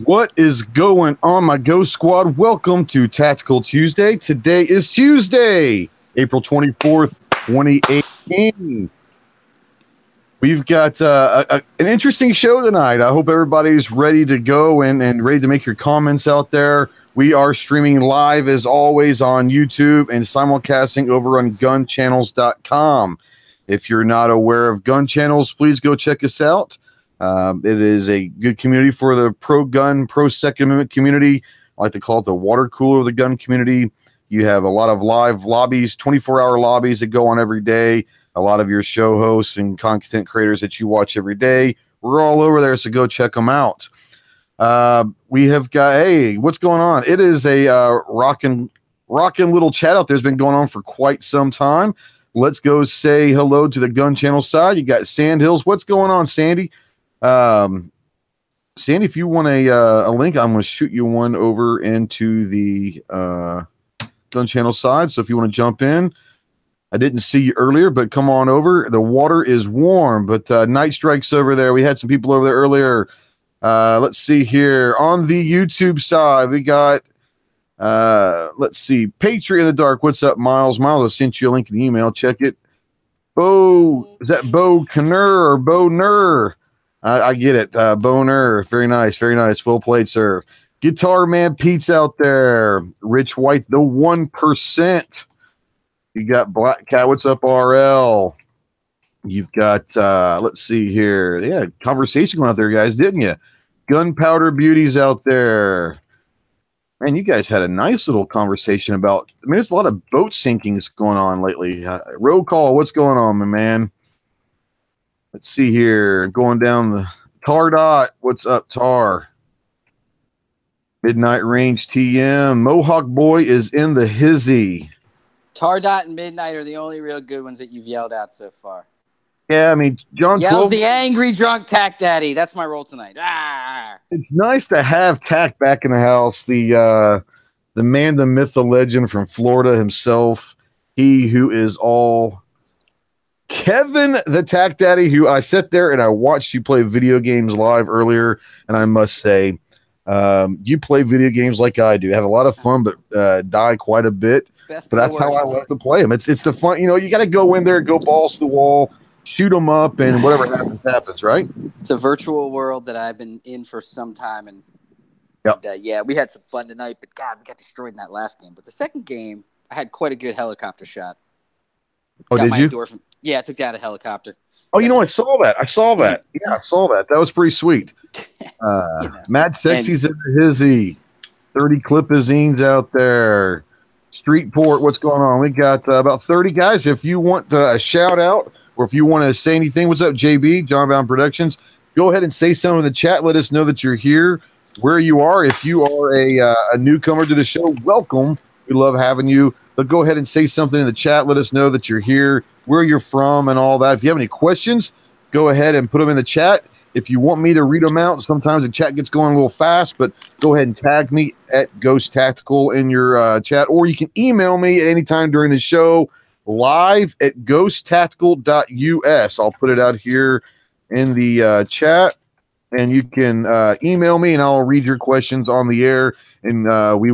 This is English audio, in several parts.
What is going on, my Ghost Squad? Welcome to Tactical Tuesday. Today is Tuesday, April 24th, 2018. We've got an interesting show tonight. I hope everybody's ready to go and ready to make your comments out there. We are streaming live, as always, on YouTube and simulcasting over on GunChannels.com. If you're not aware of GunChannels, please go check us out. It is a good community for the pro-gun, pro-Second Amendment community. I like to call it the water cooler of the gun community. You have a lot of live lobbies, 24-hour lobbies that go on every day. A lot of your show hosts and content creators that you watch every day. We're all over there, so go check them out. We have got, hey, what's going on? It is a rockin' little chat out there. It's been going on for quite some time. Let's go say hello to the Gun Channel side. You got Sandhills. What's going on, Sandy? Sandy, if you want a link, I'm going to shoot you one over into the Gun Channel side. So if you want to jump in, I didn't see you earlier, but come on over. The water is warm, but Night Strike's over there. We had some people over there earlier. Let's see here on the YouTube side. We got, let's see, Patriot in the Dark. What's up, Miles? Miles, I sent you a link in the email. Check it. Bo, is that Bo Kner or Bo Ner? I get it. Boner. Very nice. Very nice. Well played, sir. Guitar Man Pete's out there. Rich White, the 1%. You got Black Cat. What's up, RL? You've got, let's see here. Yeah, conversation going out there, guys, didn't you? Gunpowder Beauties out there. Man, you guys had a nice little conversation about, I mean, there's a lot of boat sinkings going on lately. Roll call. What's going on, my man? Let's see here. Going down the Tar Dot. What's up, Tar? Midnight Range TM. Mohawk Boy is in the hizzy. Tar Dot and Midnight are the only real good ones that you've yelled out so far. Yeah, I mean, John yells the angry drunk Tack Daddy. That's my role tonight. Ah! It's nice to have Tack back in the house. The man, the myth, the legend from Florida himself. He who is all Kevin the Tack Daddy, who I sat there and I watched you play video games live earlier, and I must say, you play video games like I do. Have a lot of fun, but die quite a bit. But that's how I love to play them. It's the fun. You know, you got to go in there, go balls to the wall, shoot them up, and whatever happens, right? It's a virtual world that I've been in for some time, and yep. Yeah, we had some fun tonight, but God, we got destroyed in that last game. But the second game, I had quite a good helicopter shot. Oh, did you? Endorphin. Yeah, I took down a helicopter. Oh, you know, I saw that. Yeah, I saw that. That was pretty sweet. Mad Sexy's in the hizzy. 30 clipazines out there. Streetport, what's going on? We got about 30 guys. If you want a shout out or if you want to say anything, what's up, JB, John Bound Productions? Go ahead and say something in the chat. Let us know that you're here, where you are. If you are a newcomer to the show, welcome. We love having you. But go ahead and say something in the chat. Let us know that you're here, where you're from, and all that. If you have any questions, go ahead and put them in the chat. If you want me to read them out, sometimes the chat gets going a little fast, but go ahead and tag me at Ghost Tactical in your chat, or you can email me at any time during the show live at ghosttactical.us. I'll put it out here in the chat, and you can email me, and I'll read your questions on the air, and we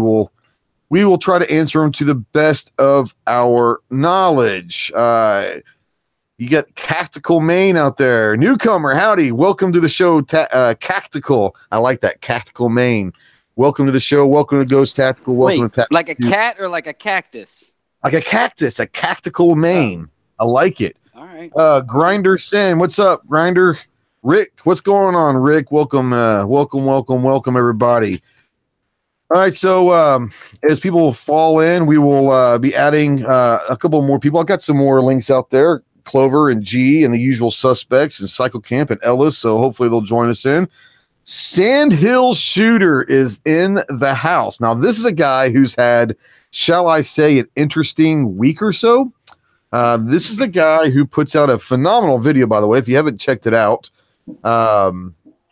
will try to answer them to the best of our knowledge. You got Cactical Maine out there. Newcomer, howdy. Welcome to the show, Cactical. I like that, Cactical Maine. Welcome to the show. Welcome to Ghost Tactical. Welcome to like a cat or like a cactus? Like a cactus, a Cactical Maine. I like it. All right. Grinder Sin, what's up, Grinder? Rick, what's going on, Rick? Welcome, welcome, everybody. All right, so as people fall in, we will be adding a couple more people. I've got some more links out there. Clover and G and the usual suspects and Cycle Camp and Ellis, so hopefully they'll join us in. Sandhill Shooter is in the house. Now, this is a guy who's had, shall I say, an interesting week or so. This is a guy who puts out a phenomenal video, by the way, if you haven't checked it out.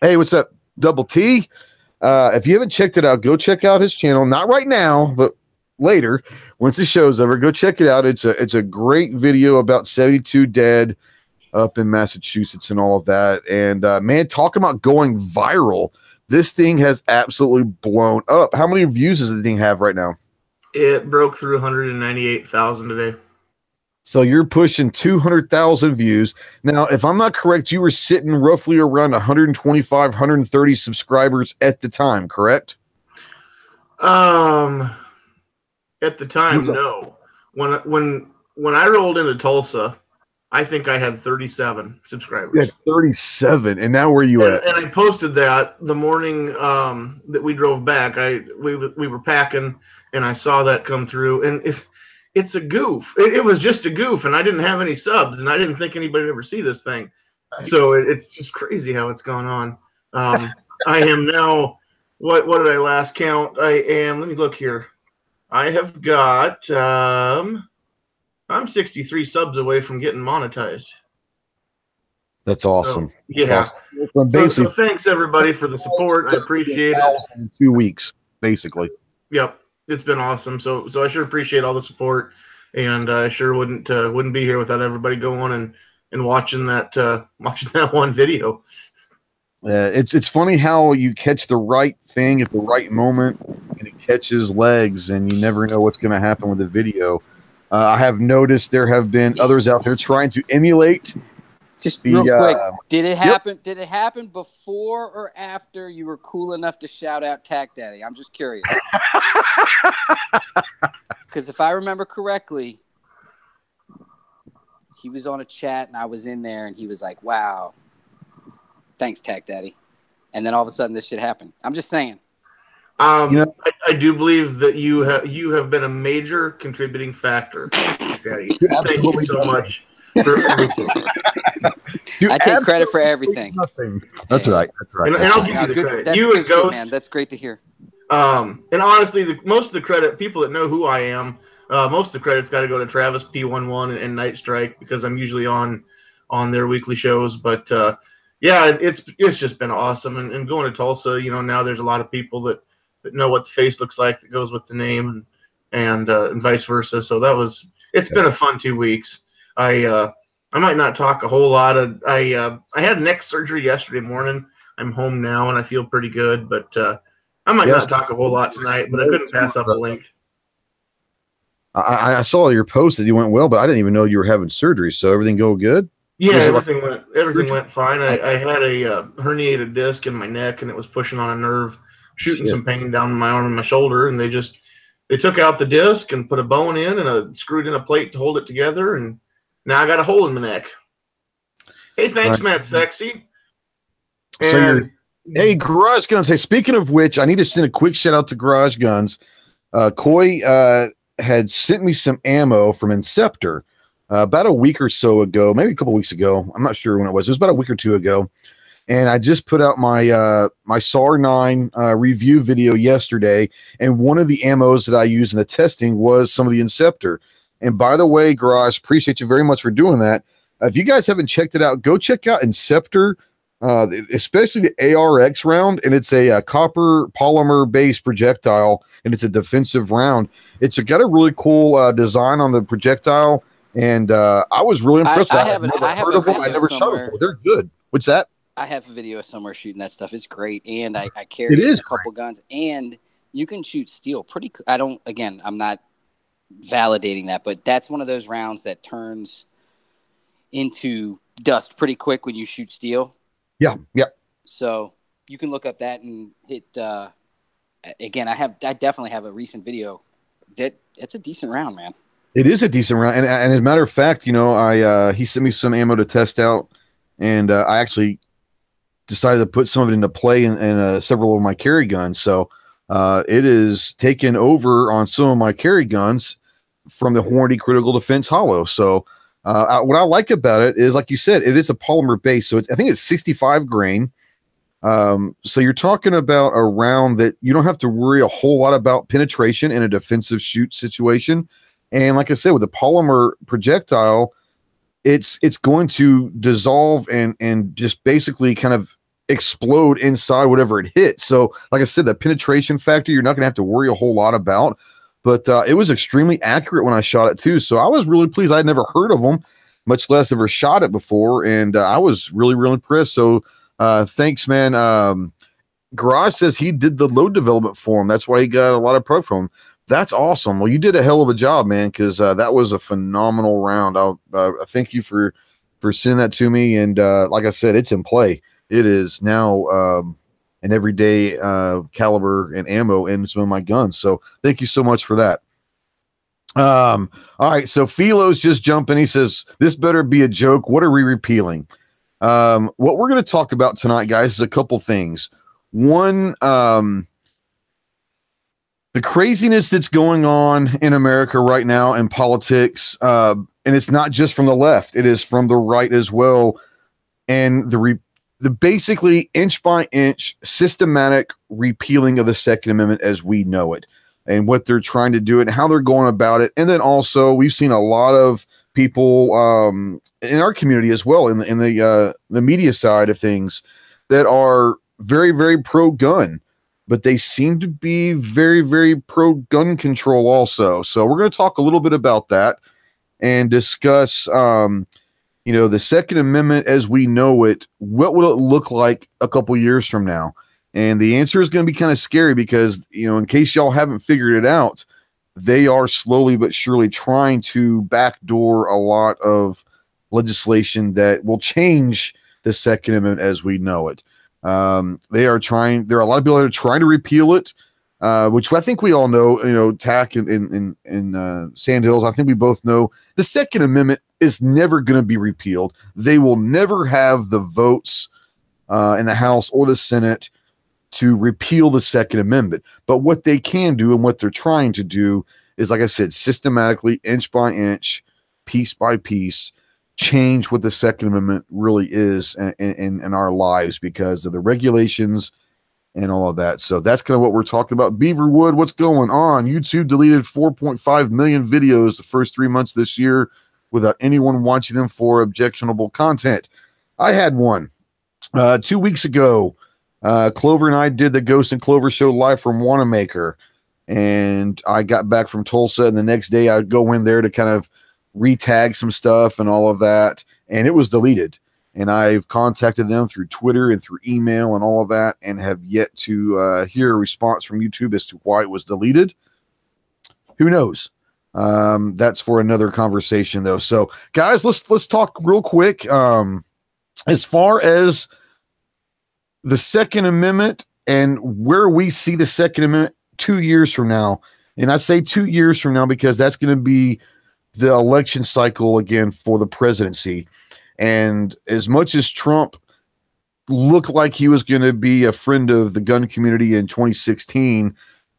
Hey, what's up, Double T? If you haven't checked it out, go check out his channel. Not right now, but later, once the show's over, go check it out. It's a great video about 72 dead up in Massachusetts and all of that. And man, talking about going viral, This thing has absolutely blown up. How many views does the thing have right now? It broke through 198,000 today. So you're pushing 200,000 views. Now, if I'm not correct, you were sitting roughly around 125, 130 subscribers at the time, correct? At the time, no. When I rolled into Tulsa, I think I had 37 subscribers. Yeah, 37. And now where are you at? And I posted that the morning that we drove back. We were packing, and I saw that come through. And if it's a goof, it was just a goof, and I didn't have any subs, and I didn't think anybody would ever see this thing. So it's just crazy how it's gone on. I am now. What did I last count? Let me look here. I have got. I'm 63 subs away from getting monetized. That's awesome. So, yeah. That's awesome. So thanks everybody for the support. I appreciate it. In 2 weeks, basically. Yep, it's been awesome. So I sure appreciate all the support, and I sure wouldn't be here without everybody going and watching that one video. It's funny how you catch the right thing at the right moment, and it catches legs, and you never know what's going to happen with the video. I have noticed there have been others out there trying to emulate. Just real quick, did it happen? Yep. Did it happen before or after you were cool enough to shout out Tack Daddy? I'm just curious. Because if I remember correctly, he was on a chat and I was in there, and he was like, "Wow, thanks, Tack Daddy." And then all of a sudden, this shit happened. I'm just saying. I do believe that you have been a major contributing factor. Daddy. Thank you so much for everything. I take credit for everything. That's right. That's right. And I'll give you the credit. That's you and Ghost, man. That's great to hear. And honestly, most of the credit, people that know who I am, most of the credit's got to go to Travis P11 and Night Strike, because I'm usually on their weekly shows. But yeah, it's just been awesome. And going to Tulsa, now there's a lot of people that know what the face looks like that goes with the name, and vice versa. So it's been a fun 2 weeks. I might not talk a whole lot. I had neck surgery yesterday morning. I'm home now and I feel pretty good, but I might not talk a whole lot tonight, but I couldn't pass up a link. I saw your post that you went well, but I didn't even know you were having surgery. So everything go good? Yeah, everything went fine. I had a herniated disc in my neck, and it was pushing on a nerve, shooting some pain down my arm and my shoulder, and they took out the disc and put a bone in and screwed in a plate to hold it together, and now I got a hole in my neck. Hey, thanks, Matt Sexy. Hey, Garage Guns. Hey, speaking of which, I need to send a quick shout out to Garage Guns. Coy had sent me some ammo from Inceptor about a week or so ago, maybe a couple weeks ago. I'm not sure when it was. It was about a week or two ago. And I just put out my my SAR 9 review video yesterday, and one of the ammos that I used in the testing was some of the Inceptor. And by the way, Garage, appreciate you very much for doing that. If you guys haven't checked it out, go check out Inceptor, especially the ARX round. And it's a copper polymer-based projectile, and it's a defensive round. It's got a really cool design on the projectile, and I was really impressed with that. I never shot it before. They're good. What's that? I have a video somewhere shooting that stuff. It's great, and I carry a couple guns, and you can shoot steel pretty. I'm not validating that, but that's one of those rounds that turns into dust pretty quick when you shoot steel. Yeah. So you can look up that and hit. Again, I definitely have a recent video that it's a decent round, man. It is a decent round, and as a matter of fact, he sent me some ammo to test out, and I actually decided to put some of it into play in several of my carry guns. So it is taken over on some of my carry guns from the Hornady Critical Defense Hollow. So what I like about it is, like you said, it is a polymer base. So I think it's 65 grain. So you're talking about a round that you don't have to worry a whole lot about penetration in a defensive shoot situation. And like I said, with the polymer projectile, it's going to dissolve and just basically kind of explode inside whatever it hits. So like I said, the penetration factor, you're not going to have to worry a whole lot about. But it was extremely accurate when I shot it too. So I was really pleased. I'd never heard of them, much less ever shot it before. And I was really, really impressed. So thanks, man. Garage says he did the load development for him. That's why he got a lot of pro from him. That's awesome. Well, you did a hell of a job, man, because that was a phenomenal round. I thank you for sending that to me. And like I said, it's in play. It is now an everyday caliber and ammo in some of my guns. So thank you so much for that. All right. So Philo's just jumping. He says, this better be a joke. What are we repealing? What we're going to talk about tonight, guys, is a couple things. One, the craziness that's going on in America right now in politics, and it's not just from the left, it is from the right as well. And the basically inch by inch systematic repealing of the Second Amendment as we know it, and what they're trying to do and how they're going about it. And then also we've seen a lot of people in our community as well, in the media side of things, that are very, very pro-gun, but they seem to be very, very pro-gun control also. So we're going to talk a little bit about that and discuss, the Second Amendment as we know it. What will it look like a couple years from now? And the answer is going to be kind of scary because, in case y'all haven't figured it out, they are slowly but surely trying to backdoor a lot of legislation that will change the Second Amendment as we know it. There are a lot of people that are trying to repeal it, which I think we all know, TAC in Sandhills. I think we both know the Second Amendment is never going to be repealed. They will never have the votes in the House or the Senate to repeal the Second Amendment. But what they can do and what they're trying to do is, like I said, systematically, inch by inch, piece by piece, change what the Second Amendment really is in our lives because of the regulations and all of that. So that's kind of what we're talking about. Beaverwood, what's going on? YouTube deleted 4.5 million videos the first 3 months this year without anyone watching them for objectionable content. I had one 2 weeks ago. Clover and I did the Ghost and Clover show live from Wanamaker, and I got back from Tulsa, and the next day I go in there to kind of retag some stuff and all of that, and it was deleted. And I've contacted them through Twitter and through email and all of that, and have yet to hear a response from YouTube as to why it was deleted. Who knows? That's for another conversation, though. So, guys, let's talk real quick. As far as the Second Amendment and where we see the Second Amendment 2 years from now, and I say 2 years from now because that's going to be the election cycle again for the presidency. And as much as Trump looked like he was going to be a friend of the gun community in 2016,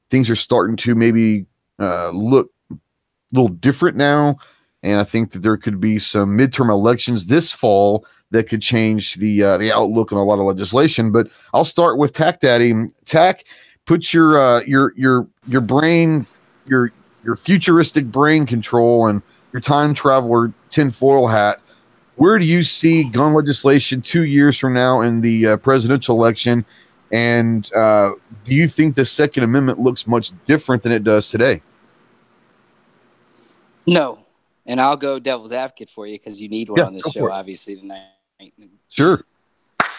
things are starting to maybe look a little different now. And I think that there could be some midterm elections this fall that could change the outlook on a lot of legislation. But I'll start with Tac Daddy. Tac, put your brain, your futuristic brain control and your time traveler tinfoil hat. Where do you see gun legislation 2 years from now in the presidential election? And do you think the Second Amendment looks much different than it does today? No. And I'll go devil's advocate for you because you need one on this show, obviously, tonight. Sure.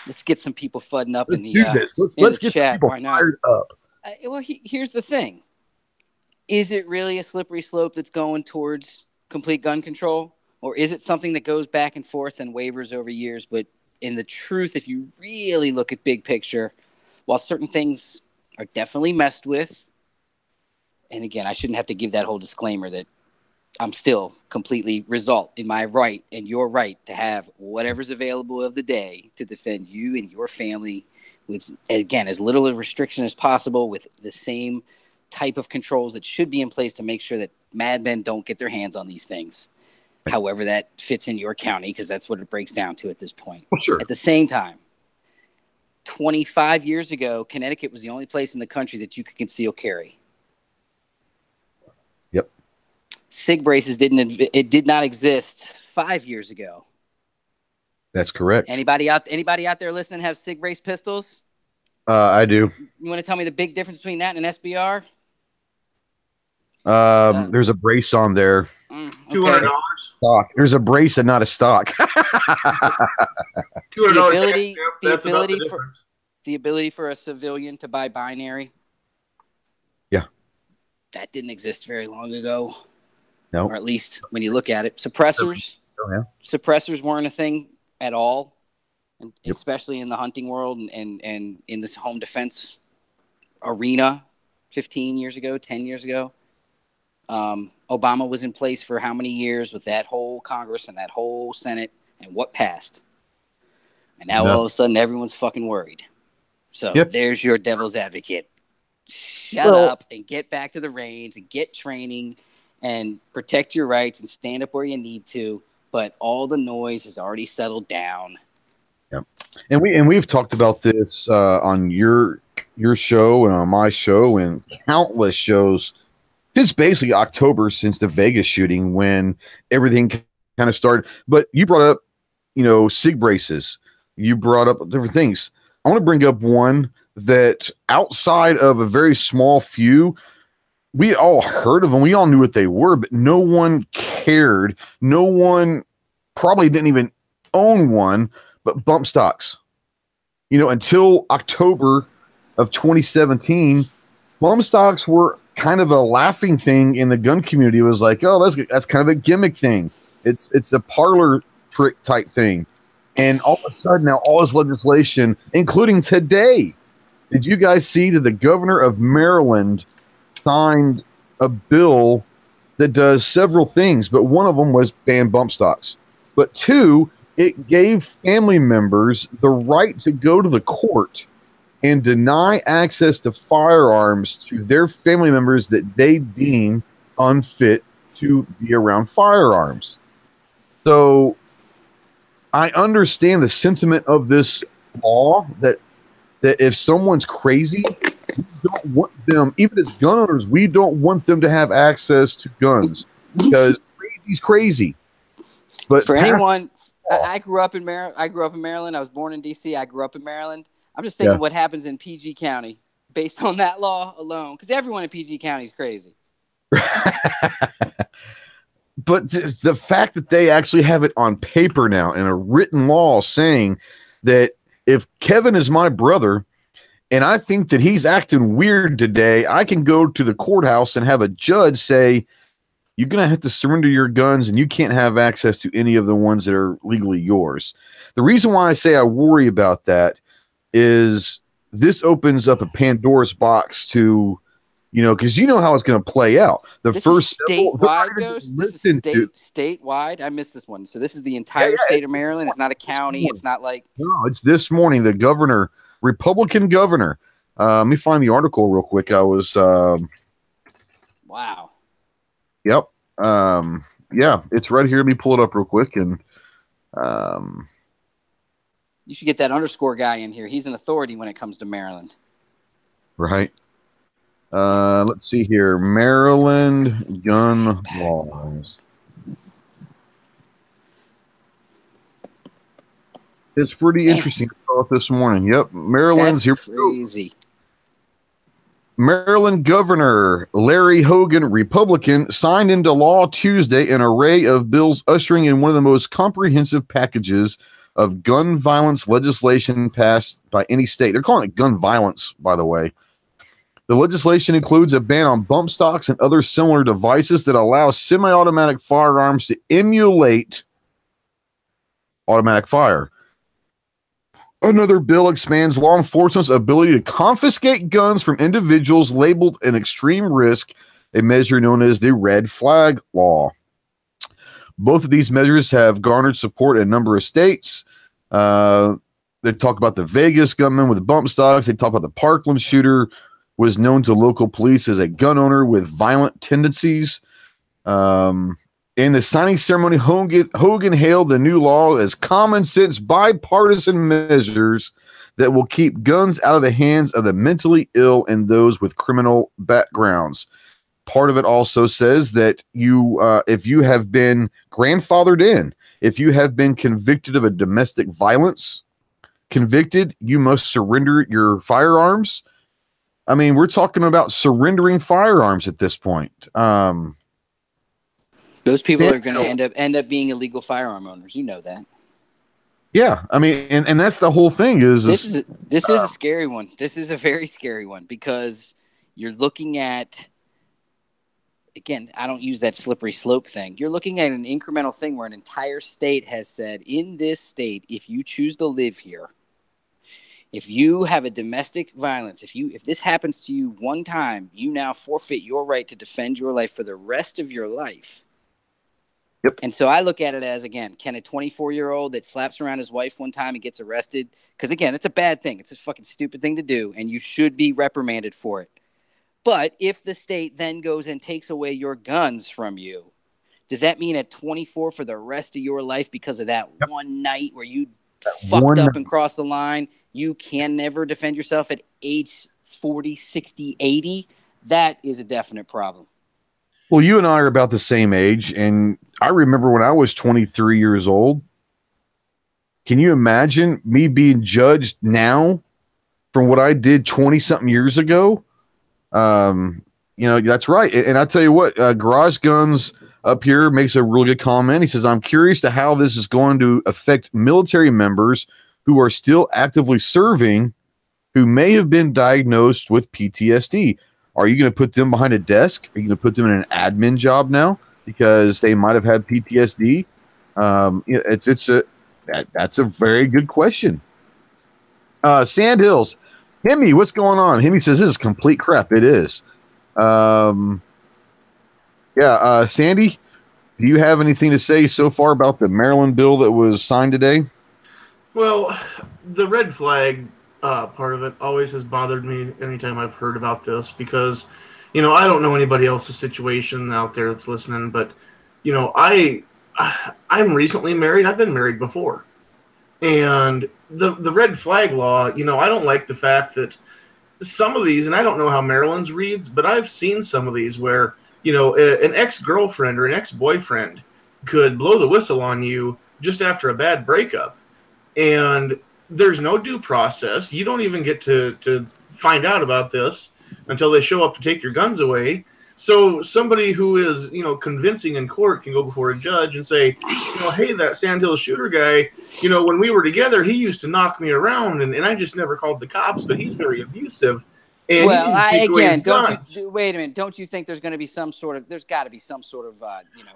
Let's get some people fudding up let's in the, do this. Let's get chat people right now. fired up. Here's the thing. Is it really a slippery slope that's going towards complete gun control? Or is it something that goes back and forth and wavers over years? But in the truth, if you really look at big picture, while certain things are definitely messed with, and again, I shouldn't have to give that whole disclaimer that I'm still completely result in my right and your right to have whatever's available of the day to defend you and your family with, again, as little of restriction as possible, with the same type of controls that should be in place to make sure that madmen don't get their hands on these things. However that fits in your county, because that's what it breaks down to at this point. Well, sure. At the same time, 25 years ago, Connecticut was the only place in the country that you could conceal carry. Yep. SIG braces did not exist 5 years ago. That's correct. Anybody out there listening have SIG brace pistols? I do. You want to tell me the big difference between that and an SBR? There's a brace on there. $200. Stock. There's a brace and not a stock. $200. The ability for the ability for a civilian to buy binary. Yeah. That didn't exist very long ago. No. Or at least when you look at it. Suppressors. Oh, yeah. Suppressors weren't a thing at all. And Yep. especially in the hunting world and in this home defense arena 15 years ago, 10 years ago. Obama was in place for how many years with that whole Congress and that whole Senate, and what passed? And now all of a sudden everyone's fucking worried. So there's your devil's advocate. Shut up and get back to the range and get training and protect your rights and stand up where you need to. But all the noise has already settled down. Yep. And we've talked about this on your show and on my show and countless shows since basically October, since the Vegas shooting, when everything kind of started. But you brought up, SIG braces. You brought up different things. I want to bring up one that outside of a very small few, we all heard of them. We all knew what they were, but no one cared. No one probably didn't even own one, but bump stocks. Until October of 2017, bump stocks were kind of a laughing thing in the gun community. It was like, oh, that's kind of a gimmick thing. It's a parlor trick type thing. And all of a sudden now all this legislation, including today, did you guys see that the governor of Maryland signed a bill that does several things, but one of them was ban bump stocks. But two, it gave family members the right to go to the court and deny access to firearms to their family members that they deem unfit to be around firearms. So I understand the sentiment of this law that if someone's crazy, we don't want them, even as gun owners, we don't want them to have access to guns because crazy's crazy. But for anyone, I grew up in Maryland. I was born in DC. I grew up in Maryland. I'm just thinking what happens in PG County based on that law alone, because everyone in PG County is crazy. But the fact that they actually have it on paper now in a written law saying that if Kevin is my brother and I think that he's acting weird today, I can go to the courthouse and have a judge say, you're going to have to surrender your guns and you can't have access to any of the ones that are legally yours. The reason why I say I worry about that is this opens up a Pandora's box to, because how it's going to play out. This is statewide, Ghost? This is statewide? I missed this one. So this is the entire state of Maryland? It's not a county? It's not like... No, it's this morning. The governor, Republican governor. Let me find the article real quick. I was... Wow. Yep. Yeah, it's right here. Let me pull it up real quick. And you should get that underscore guy in here. He's an authority when it comes to Maryland. Right. Let's see here. Maryland gun laws. It's pretty interesting. I saw it this morning. Yep. Maryland's here. Crazy. Maryland Governor Larry Hogan, Republican, signed into law Tuesday an array of bills ushering in one of the most comprehensive packages of gun violence legislation passed by any state. They're calling it gun violence, by the way. The legislation includes a ban on bump stocks and other similar devices that allow semi-automatic firearms to emulate automatic fire. Another bill expands law enforcement's ability to confiscate guns from individuals labeled an extreme risk, a measure known as the red flag law. Both of these measures have garnered support in a number of states. They talk about the Vegas gunman with bump stocks. They talk about the Parkland shooter was known to local police as a gun owner with violent tendencies. In the signing ceremony, Hogan hailed the new law as common sense bipartisan measures that will keep guns out of the hands of the mentally ill and those with criminal backgrounds. Part of it also says that if you have been grandfathered in, if you have been convicted of a domestic violence convicted, you must surrender your firearms. I mean, we're talking about surrendering firearms at this point. Those people are going to end up being illegal firearm owners. You know that. Yeah, I mean, and that's the whole thing this is a scary one. This is a very scary one because you're looking at, again, I don't use that slippery slope thing. You're looking at an incremental thing where an entire state has said, in this state, if you choose to live here, if you have a domestic violence, if this happens to you one time, you now forfeit your right to defend your life for the rest of your life. Yep. And so I look at it as, again, can a 24-year-old that slaps around his wife one time and gets arrested? Because, again, it's a bad thing. It's a fucking stupid thing to do, and you should be reprimanded for it. But if the state then goes and takes away your guns from you, does that mean at 24 for the rest of your life because of that one night where you fucked up and crossed the line, you can never defend yourself at age 40, 60, 80? That is a definite problem. Well, you and I are about the same age, and I remember when I was 23 years old. Can you imagine me being judged now from what I did 20-something years ago? That's right. And I tell you what, Garage Guns up here makes a really good comment. He says, I'm curious to how this is going to affect military members who are still actively serving who may have been diagnosed with PTSD. Are you going to put them behind a desk? Are you going to put them in an admin job now because they might have had PTSD? That's a very good question. Sandhills, Hemi, what's going on? Hemi says this is complete crap. It is. Sandy, do you have anything to say so far about the Maryland bill that was signed today? Well, the red flag part of it always has bothered me anytime I've heard about this because, I don't know anybody else's situation out there that's listening, but, I'm recently married. I've been married before. And the red flag law, I don't like the fact that some of these, and I don't know how Maryland's reads, but I've seen some of these where, an ex-girlfriend or an ex-boyfriend could blow the whistle on you just after a bad breakup. And there's no due process. You don't even get to find out about this until they show up to take your guns away. So somebody who is, convincing in court can go before a judge and say, hey, that Sandhill shooter guy, when we were together, he used to knock me around and I just never called the cops, but he's very abusive. And wait a minute. Don't you think there's going to be there's got to be some sort of,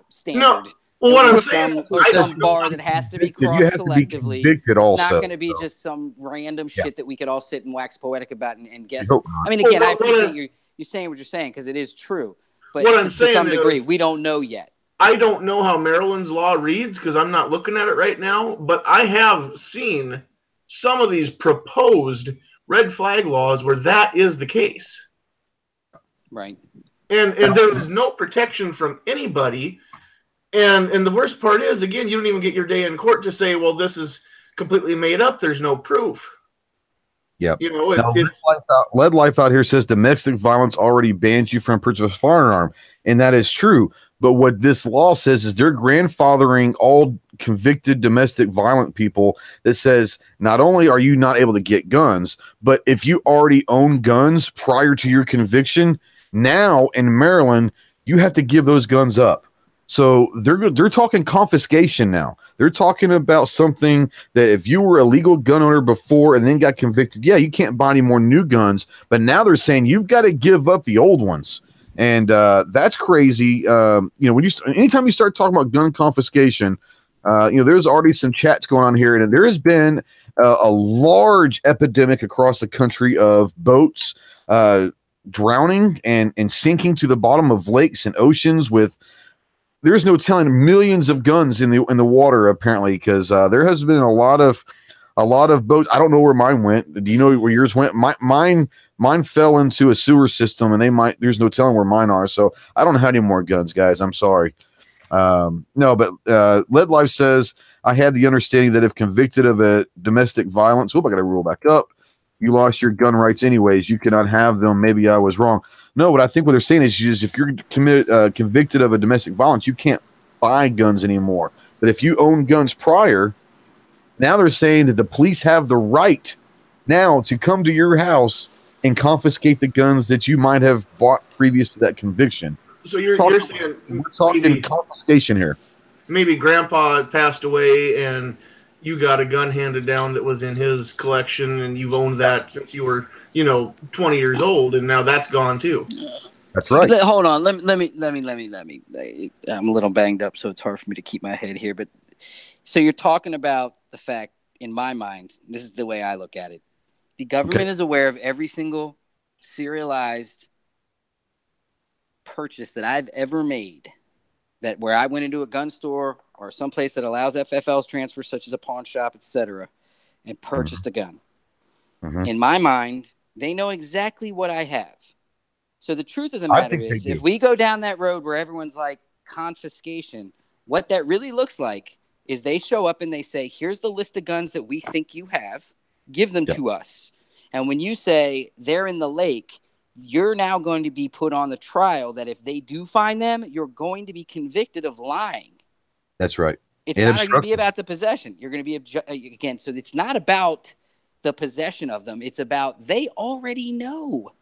standard? No. Well, what I'm saying, some bar that has to be crossed collectively. It's not going to be just some random shit that we could all sit and wax poetic about and guess. I mean, again, I appreciate you saying what you're saying because it is true. But to some degree, we don't know yet. I don't know how Maryland's law reads because I'm not looking at it right now. But I have seen some of these proposed red flag laws where that is the case. Right. And there is no protection from anybody. And the worst part is, again, you don't even get your day in court to say, well, this is completely made up. There's no proof. Yep. Lead Life out here says domestic violence already bans you from purchase of a firearm. And that is true. But what this law says is they're grandfathering all convicted domestic violent people that says not only are you not able to get guns, but if you already own guns prior to your conviction, now in Maryland, you have to give those guns up. So they're talking confiscation now. They're talking about something that if you were a legal gun owner before and then got convicted, you can't buy any more new guns. But now they're saying you've got to give up the old ones, and that's crazy. Anytime you start talking about gun confiscation, there's already some chats going on here, and there has been a large epidemic across the country of boats drowning and sinking to the bottom of lakes and oceans with. There's no telling millions of guns in the water apparently because there has been a lot of boats. I don't know where mine went. Do you know where yours went? Mine fell into a sewer system and there's no telling where mine are. So I don't have any more guns, guys. I'm sorry. But Lead Life says I had the understanding that if convicted of a domestic violence, I got to roll back up. You lost your gun rights anyways. You cannot have them. Maybe I was wrong. No, but I think what they're saying is if you're convicted of a domestic violence, you can't buy guns anymore. But if you own guns prior, now they're saying that the police have the right now to come to your house and confiscate the guns that you might have bought previous to that conviction. So you're saying we're talking confiscation here. Maybe grandpa passed away and you got a gun handed down that was in his collection, and you've owned that since you were, 20 years old, and now that's gone too. That's right. Hold on. Let me. I'm a little banged up, so it's hard for me to keep my head here. But so you're talking about the fact, in my mind, this is the way I look at it. The government is aware of every single serialized purchase that I've ever made, that where I went into a gun store or someplace that allows FFLs transfer, such as a pawn shop, etc., and purchased a gun. In my mind, they know exactly what I have. So the truth of the matter is, if we go down that road where everyone's like confiscation, what that really looks like is they show up and they say, here's the list of guns that we think you have, give them to us. And when you say they're in the lake, you're now going to be put on the trial that if they do find them, you're going to be convicted of lying. That's right. It's not going to be about the possession. You're going to be, again, so it's not about the possession of them. It's about they already know.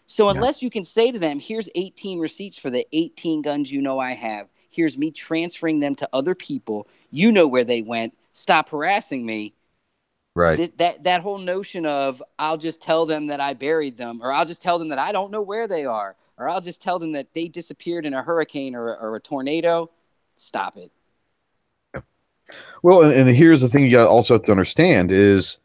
So unless you can say to them, here's 18 receipts for the 18 guns you know I have. Here's me transferring them to other people. You know where they went. Stop harassing me. Right. That whole notion of I'll just tell them that I buried them, or I'll just tell them that I don't know where they are, or I'll just tell them that they disappeared in a hurricane or a tornado. Stop it. Well, and here's the thing you also have to understand is,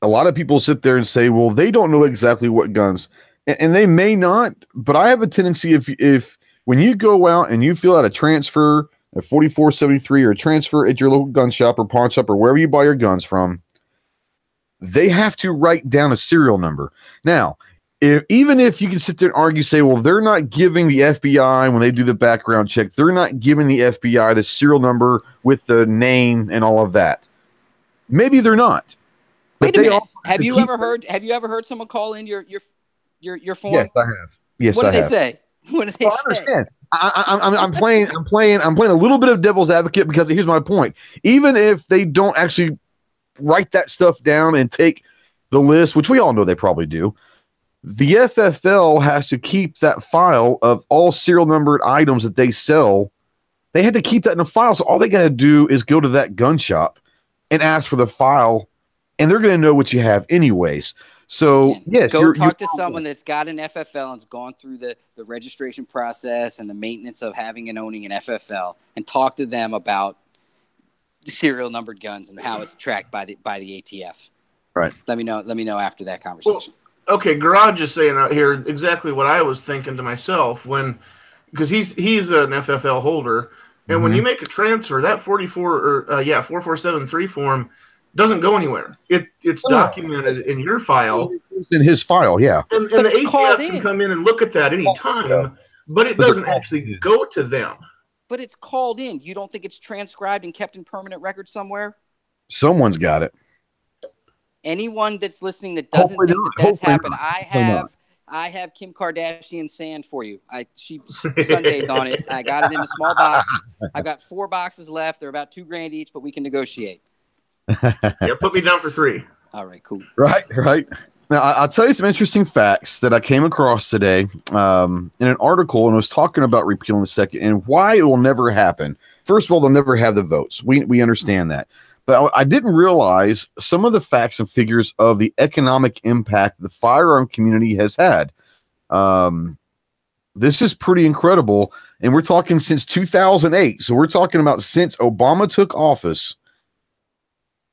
a lot of people sit there and say, well, they don't know exactly what guns, and they may not, but I have a tendency if when you go out and you fill out a transfer, a 4473 or a transfer at your local gun shop or pawn shop or wherever you buy your guns from, they have to write down a serial number. Now, even if you can sit there and argue, say, well, they're not giving the FBI, when they do the background check, they're not giving the FBI the serial number with the name and all of that. Maybe they're not. Wait a minute. Have you ever heard someone call in your form? Yes, I have. Yes, what I do have. they say? What do they say? I understand. I'm playing a little bit of devil's advocate, because here's my point. Even if they don't actually write that stuff down and take the list, which we all know they probably do, the FFL has to keep that file of all serial numbered items that they sell. They have to keep that in a file. So all they got to do is go to that gun shop and ask for the file, and they're going to know what you have anyways. So, yes. Go talk to someone that's got an FFL and's gone through the registration process and the maintenance of having and owning an FFL, and talk to them about serial numbered guns and how it's tracked by the ATF. Right. Let me know after that conversation. Well, okay, Garage is saying out here exactly what I was thinking to myself because he's an FFL holder, and when you make a transfer, that 4473 form doesn't go anywhere. It's documented in your file. In his file, yeah. And the ATF can come in and look at that any time, but it doesn't actually go to them. But it's called in. You don't think it's transcribed and kept in permanent record somewhere? Someone's got it. Anyone that's listening that doesn't think that's happened, I have Kim Kardashian sand for you. She sunbathed on it. I got it in a small box. I've got 4 boxes left. They're about $2,000 each, but we can negotiate. Yeah, put me down for 3. All right, cool. Right. Now, I'll tell you some interesting facts that I came across today in an article, and I was talking about repeal in a second and why it will never happen. First of all, they'll never have the votes. We understand that. But I didn't realize some of the facts and figures of the economic impact the firearm community has had. This is pretty incredible, and we're talking since 2008. So we're talking about since Obama took office,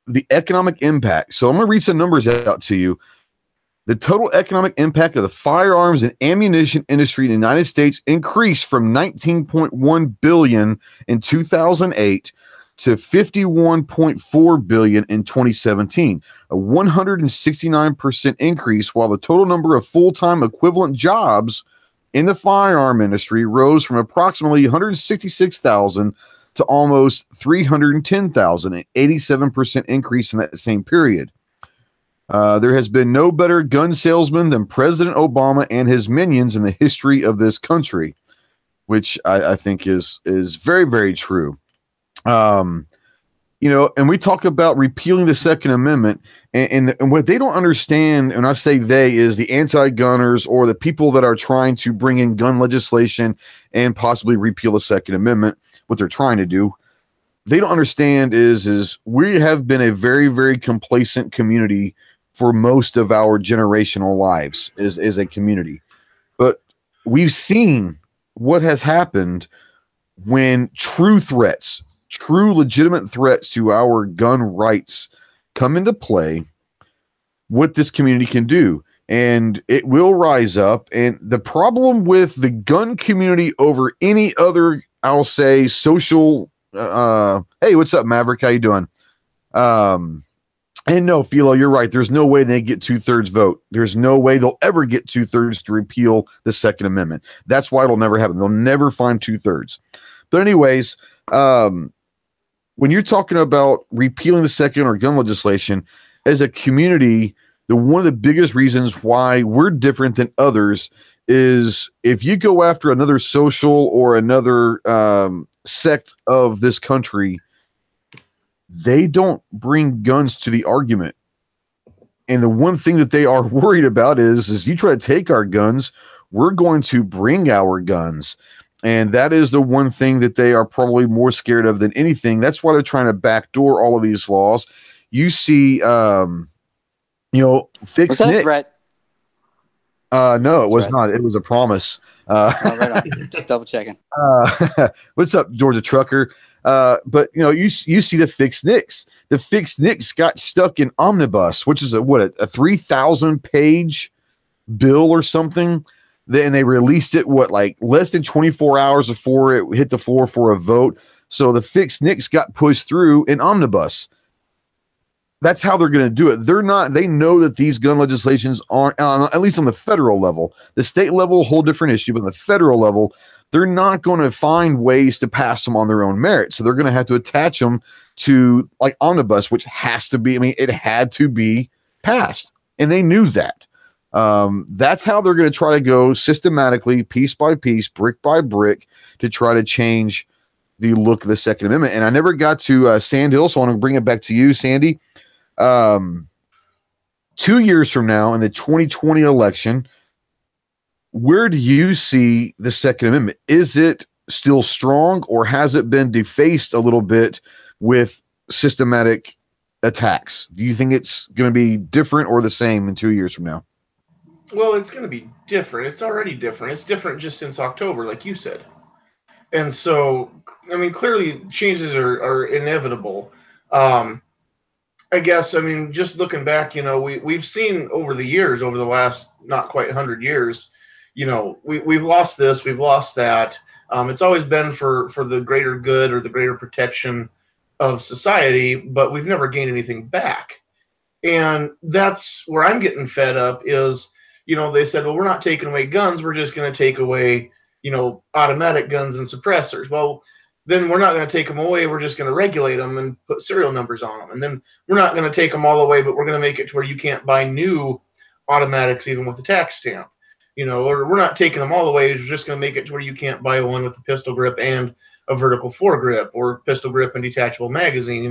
the economic impact. So I'm going to read some numbers out to you. The total economic impact of the firearms and ammunition industry in the United States increased from $19.1 billion in 2008 to $51.4 billion in 2017, a 169% increase, while the total number of full-time equivalent jobs in the firearm industry rose from approximately 166,000 to almost 310,000, an 87% increase in that same period. There has been no better gun salesman than President Obama and his minions in the history of this country, which I think is very, very true. And we talk about repealing the Second Amendment, and what they don't understand, and I say they, is the anti-gunners or the people that are trying to bring in gun legislation and possibly repeal the Second Amendment, what they're trying to do. they don't understand is we have been a very, very complacent community for most of our generational lives as a community. But we've seen what has happened when true threats, true legitimate threats to our gun rights come into play, what this community can do. And it will rise up. And the problem with the gun community over any other, I'll say, social, hey, what's up, Maverick? How you doing? And no, Philo, you're right. There's no way they get 2/3 vote. There's no way they'll ever get 2/3 to repeal the Second Amendment. That's why it'll never happen. They'll never find 2/3. But anyways, when you're talking about repealing the second or gun legislation, as a community, one of the biggest reasons why we're different than others is if you go after another social or another sect of this country, they don't bring guns to the argument. And the one thing that they are worried about is you try to take our guns, we're going to bring our guns. And that is the one thing that they are probably more scared of than anything. That's why they're trying to backdoor all of these laws. You see, fix Was that Nick. a threat? No, it was not. It was a promise. Right on. Just double checking. What's up, Georgia Trucker? But you see the fixed Nicks. The fixed Nicks got stuck in omnibus, which is a 3,000 page bill or something. Then they released it less than 24 hours before it hit the floor for a vote. So the fixed Nicks got pushed through in omnibus. That's how they're going to do it. They know that these gun legislations aren't, at least on the federal level. The state level, whole different issue, but on the federal level, they're not going to find ways to pass them on their own merit. So they're going to have to attach them to omnibus, which has to be, it had to be passed. And they knew that. That's how they're going to try to go systematically, piece by piece, brick by brick, to try to change the look of the Second Amendment. And I never got to Sand Hill, so I want to bring it back to you, Sandy. 2 years from now, in the 2020 election, where do you see the Second Amendment? Is it still strong, or has it been defaced a little bit with systematic attacks? Do you think it's going to be different or the same in 2 years from now? Well, it's going to be different. It's already different. It's different just since October, like you said. And so, clearly changes are inevitable. I guess, just looking back, we've seen over the years, over the last not quite 100 years, we've lost this, we've lost that. It's always been for the greater good or the greater protection of society, but we've never gained anything back. And that's where I'm getting fed up is, they said, well, we're not taking away guns, we're just going to take away, automatic guns and suppressors. Well, then we're not going to take them away. We're just going to regulate them and put serial numbers on them. And then we're not going to take them all away, but we're going to make it to where you can't buy new automatics even with a tax stamp. Or we're not taking them all away. We're just going to make it to where you can't buy one with a pistol grip and a vertical foregrip, or pistol grip and detachable magazine.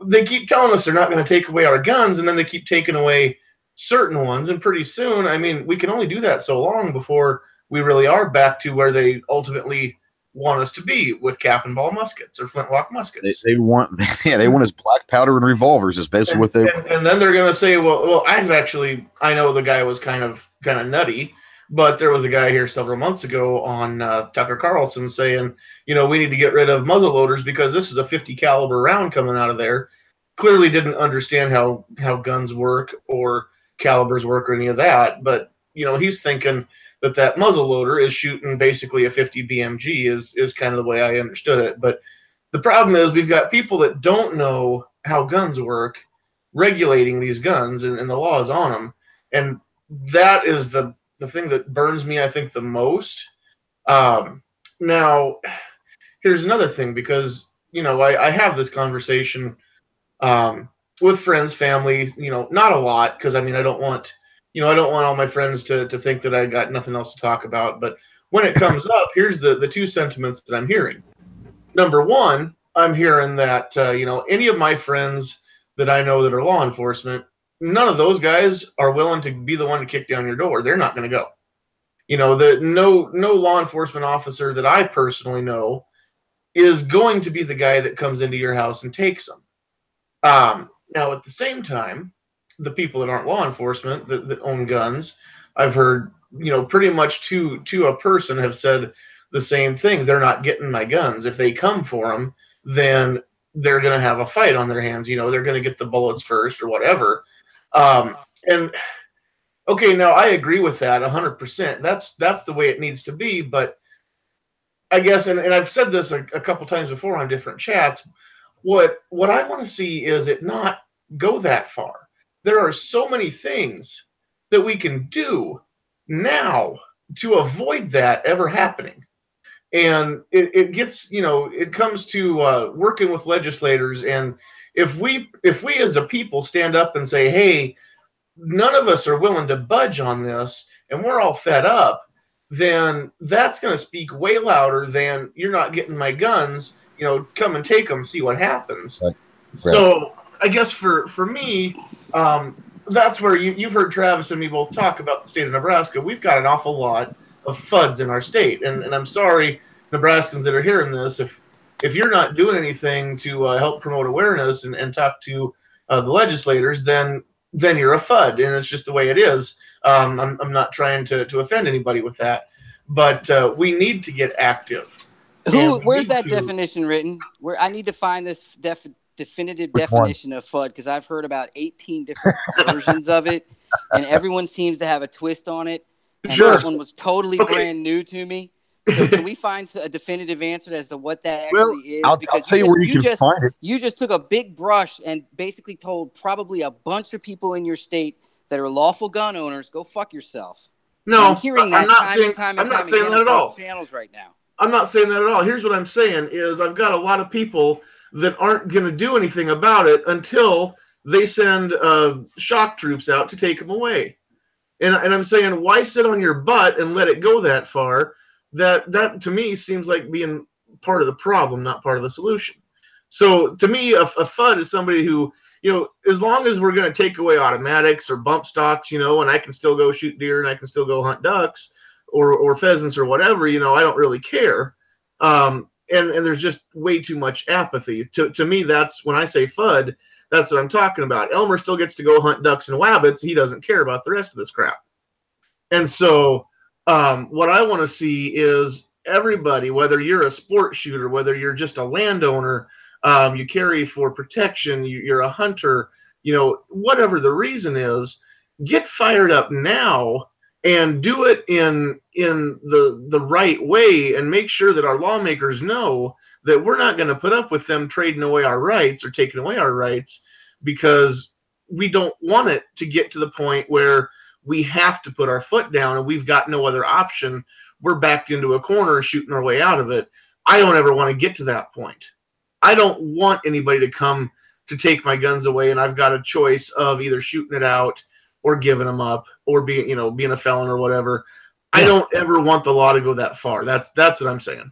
They keep telling us they're not going to take away our guns, and then they keep taking away certain ones. And pretty soon, we can only do that so long before we really are back to where they ultimately want us to be with cap and ball muskets or flintlock muskets. They want us black powder and revolvers is basically what they want. And then they're going to say, well, I know the guy was kind of nutty, but there was a guy here several months ago on Tucker Carlson saying, we need to get rid of muzzle loaders because this is a 50 caliber round coming out of there. Clearly didn't understand how guns work or calibers work or any of that. But, he's thinking that muzzle loader is shooting basically a 50 BMG is kind of the way I understood it. But the problem is we've got people that don't know how guns work regulating these guns and the laws on them. And that is the thing that burns me, I think, the most. Now, here's another thing, because, I have this conversation with friends, family, not a lot, because, I don't want all my friends to think that I got nothing else to talk about. But when it comes up, here's the two sentiments that I'm hearing. Number one, I'm hearing that, any of my friends that I know that are law enforcement, none of those guys are willing to be the one to kick down your door. They're not going to go. No law enforcement officer that I personally know is going to be the guy that comes into your house and takes them. Now, at the same time, the people that aren't law enforcement that own guns, I've heard, pretty much to a person have said the same thing. They're not getting my guns. If they come for them, then they're going to have a fight on their hands. They're going to get the bullets first or whatever. And okay, now I agree with that 100%. That's the way it needs to be. But I guess, and I've said this a couple times before on different chats, what I want to see is it not go that far. There are so many things that we can do now to avoid that ever happening. And it gets, it comes to working with legislators. And if we as a people stand up and say, hey, none of us are willing to budge on this and we're all fed up, then that's going to speak way louder than you're not getting my guns, come and take them, see what happens. Right. So I guess for me, that's where you've heard Travis and me both talk about the state of Nebraska. We've got an awful lot of FUDs in our state. And I'm sorry, Nebraskans that are hearing this, if you're not doing anything to help promote awareness and talk to the legislators, then you're a FUD, and it's just the way it is. I'm not trying to offend anybody with that, but we need to get active. Where's that definition written? Where I need to find this definitive definition of FUD, because I've heard about 18 different versions of it, and everyone seems to have a twist on it. And that one was totally brand new to me. So can we find a definitive answer as to what that actually is? I'll tell you where you can find it. You just took a big brush and basically told probably a bunch of people in your state that are lawful gun owners, go fuck yourself. No, I'm hearing that time and time again across channels right now. I'm not saying that at all. Here's what I'm saying is I've got a lot of people that aren't going to do anything about it until they send shock troops out to take them away. And I'm saying, why sit on your butt and let it go that far? That to me seems like being part of the problem, not part of the solution. So to me, a FUD is somebody who, as long as we're going to take away automatics or bump stocks, and I can still go shoot deer and I can still go hunt ducks or pheasants or whatever, I don't really care. And there's just way too much apathy. To me, that's when I say FUD, that's what I'm talking about. Elmer still gets to go hunt ducks and wabbits. He doesn't care about the rest of this crap. And so what I want to see is everybody, whether you're a sport shooter, whether you're just a landowner, you carry for protection, you're a hunter, whatever the reason is, get fired up now and do it in the right way, and make sure that our lawmakers know that we're not going to put up with them trading away our rights or taking away our rights, because we don't want it to get to the point where we have to put our foot down and we've got no other option. We're backed into a corner shooting our way out of it. I don't ever want to get to that point. I don't want anybody to come to take my guns away and I've got a choice of either shooting it out or giving them up or being a felon or whatever. Yeah. I don't ever want the law to go that far. That's what I'm saying.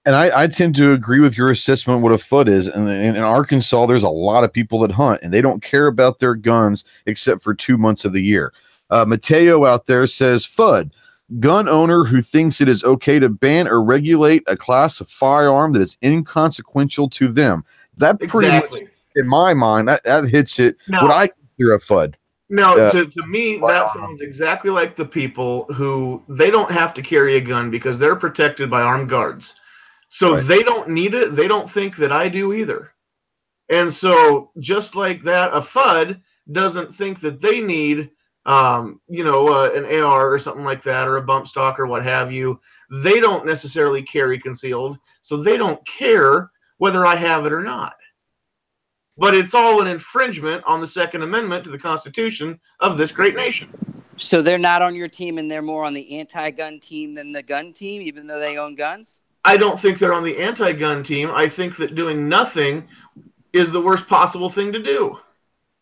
And I tend to agree with your assessment what a FUD is. And in Arkansas, there's a lot of people that hunt and they don't care about their guns except for 2 months of the year. Mateo out there says FUD, gun owner who thinks it is okay to ban or regulate a class of firearm that is inconsequential to them. That pretty much, in my mind, that hits it. What I consider a FUD. Now, to me, that sounds exactly like the people who they don't have to carry a gun because they're protected by armed guards. So they don't need it. They don't think that I do either. And so just like that, a FUD doesn't think that they need an AR or something like that, or a bump stock or what have you. They don't necessarily carry concealed, so they don't care whether I have it or not. But it's all an infringement on the Second Amendment to the Constitution of this great nation. So they're not on your team, and they're more on the anti-gun team than the gun team, even though they own guns? I don't think they're on the anti-gun team. I think that doing nothing is the worst possible thing to do.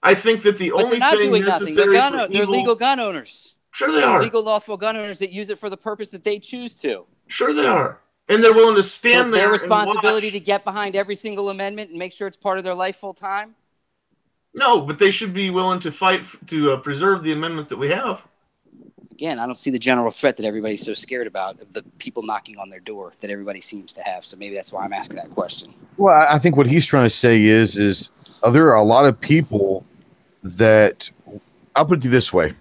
I think that the only thing necessary they're legal gun owners. Sure they are. Legal, lawful gun owners that use it for the purpose that they choose to. Sure they are. And they're willing to stand there. Their responsibility to get behind every single amendment and make sure it's part of their life full time? No, but they should be willing to fight to preserve the amendments that we have. again, I don't see the general threat that everybody's so scared about of the people knocking on their door that everybody seems to have. So maybe that's why I'm asking that question. Well, I think what he's trying to say is there are a lot of people that, I'll put it this way,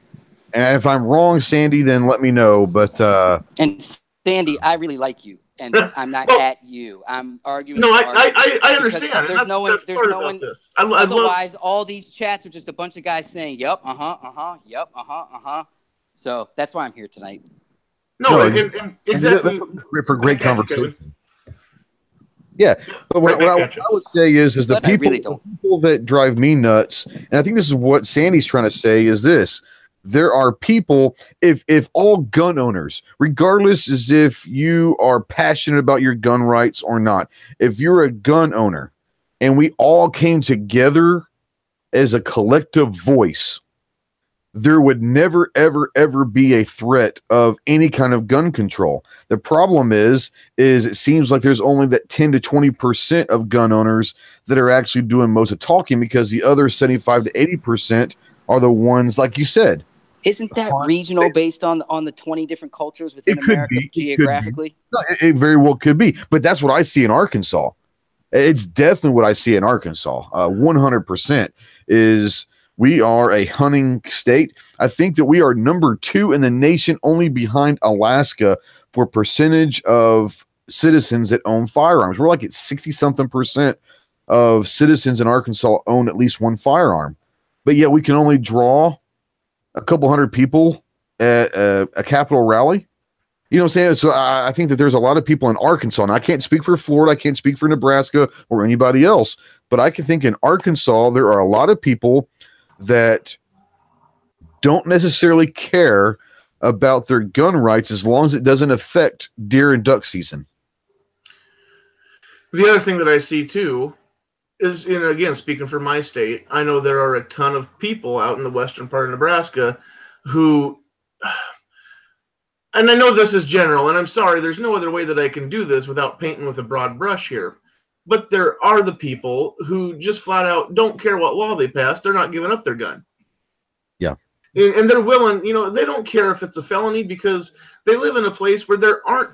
and if I'm wrong, Sandy, then let me know. But and Sandy, I really like you, and I'm not at you. I'm arguing. No, I understand. There's no one. There's no one. Otherwise, all these chats are just a bunch of guys saying, "Yep, yep, So that's why I'm here tonight. No, and exactly for great conversation. Yeah, but what I would say is the people that drive me nuts, and I think this is what Sandy's trying to say, is this. There are people, if all gun owners, regardless as if you are passionate about your gun rights or not, if you're a gun owner and we all came together as a collective voice, there would never, ever, ever be a threat of any kind of gun control. The problem is it seems like there's only that 10 to 20% of gun owners that are actually doing most of talking, because the other 75 to 80% are the ones, like you said. Isn't that regional based on the 20 different cultures within America geographically? No, it very well could be, but that's what I see in Arkansas. It's definitely what I see in Arkansas. 100% is we are a hunting state. I think that we are number 2 in the nation, only behind Alaska, for percentage of citizens that own firearms. We're like at 60-something% of citizens in Arkansas own at least one firearm. But yet we can only draw a couple hundred people at a Capitol rally. You know what I'm saying? So I think that there's a lot of people in Arkansas, and I can't speak for Florida, I can't speak for Nebraska or anybody else, but I can think in Arkansas there are a lot of people that don't necessarily care about their gun rights as long as it doesn't affect deer and duck season. The other thing that I see too is, and again, speaking for my state, I know there are a ton of people out in the western part of Nebraska who, and I know this is general, and I'm sorry, there's no other way that I can do this without painting with a broad brush here. But there are the people who just flat out don't care what law they pass. They're not giving up their gun. Yeah. And they're willing, they don't care if it's a felony, because they live in a place where there aren't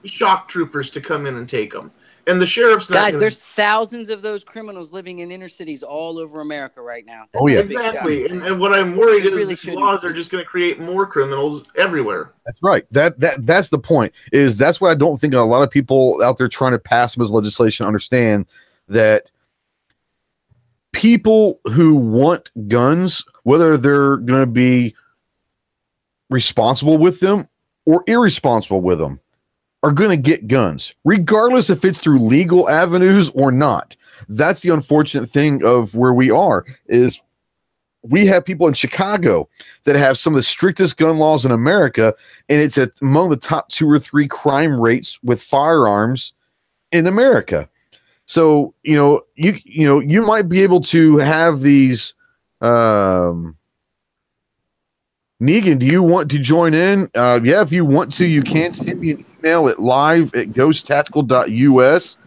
shock troopers to come in and take them. And the sheriff's not. Guys, there's thousands of those criminals living in inner cities all over America right now. That's exactly. And what I'm worried is these laws are just going to create more criminals everywhere. That's right. That's the point. That's what I don't think a lot of people out there trying to pass them as legislation understand, that people who want guns, whether they're going to be responsible with them or irresponsible with them, are going to get guns, regardless if it's through legal avenues or not. That's the unfortunate thing of where we are, is we have people in Chicago that have some of the strictest gun laws in America, and it's among the top 2 or 3 crime rates with firearms in America. So, you might be able to have these, Negan, do you want to join in? Yeah, if you want to, you can send me an email at live@ghosttactical.us.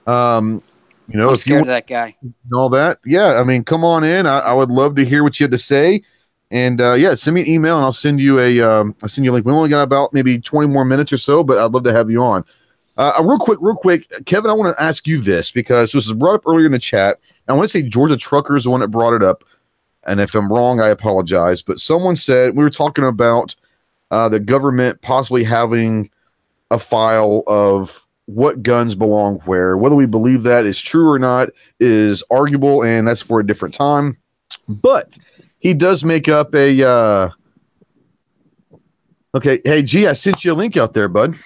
I'm if scared of that guy. All that. Yeah, I mean, come on in. I would love to hear what you have to say. And send me an email and I'll send you a link. We only got about maybe 20 more minutes or so, but I'd love to have you on. Real quick, Kevin, I want to ask you this, because this was brought up earlier in the chat. I want to say Georgia Trucker is the one that brought it up. And if I'm wrong, I apologize. But someone said, we were talking about the government possibly having a file of what guns belong where. Whether we believe that is true or not is arguable, and that's for a different time. But he does make up a okay. Hey, G, I sent you a link out there, bud.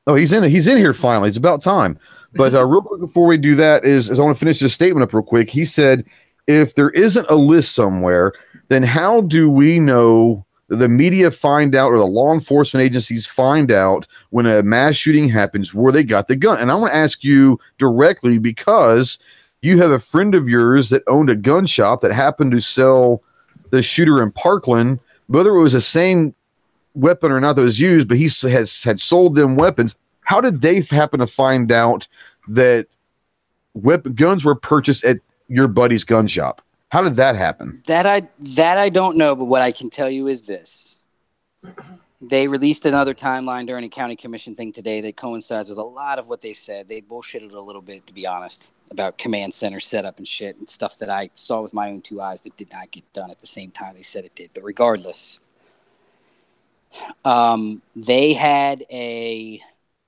He's in here finally. It's about time. But real quick before we do that is I want to finish this statement up real quick. He said, if there isn't a list somewhere, then how do we know, the media find out, or the law enforcement agencies find out when a mass shooting happens where they got the gun? And I want to ask you directly, because you have a friend of yours that owned a gun shop that happened to sell the shooter in Parkland, whether it was the same weapon or not that was used, but he had sold them weapons. How did they happen to find out that guns were purchased at your buddy's gun shop? How did that happen? That I don't know, but what I can tell you is this. They released another timeline during a county commission thing today that coincides with a lot of what they said. They bullshitted a little bit, to be honest, about command center setup and shit and stuff that I saw with my own 2 eyes that did not get done at the same time they said it did. But regardless, they had a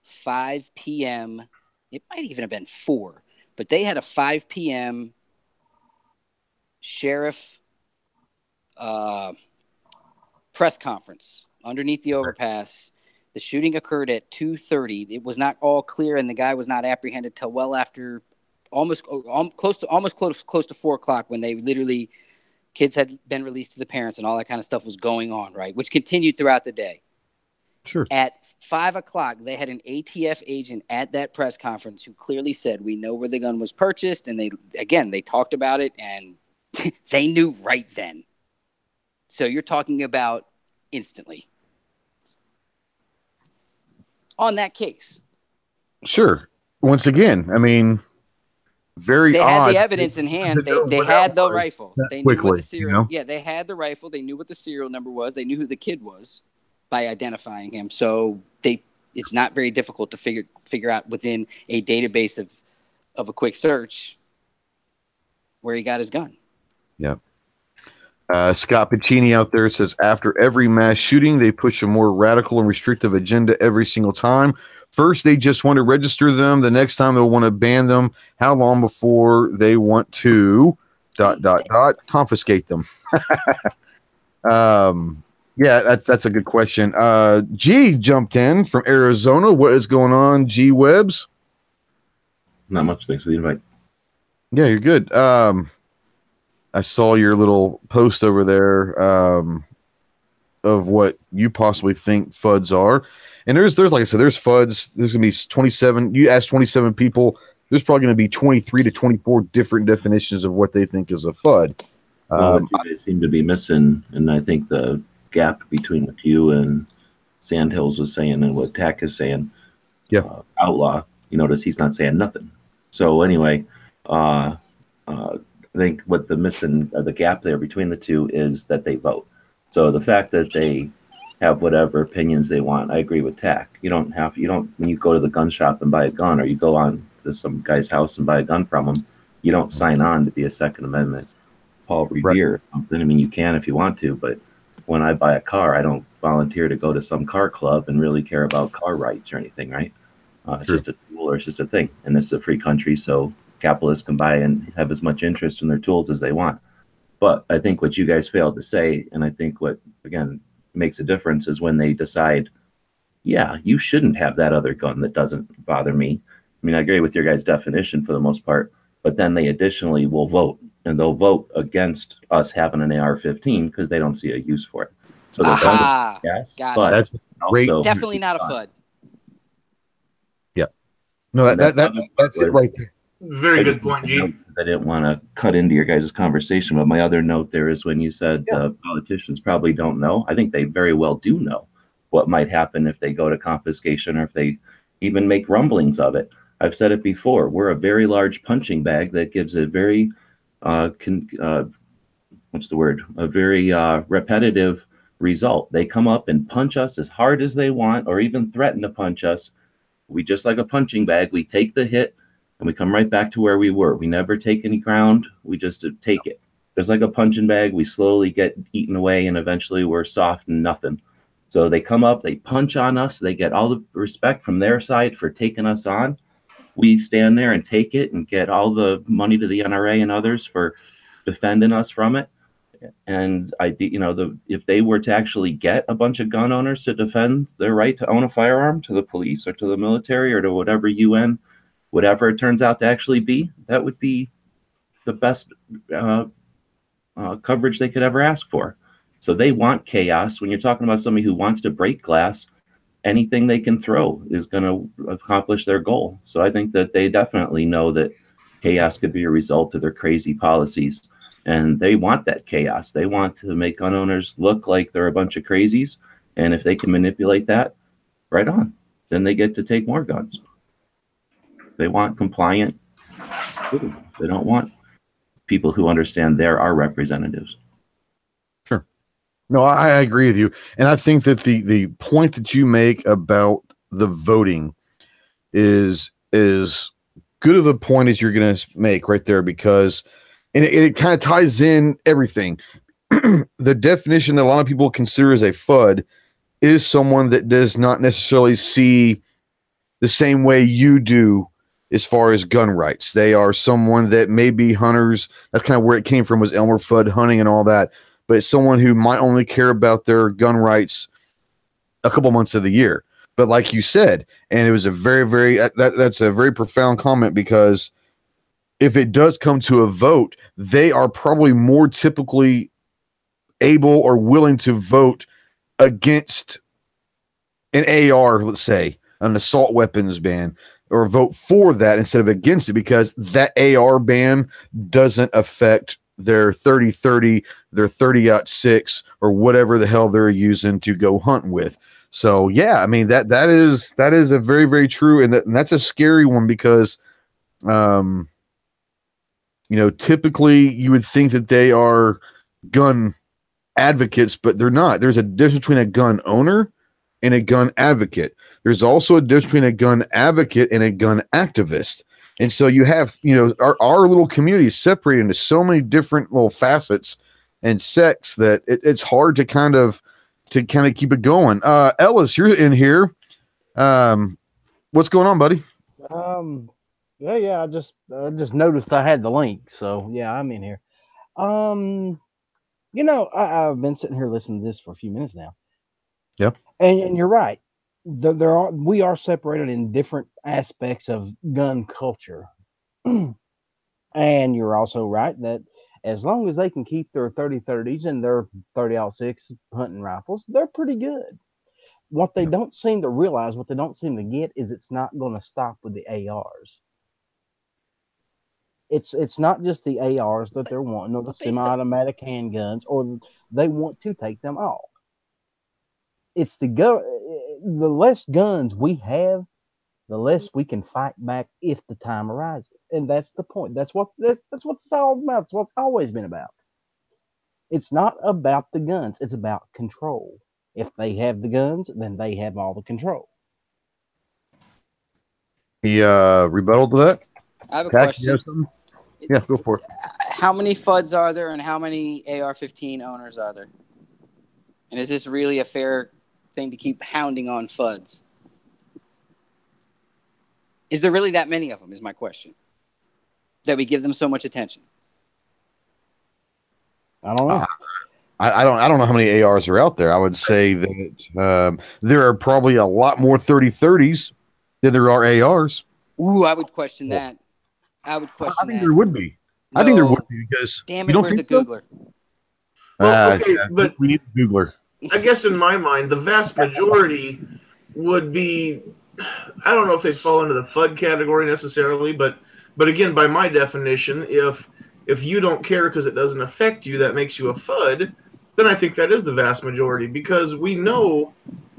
5 p.m. It might even have been 4, but they had a 5 p.m. sheriff press conference underneath the overpass. The shooting occurred at 2:30. It was not all clear, and the guy was not apprehended till well after almost close to 4 o'clock, when they literally, kids had been released to the parents and all that kind of stuff was going on, right? Which continued throughout the day. Sure. At 5 o'clock, they had an ATF agent at that press conference who clearly said, "We know where the gun was purchased," and they talked about it, and they knew right then. So you're talking about instantly on that case. Sure. Once again, I mean, very they odd. had the evidence in hand. They had the rifle. They knew what the serial. You know? Yeah, they had the rifle. They knew what the serial number was. They knew who the kid was by identifying him. So it's not very difficult to figure out within a database of a quick search where he got his gun. Yeah. Scott Piccini out there says, after every mass shooting, they push a more radical and restrictive agenda every single time. First, they just want to register them. The next time, they'll want to ban them. How long before they want to ... confiscate them? Yeah, that's a good question. G jumped in from Arizona. What is going on, G Webbs? Not much. Thanks for the invite. Yeah, you're good. I saw your little post over there of what you possibly think FUDs are. And there's like I said, there's FUDs. There's going to be 27. You ask 27 people, there's probably going to be 23 to 24 different definitions of what they think is a FUD. Well, what you guys seem to be missing, and I think the gap between what you and Sandhills was saying and what Tack is saying, Outlaw, you notice he's not saying nothing. So anyway, I think what the gap there between the two is that they vote. So the fact that they have whatever opinions they want, I agree with Tack. You don't when you go to the gun shop and buy a gun, or you go on to some guy's house and buy a gun from him, you don't sign on to be a Second Amendment Paul Revere or something. I mean, you can if you want to, but when I buy a car, I don't volunteer to go to some car club and really care about car rights or anything, right? It's just a tool, or it's just a thing. And this is a free country, so capitalists can buy and have as much interest in their tools as they want. But I think what you guys failed to say, and I think what, again, makes a difference is when they decide, yeah, you shouldn't have that other gun that doesn't bother me. I mean, I agree with your guys' definition for the most part, but then they additionally will vote, and they'll vote against us having an AR-15 because they don't see a use for it. So they're yes, but that's great. Definitely not a FUD. Yeah. No, that's it right there. Very good point, G. I didn't want to cut into your guys' conversation, but my other note there is when you said politicians probably don't know. I think they very well do know what might happen if they go to confiscation, or if they even make rumblings of it. I've said it before. We're a very large punching bag that gives a very, a very repetitive result. They come up and punch us as hard as they want, or even threaten to punch us. We, just like a punching bag, we take the hit and we come right back to where we were. We never take any ground. We just take it. Just like a punching bag, we slowly get eaten away, and eventually we're soft and nothing. So they come up, they punch on us. They get all the respect from their side for taking us on. We stand there and take it and get all the money to the NRA and others for defending us from it. And if they were to actually get a bunch of gun owners to defend their right to own a firearm to the police or to the military or to whatever UN, whatever it turns out to actually be, that would be the best coverage they could ever ask for. So they want chaos. When you're talking about somebody who wants to break glass, anything they can throw is going to accomplish their goal. So I think that they definitely know that chaos could be a result of their crazy policies. And they want that chaos. They want to make gun owners look like they're a bunch of crazies. And if they can manipulate that, right on. Then they get to take more guns. They want compliant citizens. They don't want people who understand they're our representatives. Sure. No, I agree with you, and I think that the point that you make about the voting is good of a point as you're going to make right there, because and it kind of ties in everything. The definition that a lot of people consider as a FUD is someone that does not necessarily see the same way you do as far as gun rights. They are someone that may be hunters. That's kind of where it came from, was Elmer Fudd hunting and all that. But it's someone who might only care about their gun rights a couple months of the year. But like you said, and it was a very that's a very profound comment, because if it does come to a vote, they are probably more typically able or willing to vote against an AR, let's say, an assault weapons ban, or vote for that instead of against it, because that AR ban doesn't affect their 30-30, their 30-06, or whatever the hell they're using to go hunt with. So yeah, I mean that is a very, very true, and that's a scary one, because typically you would think that they are gun advocates, but they're not. There's a difference between a gun owner and a gun advocate. There's also a difference between a gun advocate and a gun activist. And so you have, our little community is separated into so many different little facets and sects that it's hard to kind of keep it going. Ellis, you're in here. What's going on, buddy? Yeah. I just noticed I had the link, so yeah, I'm in here. I've been sitting here listening to this for a few minutes now. Yep. And you're right. We are separated in different aspects of gun culture. And you're also right that as long as they can keep their 30-30s and their 30-06 hunting rifles, they're pretty good. What they don't seem to realize, what they don't seem to get, is it's not going to stop with the ARs. It's not just the ARs that they're wanting, or the semi-automatic handguns, or they want to take them all. It's the less guns we have, the less we can fight back if the time arises, and that's the point. That's what it's all about. It's what it's always been about. It's not about the guns; it's about control. If they have the guns, then they have all the control. He rebuttal to that. I have a question. Yeah, go for it. How many FUDs are there, and how many AR-15 owners are there? And is this really a fair thing to keep hounding on FUDs? Is there really that many of them, is my question, that we give them so much attention? I don't know. I don't know how many ARs are out there. I would say that there are probably a lot more 30-30s than there are ARs. Ooh, I would question that. I would question that. I think there would be. No. I think there would be, because damn it, where's the Googler? Well, okay, but we need the Googler. I guess in my mind, the vast majority would be, I don't know if they'd fall into the FUD category necessarily, but again, by my definition, if you don't care because it doesn't affect you, that makes you a FUD, then I think that is the vast majority, because we know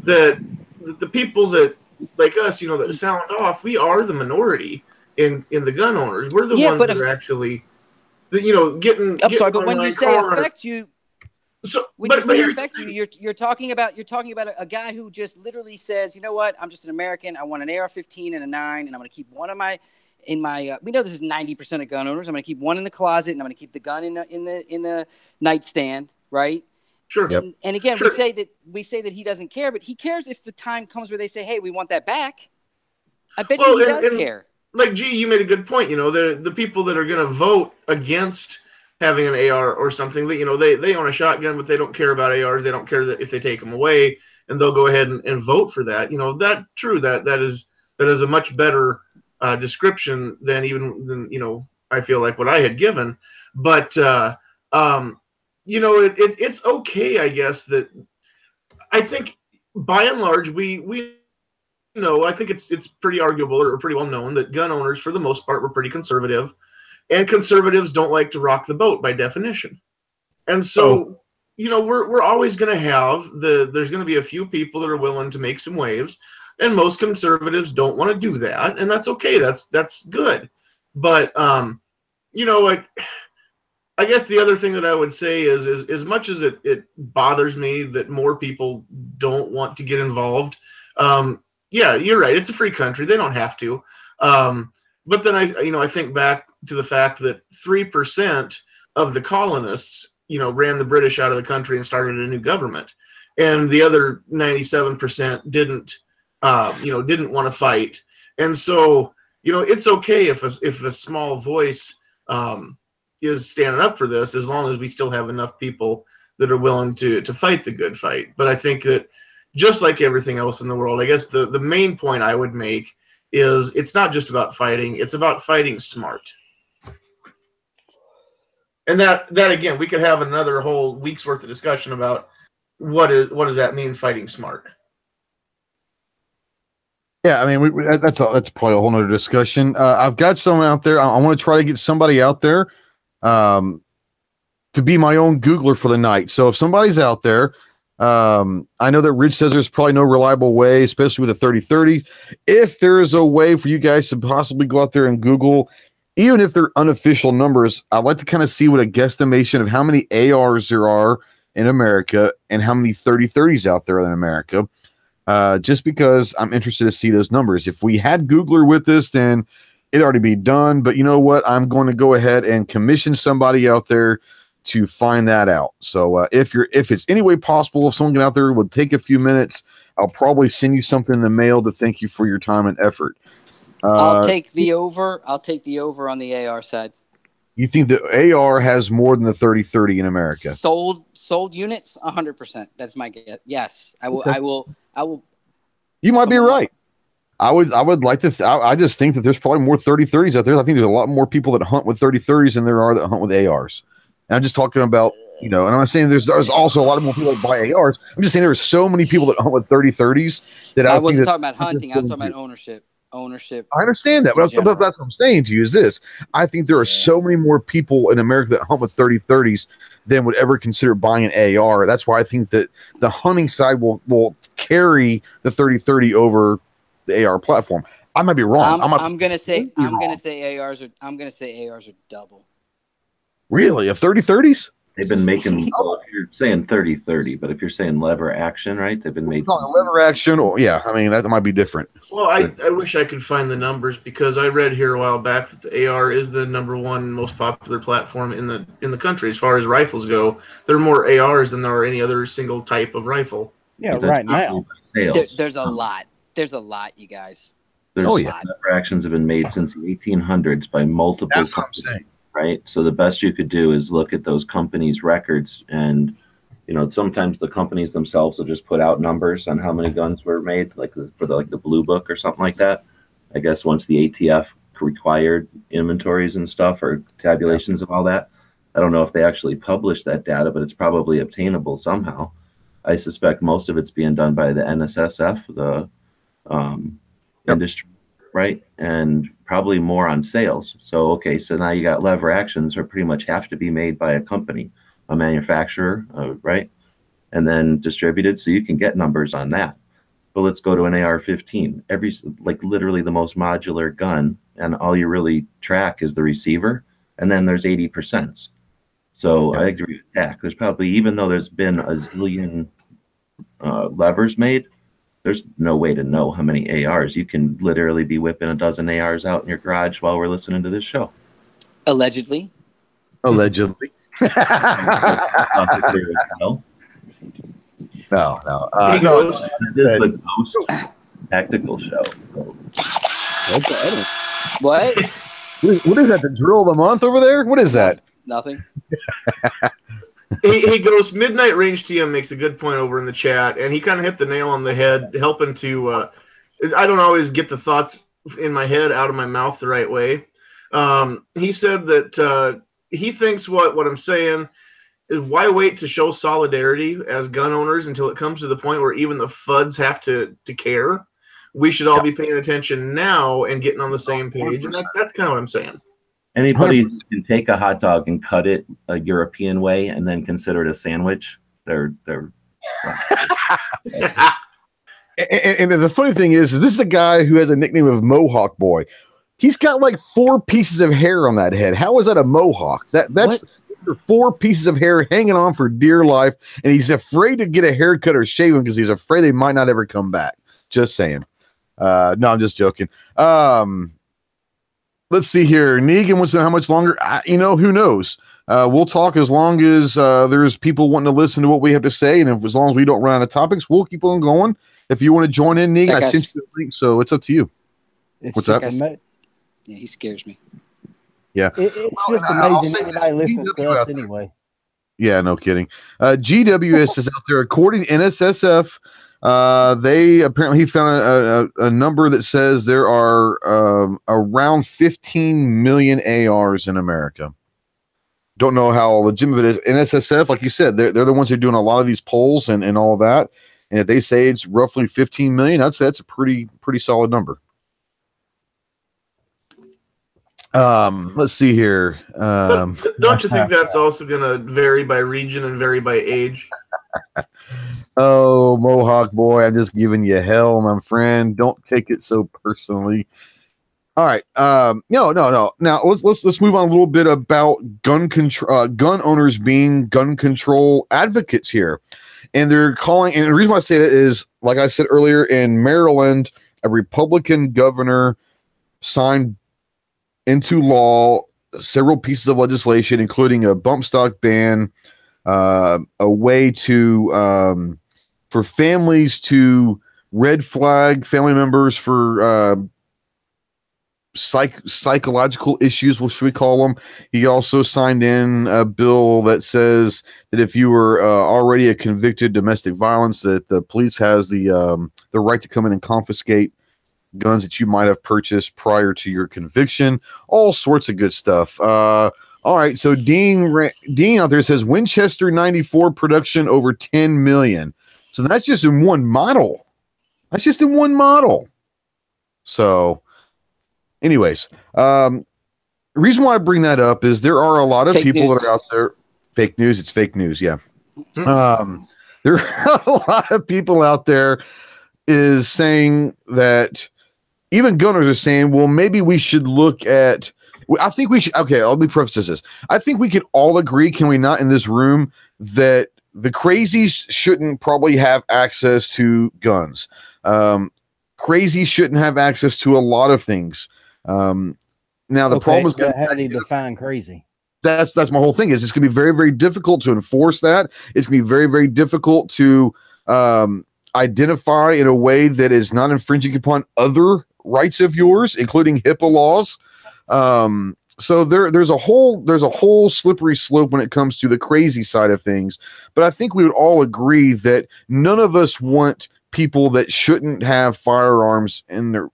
that the people that, like us, that sound off, we are the minority in the gun owners. We're the ones that are actually, getting. I'm sorry, but when you say affect you, affect you, you're talking about a guy who just literally says, you know what, I'm just an American. I want an AR-15 and a 9, and I'm going to keep one of my. We know this is 90% of gun owners. I'm going to keep one in the closet, and I'm going to keep the gun in the nightstand, right? Sure. And again, sure. we say that he doesn't care, but he cares if the time comes where they say, "Hey, we want that back." I bet you he does care. Like, gee, you made a good point. The people that are going to vote against having an AR or something, that they own a shotgun, but they don't care about ARs. They don't care that if they take them away, and they'll go ahead and vote for that. That is a much better description than I feel like what I had given. But it's okay, I guess, that I think by and large we I think it's pretty arguable or pretty well known that gun owners for the most part were pretty conservative, and conservatives don't like to rock the boat by definition. And so we're always going to have there's going to be a few people that are willing to make some waves, and most conservatives don't want to do that, and that's okay. That's good. But I guess the other thing that I would say is as much as it bothers me that more people don't want to get involved. Yeah, you're right. It's a free country. They don't have to. But then I think back to the fact that 3% of the colonists, ran the British out of the country and started a new government, and the other 97% didn't want to fight. And so, it's okay if a small voice is standing up for this, as long as we still have enough people that are willing to fight the good fight. But I think that just like everything else in the world, I guess the main point I would make is it's not just about fighting, it's about fighting smart. And that again, we could have another whole week's worth of discussion about what does that mean, fighting smart. Yeah, I mean, that's probably a whole nother discussion. I've got someone out there. I want to try to get somebody out there to be my own Googler for the night. So if somebody's out there, I know that Rich says there's probably no reliable way, especially with the 3030. If there is a way for you guys to possibly go out there and Google, even if they're unofficial numbers, I'd like to kind of see what a guesstimation of how many ARs there are in America and how many 3030s out there in America. Just because I'm interested to see those numbers. If we had Googler with this, then it'd already be done. But you know what? I'm going to go ahead and commission somebody out there to find that out. So if it's any way possible, if someone out there would take a few minutes, I'll probably send you something in the mail to thank you for your time and effort. I'll take the over. I'll take the over on the AR side. You think the AR has more than the 3030 in America? Sold units, 100%. That's my guess. Yes, I will. Okay. I will. You might be right. I would like to. I just think that there's probably more 3030s out there. I think there's a lot more people that hunt with 3030s than there are that hunt with ARs. And I'm just talking about, and I'm not saying there's also a lot more people that buy ARs. I'm just saying there are so many people that hunt with 3030s that I wasn't talking about hunting. I was talking about ownership. I understand that, but that's what I'm saying to you is this. I think there are so many more people in America that hunt with 3030s than would ever consider buying an AR. That's why I think that the hunting side will carry the 3030 over the AR platform. I might be wrong. I'm gonna say ARs are double. Really? Of 3030s? They've been making, well, if you're saying 30-30, but if you're saying lever action, right? They've been made. Lever action, or I mean, that might be different. Well, I wish I could find the numbers, because I read here a while back that the AR is the #1 most popular platform in the country as far as rifles go. There are more ARs than there are any other single type of rifle. Yeah, right now. There's a lot. There's a lot, you guys. Lever actions have been made since the 1800s by multiple companies. That's what I'm saying. Right. So the best you could do is look at those companies' records, and sometimes the companies themselves will just put out numbers on how many guns were made, like for the Blue Book or something like that. I guess once the ATF required inventories and stuff or tabulations of all that. I don't know if they actually publish that data, but it's probably obtainable somehow. I suspect most of it's being done by the NSSF, the industry, right? And probably more on sales. So now you got lever actions that pretty much have to be made by a company, a manufacturer, right? And then distributed, so you can get numbers on that. But let's go to an AR-15. Literally the most modular gun, and all you really track is the receiver, and then there's 80%. So I agree with that. There's probably, even though there's been a zillion levers made, there's no way to know how many ARs. You can literally be whipping a dozen ARs out in your garage while we're listening to this show. Allegedly. No. This is the Ghost Tactical Show. So. Okay. What? What is that? The drill of the month over there? What is that? Nothing. He goes, Midnight Range TM makes a good point over in the chat, and he kind of hit the nail on the head, helping to, I don't always get the thoughts in my head out of my mouth the right way. He said that he thinks what I'm saying is, why wait to show solidarity as gun owners until it comes to the point where even the FUDs have to care? We should all be paying attention now and getting on the same page, and that's kind of what I'm saying. Anybody who can take a hot dog and cut it a European way and then consider it a sandwich, they're and the funny thing is this is a guy who has a nickname of Mohawk Boy. He's got like 4 pieces of hair on that head. How is that a mohawk? That's 4 pieces of hair hanging on for dear life, and he's afraid to get a haircut or shave them because he's afraid they might not ever come back. Just saying. No, I'm just joking. Let's see here. Negan wants to know how much longer. Who knows? We'll talk as long as there's people wanting to listen to what we have to say, and as long as we don't run out of topics, we'll keep on going. If you want to join in, Negan, I sent you a link, so it's up to you. What's up? Yeah, he scares me. Yeah, it's just amazing anybody listens to us anyway. Yeah, no kidding. GWS is out there. According to NSSF, he found a number that says there are around 15 million ARs in America. Don't know how legitimate it is. NSSF, like you said, they're the ones who are doing a lot of these polls and all of that. And if they say it's roughly 15 million, I'd say that's a pretty solid number. Let's see here. Don't you think that's also going to vary by region and vary by age? Oh, Mohawk boy, I'm just giving you hell, my friend. Don't take it so personally. All right. No. Now let's move on a little bit about gun owners being gun control advocates here. And they're calling, and the reason why I say that is, like I said earlier, in Maryland, a Republican governor signed into law several pieces of legislation, including a bump stock ban, a way to for families to red flag family members for psychological issues, what should we call them? He also signed in a bill that says that if you were already a convicted domestic violence, that the police has the right to come in and confiscate guns that you might have purchased prior to your conviction. All sorts of good stuff. All right, so Dean out there says Winchester 94 production over 10 million. So that's just in one model. So anyways, the reason why I bring that up is there are a lot of people that are out there. Fake news. It's fake news. Yeah. There are a lot of people out there is saying that even gunners are saying, well, maybe we should look at, I think we should. Okay. Let me preface this. I think we can all agree, can we not, in this room, that the crazies shouldn't probably have access to guns. Crazy shouldn't have access to a lot of things. Now the problem is, how do you define crazy? That's my whole thing. Is it's going to be very, very difficult to enforce that. It's going to be very, very difficult to identify in a way that is not infringing upon other rights of yours, including HIPAA laws. So there's a whole slippery slope when it comes to the crazy side of things. But I think we would all agree that none of us want people that shouldn't have firearms in their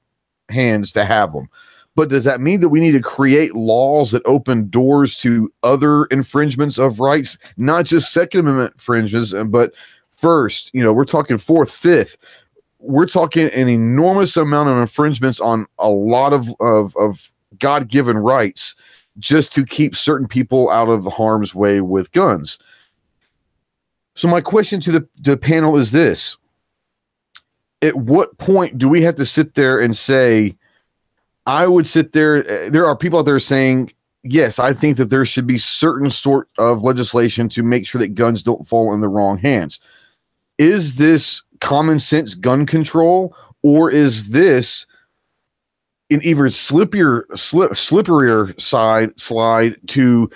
hands to have them. But does that mean that we need to create laws that open doors to other infringements of rights, not just Second Amendment infringements, but first, we're talking fourth, fifth, we're talking an enormous amount of infringements on a lot of God-given rights just to keep certain people out of harm's way with guns. So my question to the panel is this: at what point do we have to sit there and say, I would sit there, there are people out there saying, yes, I think that there should be certain sort of legislation to make sure that guns don't fall in the wrong hands. Is this common sense gun control, or is this an even slipperier slide to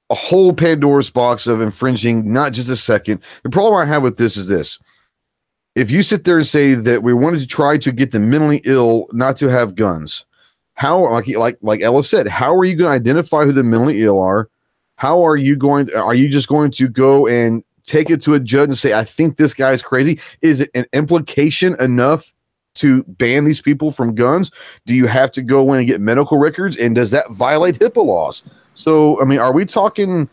a whole Pandora's box of infringing not just a second? The problem I have with this is this: if you sit there and say that we wanted to try to get the mentally ill not to have guns, how, like Ella said, how are you going to identify who the mentally ill are? How are you just going to go and take it to a judge and say, I think this guy's crazy? Is it an implication enough to ban these people from guns? Do you have to go in and get medical records? And does that violate HIPAA laws? So, I mean, are we talking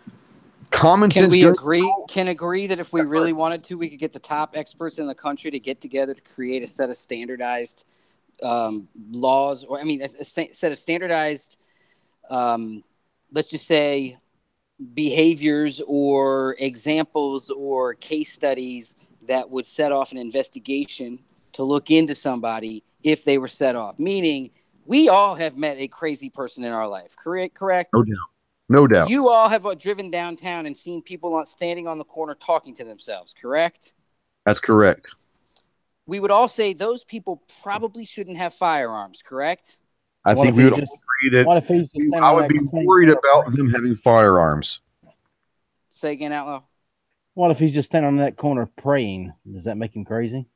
common sense? Can agree that if we really wanted to, we could get the top experts in the country to get together to create a set of standardized laws, or a set of standardized, let's just say, behaviors or examples or case studies that would set off an investigation to look into somebody if they were set off. Meaning, we all have met a crazy person in our life. Correct? No doubt. You all have driven downtown and seen people standing on the corner talking to themselves, correct? That's correct. We would all say those people probably shouldn't have firearms, correct? I think we would all agree that I would be worried about them having firearms. Say again, Outlaw. What if he's just standing on that corner praying? Does that make him crazy?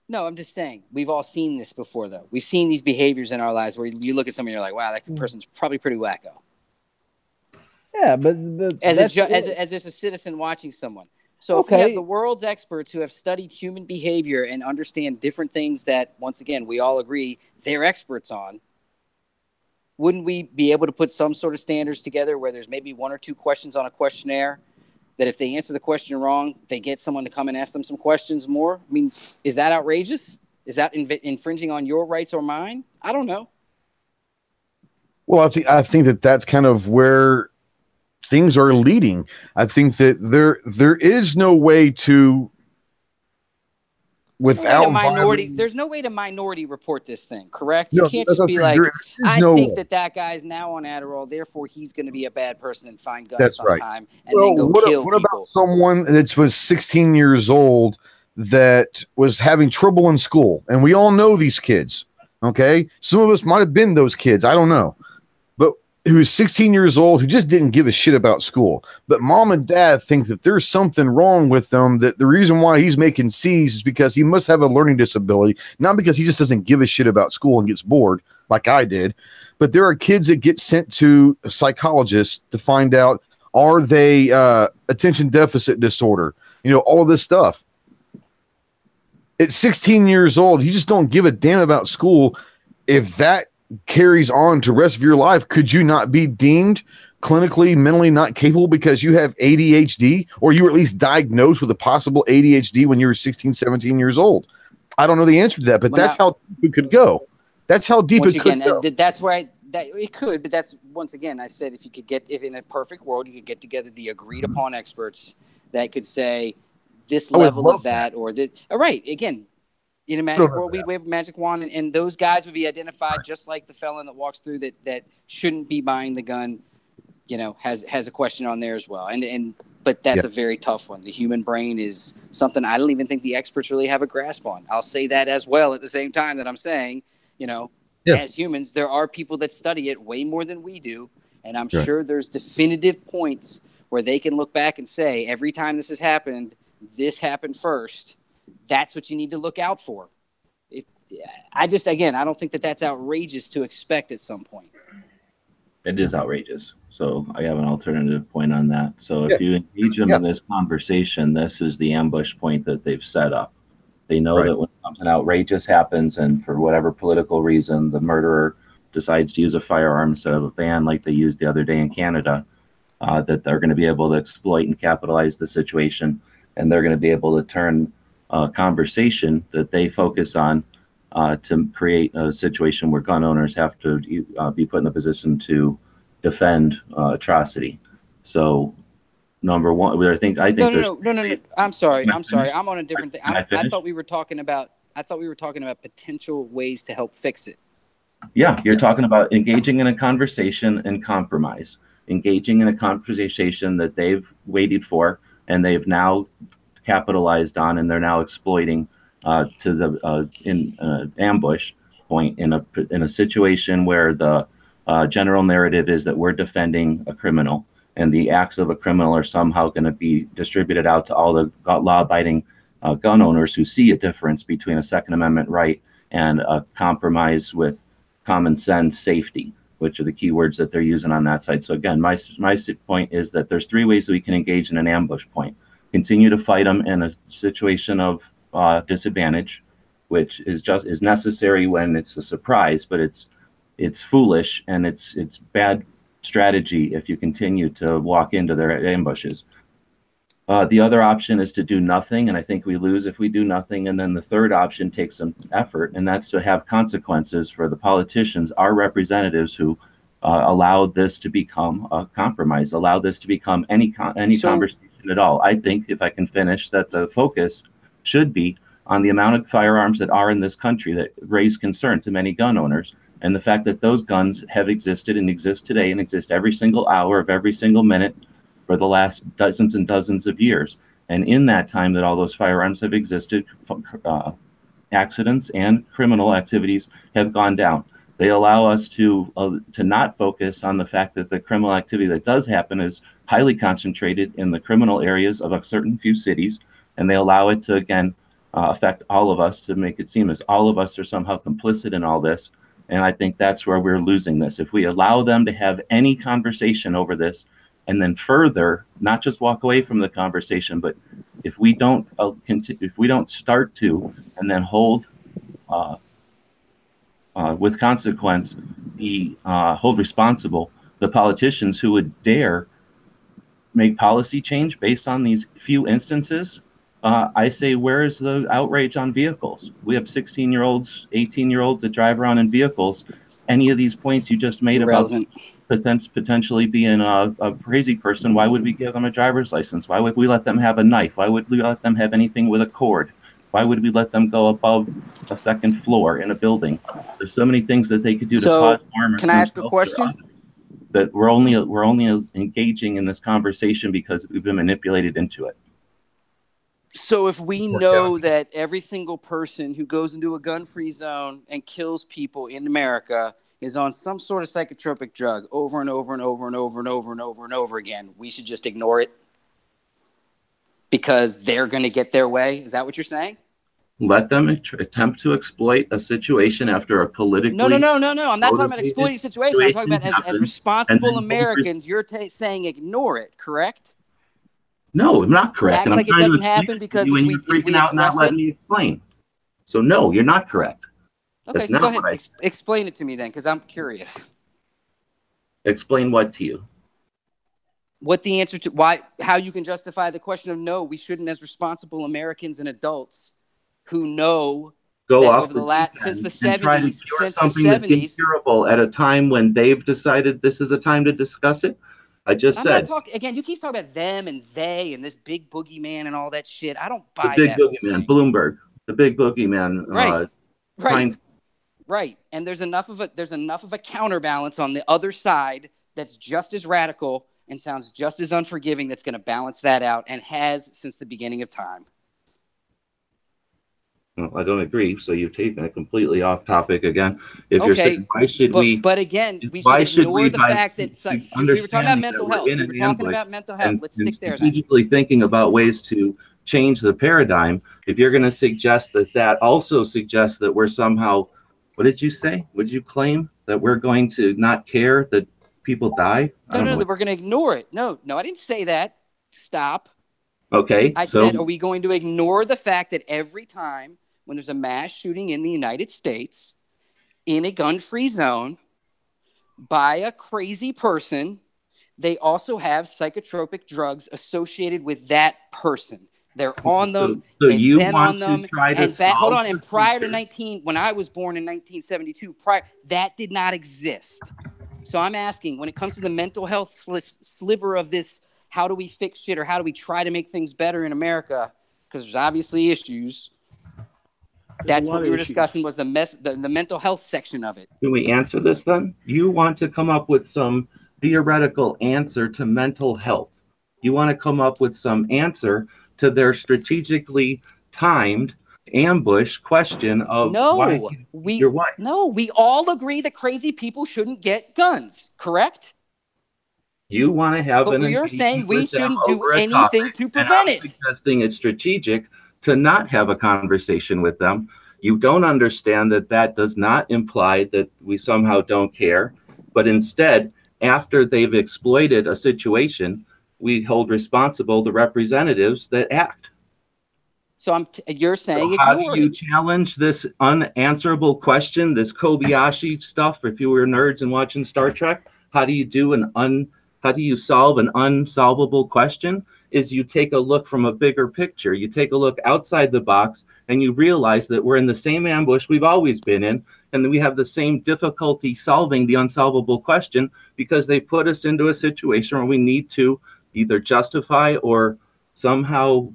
No, I'm just saying. We've all seen this before, though. We've seen these behaviors in our lives where you look at someone and you're like, wow, that person's probably pretty wacko. Yeah, but as just a citizen watching someone. So if we have the world's experts who have studied human behavior and understand different things that, once again, we all agree they're experts on, wouldn't we be able to put some sort of standards together where there's maybe 1 or 2 questions on a questionnaire that if they answer the question wrong, they get someone to come and ask them some questions more? I mean, is that outrageous? Is that infringing on your rights or mine? I don't know. Well, I think that that's kind of where things are leading. I think that there is no way to without there's no way to minority report this thing, correct? You can't just be like, I think that guy's now on Adderall, therefore he's going to be a bad person and find guns sometime and then go kill people. What about someone that was 16 years old that was having trouble in school? And we all know these kids, okay? Some of us might have been those kids. I don't know. Who is 16 years old, who just didn't give a shit about school. But mom and dad think that there's something wrong with them, that the reason why he's making C's is because he must have a learning disability, not because he just doesn't give a shit about school and gets bored like I did. But there are kids that get sent to a psychologist to find out, are they attention deficit disorder? You know, all of this stuff. At 16 years old, you just don't give a damn about school. If that carries on to the rest of your life, could you not be deemed clinically mentally not capable because you have ADHD, or you were at least diagnosed with a possible ADHD when you were 16, 17 years old? I don't know the answer to that, but that's how deep it could go. That's how deep it could go. That's where it could, but that's, once again, I said, if in a perfect world, you could get together the agreed upon experts that could say this level of that, or this. All right, again, in a magic world, we'd wave a magic wand, and those guys would be identified just like the felon that walks through that shouldn't be buying the gun, you know, has a question on there as well. But that's a very tough one. The human brain is something I don't even think the experts really have a grasp on. I'll say that as well at the same time that I'm saying, you know, as humans, there are people that study it way more than we do, and I'm sure there's definitive points where they can look back and say, every time this has happened, this happened first. That's what you need to look out for. I don't think that that's outrageous to expect at some point. It is outrageous. So I have an alternative point on that. So if you engage them in this conversation, this is the ambush point that they've set up. They know that when something outrageous happens, and for whatever political reason, the murderer decides to use a firearm instead of a ban like they used the other day in Canada, that they're going to be able to exploit and capitalize the situation, and they're going to be able to turn conversation that they focus on to create a situation where gun owners have to be put in a position to defend atrocity. So, number one, I think no. I'm sorry. I'm on a different thing. I thought we were talking about potential ways to help fix it. Yeah, you're talking about engaging in a conversation and compromise, engaging in a conversation that they've waited for and they've now capitalized on, and they're now exploiting to the ambush point in a situation where the general narrative is that we're defending a criminal, and the acts of a criminal are somehow going to be distributed out to all the law-abiding gun owners who see a difference between a Second Amendment right and a compromise with common sense safety, which are the key words that they're using on that side. So again, my point is that there's 3 ways that we can engage in an ambush point. Continue to fight them in a situation of disadvantage, which is necessary when it's a surprise, but it's foolish and it's bad strategy if you continue to walk into their ambushes. The other option is to do nothing, and I think we lose if we do nothing. And then the third option takes some effort, and that's to have consequences for the politicians, our representatives, who allowed this to become a compromise, allowed this to become any conversation at all. I think, if I can finish, that the focus should be on the amount of firearms that are in this country that raise concern to many gun owners, And the fact that those guns have existed and exist today and exist every single hour of every single minute for the last dozens and dozens of years. And in that time that all those firearms have existed, accidents and criminal activities have gone down. They allow us to not focus on the fact that the criminal activity that does happen is highly concentrated in the criminal areas of a certain few cities, and they allow it to, again, affect all of us, to make it seem as all of us are somehow complicit in all this. And I think that's where we're losing this. If we allow them to have any conversation over this, and then further, not just walk away from the conversation, but if we don't if we don't start to, and then hold with consequence, hold responsible the politicians who would dare make policy change based on these few instances, I say, where is the outrage on vehicles? We have 16-year-olds, 18-year-olds that drive around in vehicles. Any of these points you just made Irrelevant. about potentially being a crazy person, why would we give them a driver's license? Why would we let them have a knife? Why would we let them have anything with a cord? Why would we let them go above a second floor in a building? There's so many things that they could do to cause harm. Can I ask a question? That we're only engaging in this conversation because we've been manipulated into it. So if we know that every single person who goes into a gun-free zone and kills people in America is on some sort of psychotropic drug over and over and over and over and over and over and over again, we should just ignore it because they're going to get their way? Is that what you're saying? Let them attempt to exploit a situation after a politically... No. I'm not talking about exploiting a situation. I'm talking about as responsible Americans, you're saying ignore it, correct? No, I'm not correct. Act like it doesn't happen because you're freaking out, not letting me explain. So no, you're not correct. Okay, so go ahead. Explain it to me then, because I'm curious. Explain what to you? What the answer to how you can justify the question of no, we shouldn't, as responsible Americans and adults who know go off over the last since the 70s, incurable at a time when they've decided this is a time to discuss it. I'm not talking again. You keep talking about them and they and this big boogeyman and all that shit. I don't buy the big that. Boogeyman, Bloomberg, the big boogeyman. Right. And there's enough of a counterbalance on the other side that's just as radical and sounds just as unforgiving. That's going to balance that out and has since the beginning of time. Well, I don't agree. So you've taken it completely off topic again. If you're saying, why should we? But again, we should ignore the fact that we were talking about mental health. We were talking about mental health. Let's stick there. Strategically thinking about ways to change the paradigm. If you're going to suggest that also suggests that we're somehow, what did you say? Would you claim that we're going to not care that people die? No, that we're going to ignore it. No, I didn't say that. Stop. Okay. I said, are we going to ignore the fact that every time when there's a mass shooting in the United States in a gun-free zone by a crazy person, they also have psychotropic drugs associated with that person? They're on them. So you want to try to hold on. And prior to when I was born in 1972, that did not exist. So I'm asking, when it comes to the mental health sliver of this, how do we fix shit or how do we try to make things better in America? Because there's obviously issues. That's what we were discussing was the mental health section of it. Can we answer this then? You want to come up with some theoretical answer to mental health. You want to come up with some answer to their strategically timed ambush question of we all agree that crazy people shouldn't get guns, correct? You want to have but you're saying we shouldn't do anything to prevent it. Suggesting it's strategic to not have a conversation with them. You don't understand that does not imply that we somehow don't care, but instead, after they've exploited a situation, we hold responsible the representatives that act. So you're saying so how do you challenge this unanswerable question, this Kobayashi stuff? If you were nerds and watching Star Trek, how do you solve an unsolvable question? Is you take a look from a bigger picture. You take a look outside the box and you realize that we're in the same ambush we've always been in, and that we have the same difficulty solving the unsolvable question because they put us into a situation where we need to either justify or somehow,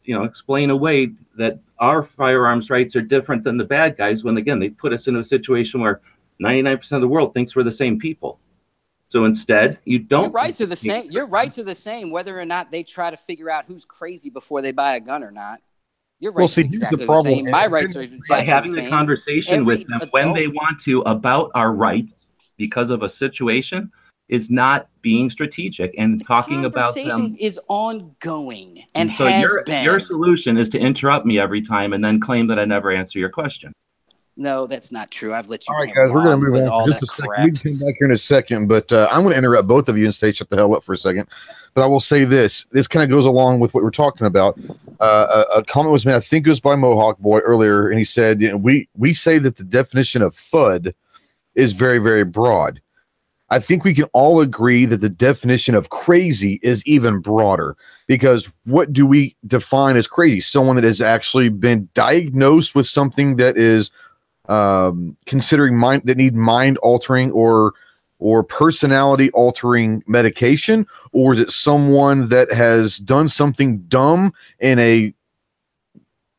explain away that our firearms rights are different than the bad guys when, again, they put us into a situation where 99% of the world thinks we're the same people. So instead, you don't. Your rights are the same. Your rights are the same, whether or not they try to figure out who's crazy before they buy a gun or not. Your rights are exactly the same. My rights are exactly by having the same. A conversation with them when they want to about our rights because of a situation is not being strategic and talking about them. Conversation is ongoing and so has been. Your solution is to interrupt me every time and then claim that I never answer your question. No, that's not true. I've let you. All right, guys, we're going to move on for just a second. We can come back here in a second, but I'm going to interrupt both of you and say shut the hell up for a second. But I will say this. This kind of goes along with what we're talking about. A comment was made, I think it was by Mohawk Boy earlier, and he said, we say that the definition of FUD is very, very broad. I think we can all agree that the definition of crazy is even broader, because what do we define as crazy? Someone that has actually been diagnosed with something that is considering mind altering or personality altering medication, or is it someone that has done something dumb in a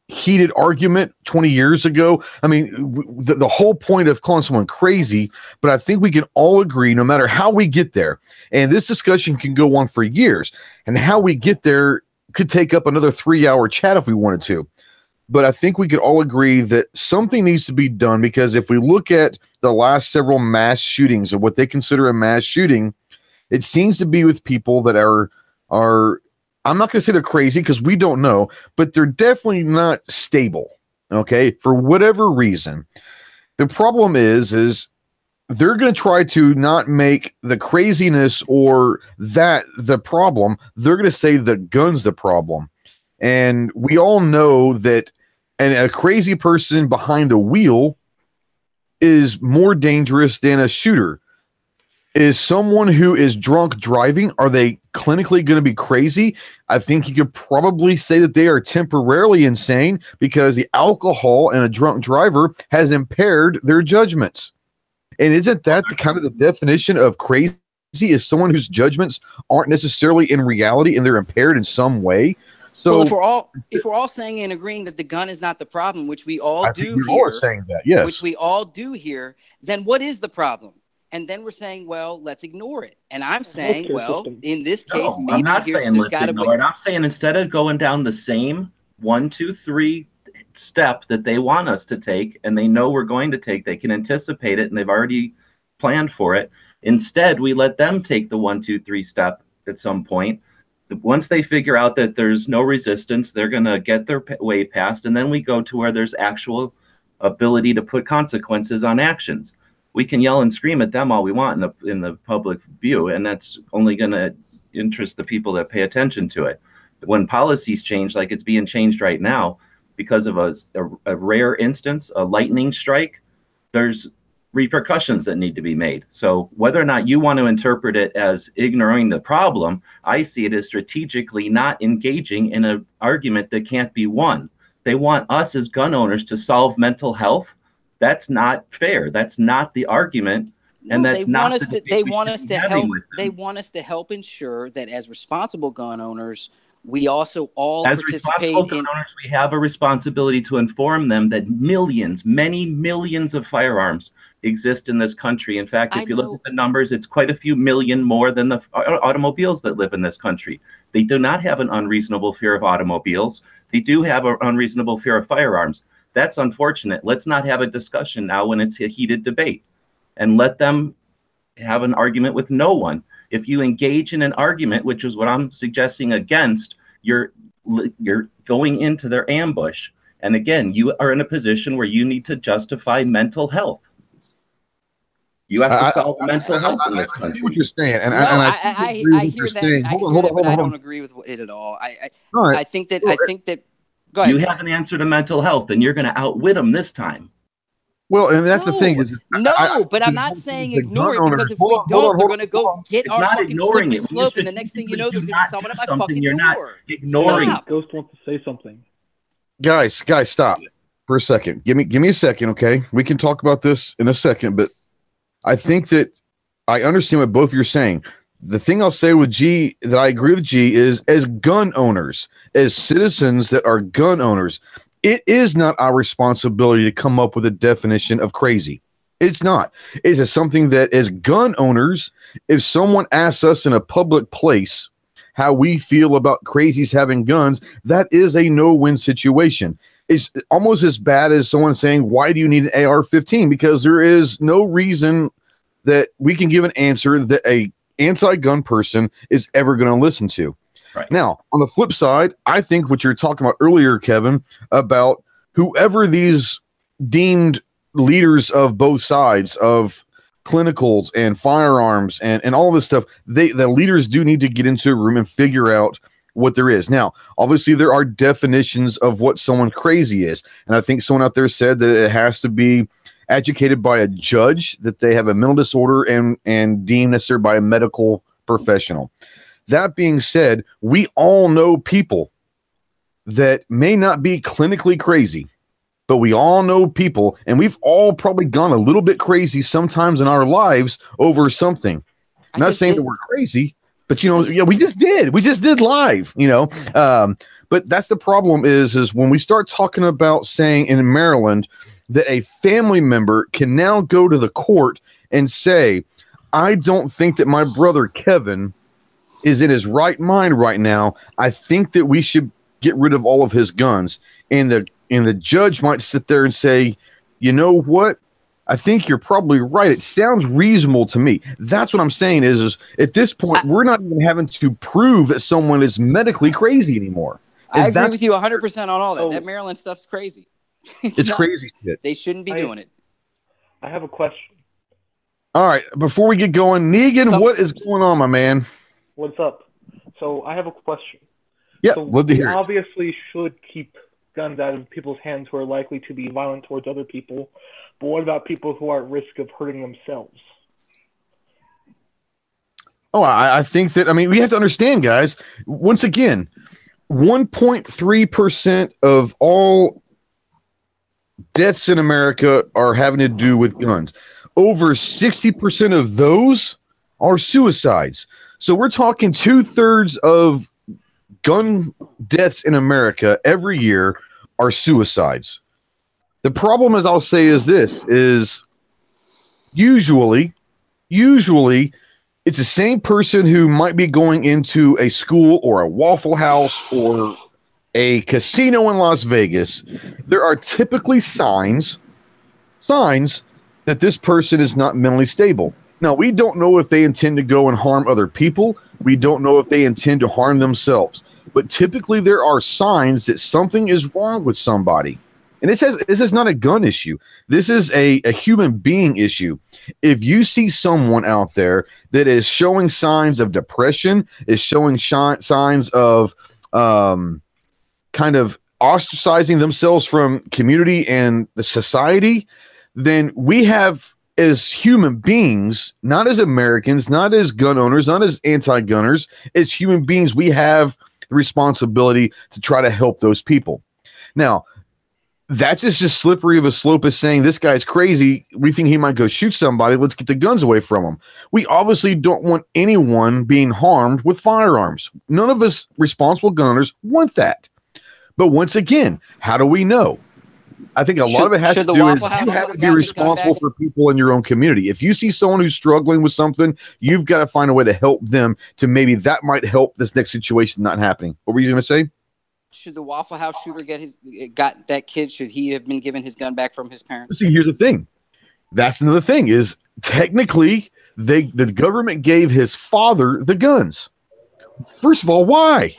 heated argument 20 years ago? I mean, the whole point of calling someone crazy, but I think we can all agree, no matter how we get there, and this discussion can go on for years, and how we get there could take up another 3-hour chat if we wanted to. But I think we could all agree that something needs to be done, because if we look at the last several mass shootings, or what they consider a mass shooting, it seems to be with people that are I'm not going to say they're crazy, because we don't know, but they're definitely not stable, okay, for whatever reason. The problem is they're going to try to not make the craziness or that the problem. They're going to say the gun's the problem. And we all know that a crazy person behind a wheel is more dangerous than a shooter. Is someone who is drunk driving, are they clinically going to be crazy? I think you could probably say that they are temporarily insane, because the alcohol and a drunk driver has impaired their judgments. And isn't that the kind of the definition of crazy, is someone whose judgments aren't necessarily in reality and they're impaired in some way? So well, if we're all saying and agreeing that the gun is not the problem, which we all do here, all saying that, yes, which we all do here, then what is the problem? And then we're saying, well, let's ignore it. And I'm saying, well, in this case, maybe I'm not saying let's ignore it. I'm saying instead of going down the same 1, 2, 3 step that they want us to take, and they know we're going to take, they can anticipate it and they've already planned for it. Instead, we let them take the 1, 2, 3 step at some point. Once they figure out that there's no resistance, they're going to get their way past, and then we go to where there's actual ability to put consequences on actions. We can yell and scream at them all we want in the public view, and that's only going to interest the people that pay attention to it. When policies change, like it's being changed right now, because of a rare instance, a lightning strike, there's repercussions that need to be made. So whether or not you want to interpret it as ignoring the problem, I see it as strategically not engaging in an argument that can't be won. They want us as gun owners to solve mental health. That's not fair. That's not the argument. No, and that's not they want us to help. They want us to help ensure that as responsible gun owners, we also all participate in. As responsible gun owners, we have a responsibility to inform them that many millions of firearms exist in this country. In fact, if you look at the numbers, it's quite a few million more than the automobiles that live in this country. They do not have an unreasonable fear of automobiles. They do have an unreasonable fear of firearms. That's unfortunate. Let's not have a discussion now when it's a heated debate, and let them have an argument with no one. If you engage in an argument, which is what I'm suggesting against, you're going into their ambush. And again, you are in a position where you need to justify mental health. You have to solve mental health in this country. I see what you're saying, and I hear that. Hold on. I don't agree with it at all. I think that. Go ahead. You have an answer to mental health, and you're going to outwit them this time. Well, and that's the thing is, but I'm not saying ignore it, because if we don't, they're going to go get our fucking slippery slope, and the next thing you know, there's going to be someone at my fucking door. Ignoring. Ghost wants to say something. Guys, stop for a second. Give me a second, okay? We can talk about this in a second, but I think that I understand what both of you are saying. The thing I'll say with G, that I agree with G, is as gun owners, as citizens that are gun owners, it is not our responsibility to come up with a definition of crazy. It's not. It's just something that, as gun owners, if someone asks us in a public place how we feel about crazies having guns, that is a no-win situation. It's almost as bad as someone saying, why do you need an AR-15? Because there is no reason that we can give an answer that a anti-gun person is ever going to listen to. Right. Now, on the flip side, I think what you're talking about earlier, Kevin, about whoever these deemed leaders of both sides of clinicals and firearms and all this stuff, the leaders do need to get into a room and figure out what there is. Now, obviously, there are definitions of what someone crazy is. And I think someone out there said that it has to be educated by a judge, that they have a mental disorder and deemed necessary by a medical professional. That being said, we all know people that may not be clinically crazy, but we all know people, and we've all probably gone a little bit crazy sometimes in our lives over something. I'm not saying that we're crazy, but we just did live, but that's the problem is when we start talking about saying in Maryland that a family member can now go to the court and say, I don't think that my brother Kevin is in his right mind right now. I think that we should get rid of all of his guns. And the judge might sit there and say, you know what? I think you're probably right. It sounds reasonable to me. That's what I'm saying is at this point, we're not even having to prove that someone is medically crazy anymore. I agree with you 100% on all that. That Maryland stuff's crazy. It's crazy shit. They shouldn't be doing it. I have a question. All right. Before we get going, Negan, what is going on, my man? What's up? So I have a question. Yeah, so love to hear it. Obviously should keep guns out of people's hands who are likely to be violent towards other people. But what about people who are at risk of hurting themselves? Oh, I think that, we have to understand, guys, once again, 1.3% of all deaths in America are having to do with guns. Over 60% of those are suicides. So we're talking 2/3 of gun deaths in America every year are suicides. The problem, as I'll say, is this, is usually it's the same person who might be going into a school or a Waffle House or a casino in Las Vegas. There are typically signs that this person is not mentally stable. Now, we don't know if they intend to go and harm other people. We don't know if they intend to harm themselves. But typically there are signs that something is wrong with somebody. And this is not a gun issue. This is a human being issue. If you see someone out there that is showing signs of depression, is showing signs of kind of ostracizing themselves from community and the society, then we have, as human beings, not as Americans, not as gun owners, not as anti-gunners, as human beings, we have the responsibility to try to help those people. Now, that's just slippery of a slope as saying this guy's crazy. We think he might go shoot somebody. Let's get the guns away from him. We obviously don't want anyone being harmed with firearms. None of us responsible gun owners want that. But once again, how do we know? I think a lot of it has to do is you have to be responsible for people in your own community. If you see someone who's struggling with something, you've got to find a way to help them to maybe that might help this next situation not happening. What were you going to say? Should the Waffle House shooter got that kid? Should he have been given his gun back from his parents? See, here's the thing. That's another thing is technically the government gave his father the guns. First of all, why?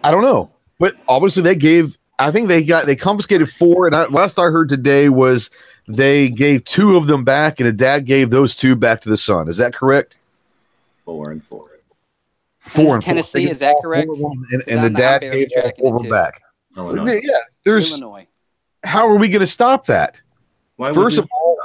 I don't know. But obviously they confiscated 4. And last I heard today was they gave 2 of them back and the dad gave those 2 back to the son. Is that correct? 4 and 4. 4 and Tennessee, 4. is that correct? And the dad gave all 4 of them back. Illinois. Yeah, there's Illinois. How are we going to stop that? Why First of all,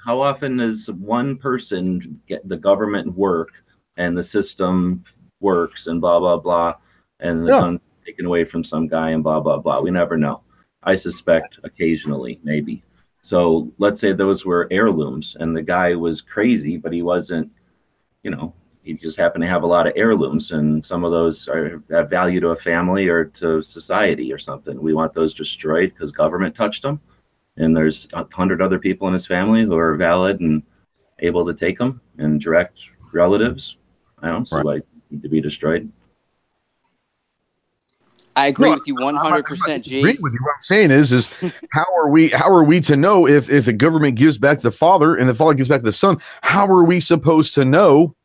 how often does one person get the government work and the system works and blah blah blah, and the gun taken away from some guy and blah blah blah? We never know. I suspect occasionally, maybe. So let's say those were heirlooms, and the guy was crazy, but he wasn't. He just happened to have a lot of heirlooms, and some of those have value to a family or to society or something. We want those destroyed because government touched them. and there's 100 other people in his family who are valid and able to take them, and direct relatives, I don't see why it need to be destroyed. I agree with you 100%, G. With you. What I'm saying is how are we to know if the government gives back to the father and the father gives back to the son? How are we supposed to know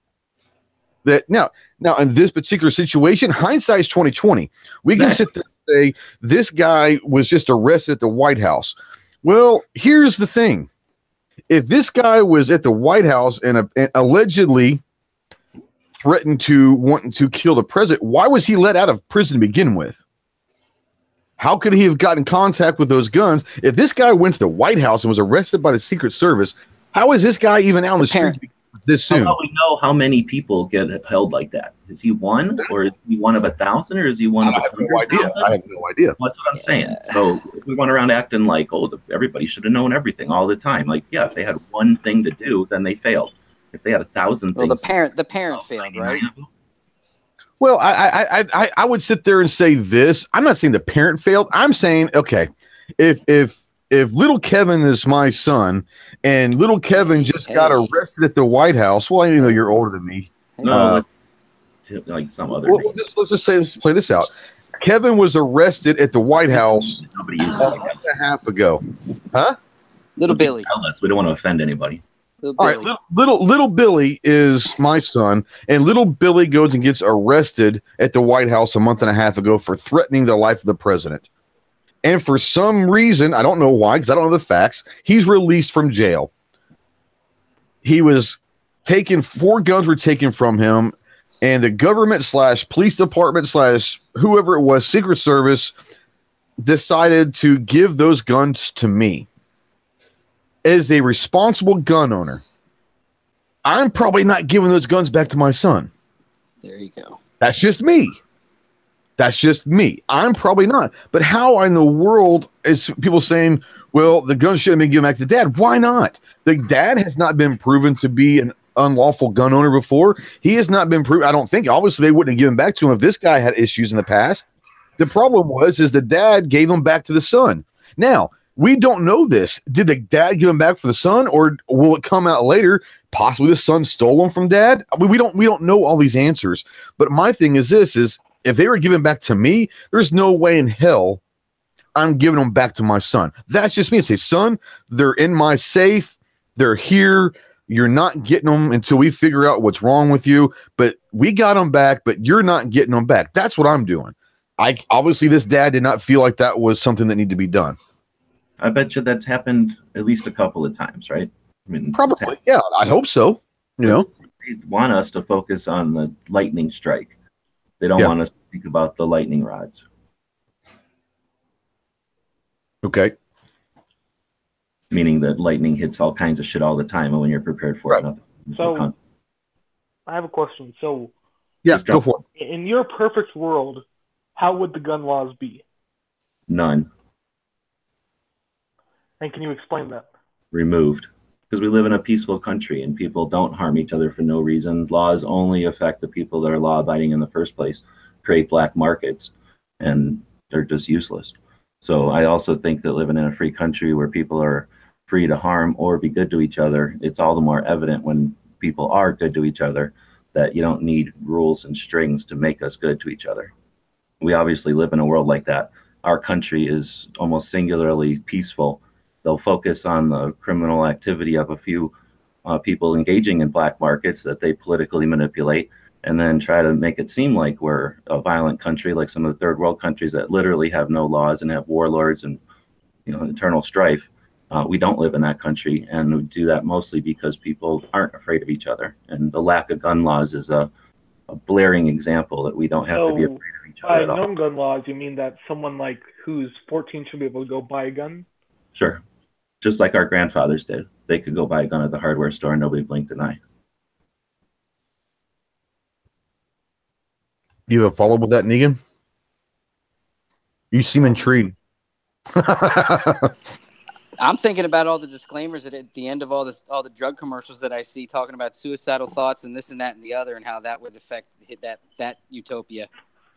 that now in this particular situation? Hindsight's 2020. We can sit there and say this guy was just arrested at the White House. Well, here's the thing: if this guy was at the White House and allegedly threatened to wanting to kill the president, why was he let out of prison to begin with? How could he have gotten contact with those guns? If this guy went to the White House and was arrested by the Secret Service, how is this guy even out on the street this soon? How about we know how many people get held like that? Is he one, or is he one of 1,000, or is he one of 100,000? I have no idea. That's what I'm saying. So if we went around acting like, everybody should have known everything all the time. Like, yeah, if they had one thing to do, then they failed. If they had 1,000 things, the parent failed, right? Well, I would sit there and say this. I'm not saying the parent failed. I'm saying, okay, if little Kevin is my son and little Kevin just got arrested at the White House, well, you know, you're older than me. No, like some other. Well, let's play this out. Kevin was arrested at the White House a month and a half ago. Huh? Little Billy. Tell us. We don't want to offend anybody. All right, little Billy is my son, and little Billy goes and gets arrested at the White House a month and a half ago for threatening the life of the president. And for some reason, I don't know why, because I don't know the facts, he's released from jail. He was taken, 4 guns were taken from him, and the government / police department / whoever it was, Secret Service, decided to give those guns to me. As a responsible gun owner, I'm probably not giving those guns back to my son. There you go. That's just me. I'm probably not. But how in the world is people saying, well, the gun shouldn't have been given back to dad? Why not? The dad has not been proven to be an unlawful gun owner before. He has not been proven. I don't think. Obviously, they wouldn't have given back to him if this guy had issues in the past. The problem is the dad gave them back to the son. Now, we don't know this. Did the dad give him back for the son, or will it come out later? Possibly the son stole them from dad. I mean, we don't know all these answers. But my thing is this: is if they were given back to me, there's no way in hell I'm giving them back to my son. That's just me. I say, son, they're in my safe. They're here. You're not getting them until we figure out what's wrong with you. But we got them back, but you're not getting them back. That's what I'm doing. Obviously this dad did not feel like that was something that needed to be done. I bet you that's happened at least a couple of times, right? I mean, probably. Yeah, I hope so. You know, they want us to focus on the lightning strike. They don't want us to think about the lightning rods. Okay. Meaning that lightning hits all kinds of shit all the time, and when you're prepared for it, nothing. So, I have a question. So, yes, go for it. In your perfect world, how would the gun laws be? None. And can you explain that? Removed. Because we live in a peaceful country and people don't harm each other for no reason. Laws only affect the people that are law-abiding in the first place, create black markets, and they're just useless. So I also think that living in a free country where people are free to harm or be good to each other, it's all the more evident when people are good to each other that you don't need rules and strings to make us good to each other. We obviously live in a world like that. Our country is almost singularly peaceful. They'll focus on the criminal activity of a few people engaging in black markets that they politically manipulate, and then try to make it seem like we're a violent country, like some of the third world countries that literally have no laws and have warlords and eternal strife. We don't live in that country, and we do that mostly because people aren't afraid of each other. And the lack of gun laws is a blaring example that we don't have to be afraid of each other at all. By no gun laws, you mean that someone like who's 14 should be able to go buy a gun? Sure. Just like our grandfathers did. They could go buy a gun at the hardware store and nobody blinked an eye. You have a follow-up with that, Negan? You seem intrigued. I'm thinking about all the disclaimers at the end of all the drug commercials that I see talking about suicidal thoughts and this and that and the other, and how that would affect that utopia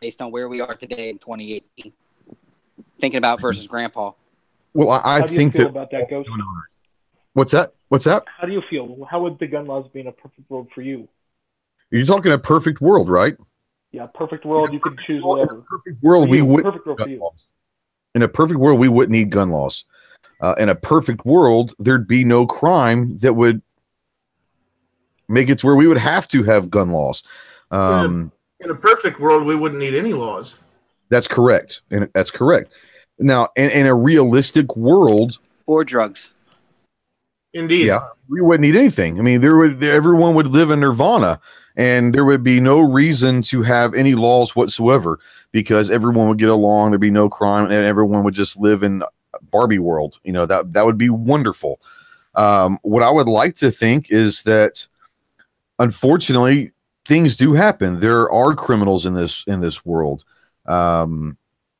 based on where we are today in 2018. Thinking about versus Grandpa. Well, I think that about that, Ghost? What's that? What's that? How do you feel? How would the gun laws be in a perfect world for you? You're talking a perfect world, right? Yeah, perfect world. You could choose whatever. In a perfect world, we would. Perfect world for you. In a perfect world, we wouldn't need gun laws. In a perfect world, there'd be no crime that would make it to where we would have to have gun laws. In a perfect world, we wouldn't need any laws. That's correct. And that's correct. Now, in a realistic world, or drugs. Indeed. Yeah, we wouldn't need anything. I mean, everyone would live in nirvana, and there would be no reason to have any laws whatsoever because everyone would get along. There'd be no crime, and everyone would just live in Barbie world. You know, that would be wonderful. What I would like to think is that, unfortunately, things do happen. There are criminals in this world,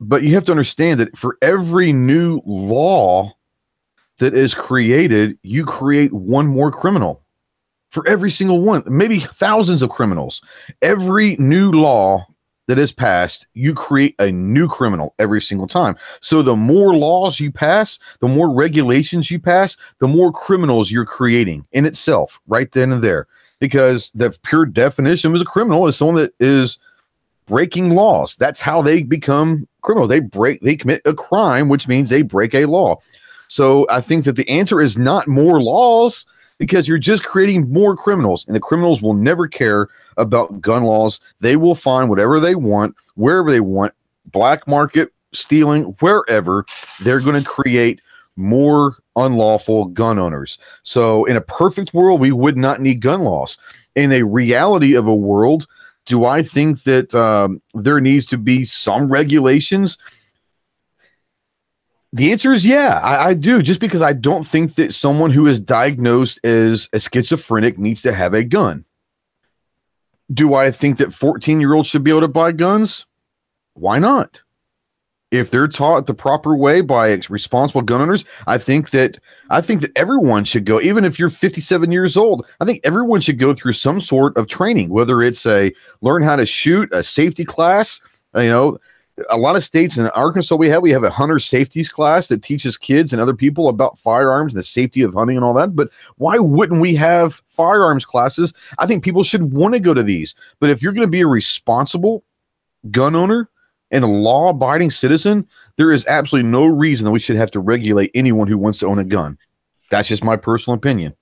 but you have to understand that for every new law that is created, you create one more criminal. For every single one, maybe thousands of criminals. Every new law that is passed, you create a new criminal every single time. So the more laws you pass, the more regulations you pass, the more criminals you're creating in itself, right then and there. Because the pure definition of a criminal is someone that is breaking laws. That's how they become criminal. They commit a crime, which means they break a law. So I think that the answer is not more laws, because you're just creating more criminals, and the criminals will never care about gun laws. They will find whatever they want, wherever they want, black market, stealing, wherever. They're going to create more unlawful gun owners. So in a perfect world, we would not need gun laws. In a reality of a world, do I think that there needs to be some regulations? The answer is yeah, I do. Just because I don't think that someone who is diagnosed as a schizophrenic needs to have a gun. Do I think that 14-year-olds should be able to buy guns? Why not? If they're taught the proper way by responsible gun owners, I think that everyone should go. Even if you're 57 years old, I think everyone should go through some sort of training, whether it's learn how to shoot, a safety class. You know, a lot of states in Arkansas, we have a hunter safety class that teaches kids and other people about firearms and the safety of hunting and all that. But why wouldn't we have firearms classes? I think people should want to go to these. But if you're going to be a responsible gun owner and a law-abiding citizen, there is absolutely no reason that we should have to regulate anyone who wants to own a gun. That's just my personal opinion.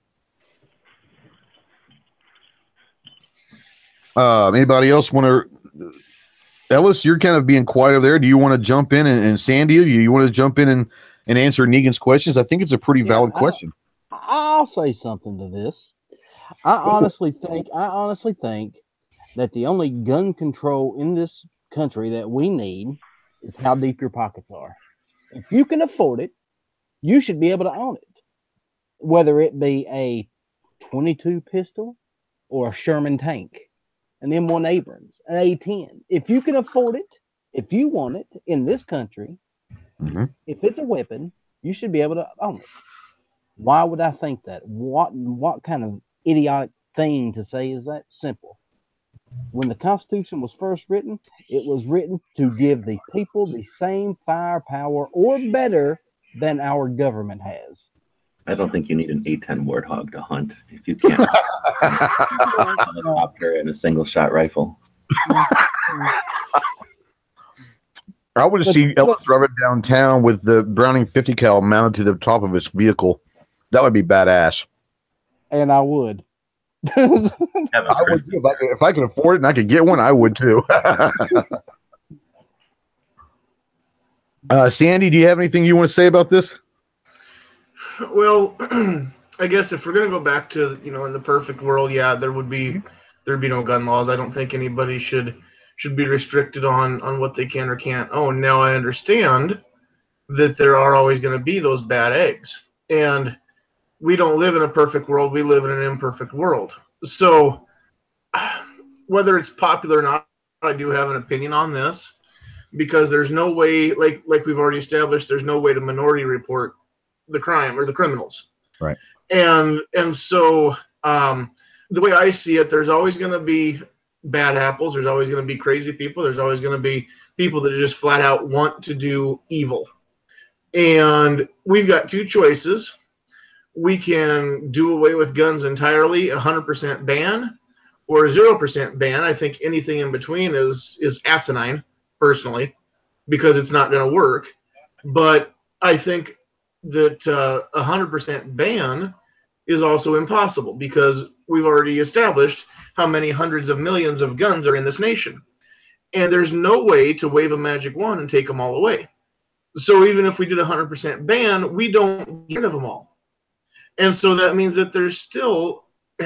Anybody else want to? Ellis, you're kind of being quiet over there. Do you want to jump in? And Sandy, do you want to jump in and answer Negan's questions? I think it's a pretty valid question. I'll say something to this. I honestly think that the only gun control in this country that we need is how deep your pockets are. If you can afford it, you should be able to own it. Whether it be a 22 pistol or a Sherman tank, an M1 Abrams, an A10. If you can afford it, if you want it in this country, if it's a weapon, you should be able to own it. Why would I think that? What kind of idiotic thing to say is that? Simple. When the Constitution was first written, it was written to give the people the same firepower or better than our government has. I don't think you need an A10 Warthog to hunt if you can't. A helicopter and a single shot rifle. I would see Ellis driving downtown with the Browning 50 cal mounted to the top of his vehicle. That would be badass. And I would. I would too. If I could afford it and I could get one, I would too. Sandy, do you have anything you want to say about this? Well, I guess if we're gonna go back to, in the perfect world, yeah, there'd be no gun laws. I don't think anybody should be restricted on what they can or can't own. Now I understand that there are always going to be those bad eggs, and we don't live in a perfect world. We live in an imperfect world. So whether it's popular or not, I do have an opinion on this, because there's no way, like we've already established, there's no way to minority report the crime or the criminals. Right. And so the way I see it, there's always going to be bad apples. There's always going to be crazy people. There's always going to be people that just flat out want to do evil. And we've got two choices. We can do away with guns entirely, 100% ban, or 0% ban. I think anything in between is asinine, personally, because it's not going to work. But I think that 100% ban is also impossible, because we've already established how many hundreds of millions of guns are in this nation. And there's no way to wave a magic wand and take them all away. So even if we did 100% ban, we don't get rid of them all. And so that means that there's still we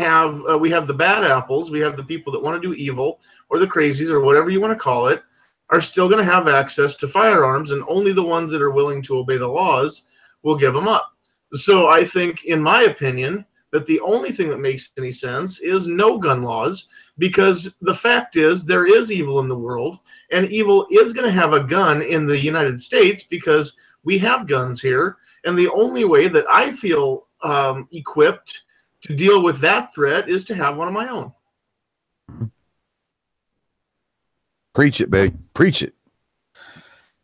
have the bad apples, we have the people that want to do evil, or the crazies, or whatever you want to call it, are still going to have access to firearms, and only the ones that are willing to obey the laws will give them up. So I think, in my opinion, that the only thing that makes any sense is no gun laws, because the fact is there is evil in the world, and evil is going to have a gun in the United States because we have guns here. And the only way that I feel equipped to deal with that threat is to have one of my own. Preach it, babe. Preach it.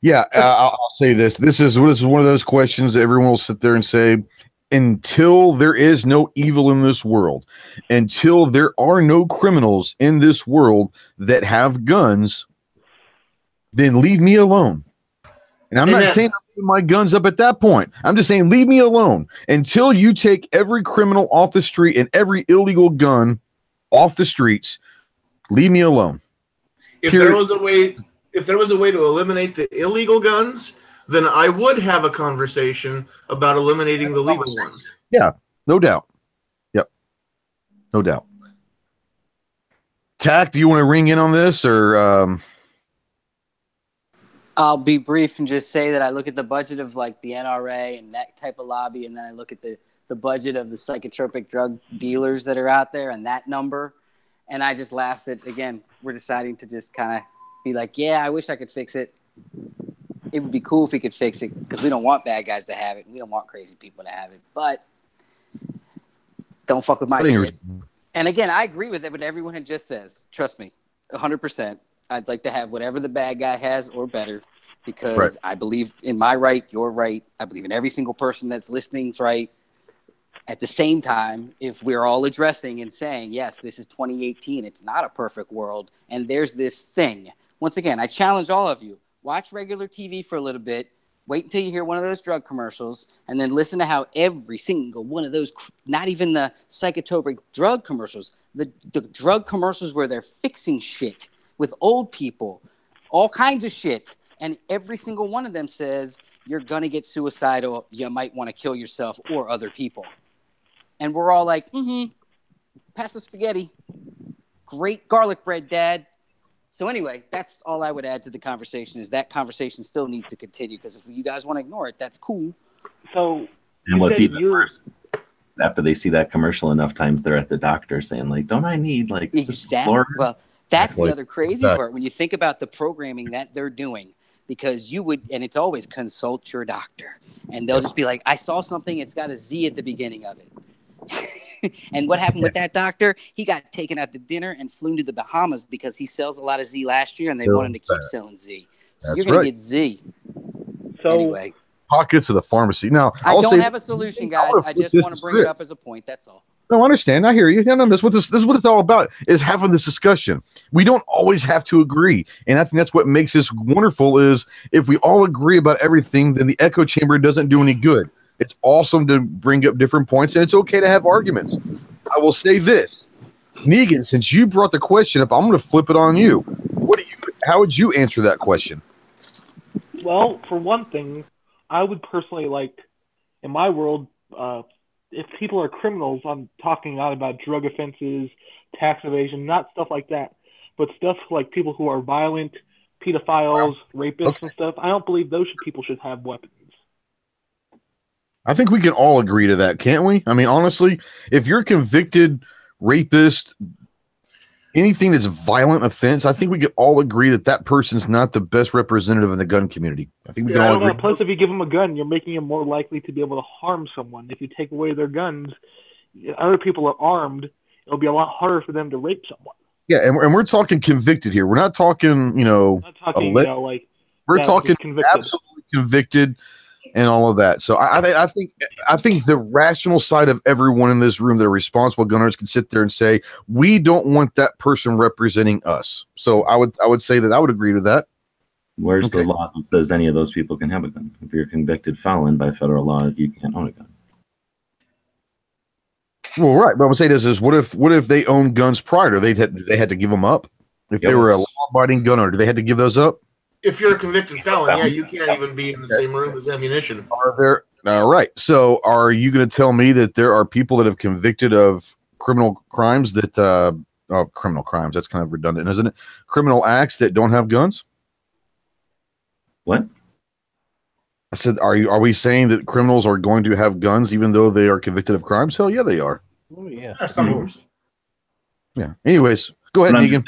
Yeah, I'll say this. This is one of those questions that everyone will sit there and say, until there is no evil in this world, until there are no criminals in this world that have guns, then leave me alone. And I'm not saying I'm putting my guns up at that point. I'm just saying leave me alone until you take every criminal off the street and every illegal gun off the streets. Leave me alone. If there was a way to eliminate the illegal guns, then I would have a conversation about eliminating the legal ones. Yeah, no doubt. Yep, no doubt. Tack, do you want to ring in on this, or? I'll be brief and just say that I look at the budget of like the NRA and that type of lobby, and then I look at the budget of the psychotropic drug dealers that are out there and that number, and I just laugh that, again, we're deciding to just kind of be like, yeah, I wish I could fix it. It would be cool if we could fix it, because we don't want bad guys to have it. We don't want crazy people to have it. But don't fuck with my shit. And again, I agree with it, what everyone had just says. Trust me, 100%. I'd like to have whatever the bad guy has or better, because I believe in my right, your right. I believe in every single person that's listening's right. At the same time, if we're all addressing and saying, yes, this is 2018, it's not a perfect world, and there's this thing. Once again, I challenge all of you. Watch regular TV for a little bit. Wait until you hear one of those drug commercials, and then listen to how every single one of those, not even the psychotropic drug commercials, the drug commercials where they're fixing shit with old people, all kinds of shit. And every single one of them says, you're going to get suicidal. You might want to kill yourself or other people. And we're all like, pass the spaghetti. Great garlic bread, Dad. So anyway, that's all I would add to the conversation, is that conversation still needs to continue, because if you guys want to ignore it, that's cool. So, and what's even worse, after they see that commercial enough times, they're at the doctor saying, like, don't I need, like, exactly. Well, that's the other crazy part when you think about the programming that they're doing, because you would, and it's always consult your doctor, and they'll just be like, I saw something, it's got a Z at the beginning of it. And what happened with that doctor? He got taken out to dinner and flew to the Bahamas because he sells a lot of Z last year, and they want him to keep selling Z. So you're going to get Z. So anyway, pockets of the pharmacy. Now, I don't have a solution, guys. I just want to bring it up as a point. That's all. No, I understand. I hear you. No, this is what it's all about, is having this discussion. We don't always have to agree. And I think that's what makes this wonderful, is if we all agree about everything, then the echo chamber doesn't do any good. It's awesome to bring up different points, and it's okay to have arguments. I will say this, Negan, since you brought the question up, I'm going to flip it on you. How would you answer that question? Well, for one thing, I would personally like, in my world, if people are criminals, I'm talking not about drug offenses, tax evasion, not stuff like that, but stuff like people who are violent, pedophiles, rapists, and stuff. I don't believe those people should have weapons. I think we can all agree to that, can't we? I mean, honestly, if you're a convicted rapist, anything that's violent offense, I think we can all agree that that person's not the best representative in the gun community. I think we can all agree. Plus, if you give them a gun, you're making them more likely to be able to harm someone. If you take away their guns, other people are armed. It'll be a lot harder for them to rape someone. Yeah, and we're talking convicted here. We're not talking, we're talking absolutely convicted. and all of that. So I think the rational side of everyone in this room that are responsible gun owners can sit there and say, we don't want that person representing us. So I would say that I would agree with that. Where's the law that says any of those people can have a gun? If you're a convicted felon by federal law, you can't own a gun. Well, right. But I would say this is what if they owned guns prior to they had to give them up? If they were a law-abiding gun owner, do they had to give those up? If you're a convicted felon, yeah, you can't even be in the same room as ammunition. Are there? All right. So, are you going to tell me that there are people that have convicted of criminal crimes that criminal crimes? That's kind of redundant, isn't it? Criminal acts that don't have guns. What? I said, are we saying that criminals are going to have guns even though they are convicted of crimes? Hell yeah, they are. Oh yeah, some of course. Yeah. Anyways, go ahead, Negan.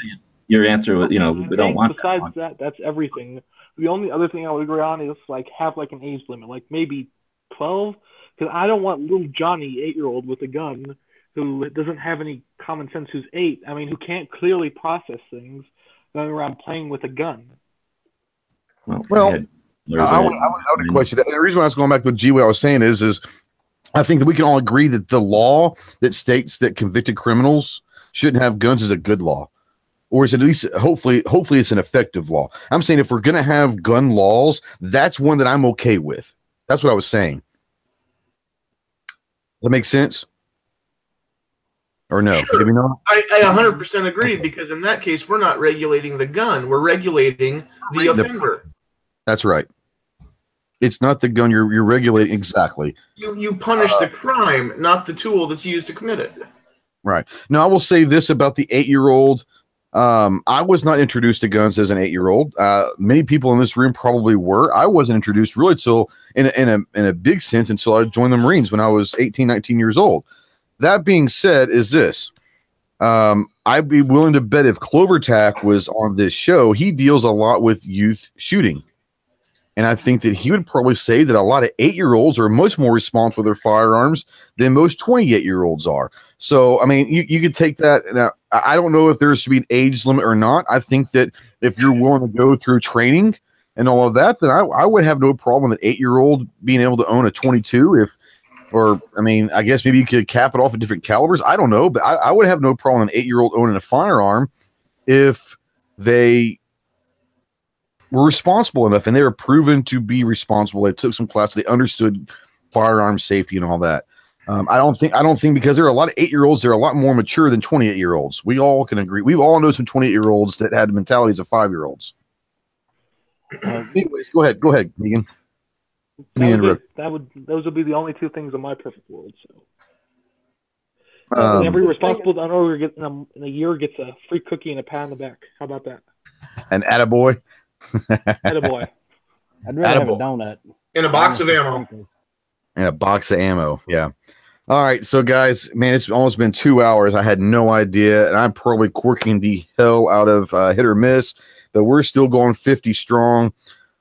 Your answer was, we don't want. Besides that's everything. The only other thing I would agree on is have an age limit, like maybe 12, because I don't want little Johnny, 8-year-old, with a gun who doesn't have any common sense, who's 8. I mean, who can't clearly process things, going around playing with a gun. Well, I would question that. The reason why I was going back to G, what I was saying is I think that we can all agree that the law that states that convicted criminals shouldn't have guns is a good law, or is at least hopefully it's an effective law. I'm saying if we're going to have gun laws, that's one that I'm okay with. That's what I was saying. That makes sense? Or no? Sure. Maybe not? I 100% agree, because in that case, we're not regulating the gun. We're regulating the offender. That's right. It's not the gun you're regulating. Exactly. You punish the crime, not the tool that's used to commit it. Right. Now, I will say this about the 8-year-old. I was not introduced to guns as an 8-year-old. Many people in this room probably were. I wasn't introduced really till in a big sense until I joined the Marines when I was 18, 19 years old. That being said, is this. I'd be willing to bet if Clovertack was on this show, he deals a lot with youth shooting. And I think that he would probably say that a lot of 8-year-olds are much more responsible with their firearms than most 28-year-olds are. So, I mean, you could take that. Now, I don't know if there should be an age limit or not. I think that if you're willing to go through training and all of that, then I would have no problem with an 8-year-old being able to own a 22. I guess maybe you could cap it off at different calibers. I don't know, but I would have no problem with an 8-year-old owning a firearm if they were responsible enough and they were proven to be responsible. They took some classes, they understood firearm safety and all that. I don't think because there are a lot of 8-year-olds, they're a lot more mature than 28-year-olds. We all can agree. We all know some 28-year-olds that had the mentalities of 5-year-olds. Anyways, go ahead, Megan. Those would be the only two things in my perfect world. So every responsible gun owner in a year gets a free cookie and a pat on the back. How about that? An attaboy. Attaboy. I'd rather have a donut. And a box of ammo. And a box of ammo, yeah. All right, so guys, man, it's almost been 2 hours. I had no idea, and I'm probably quirking the hell out of hit or miss, but we're still going 50 strong.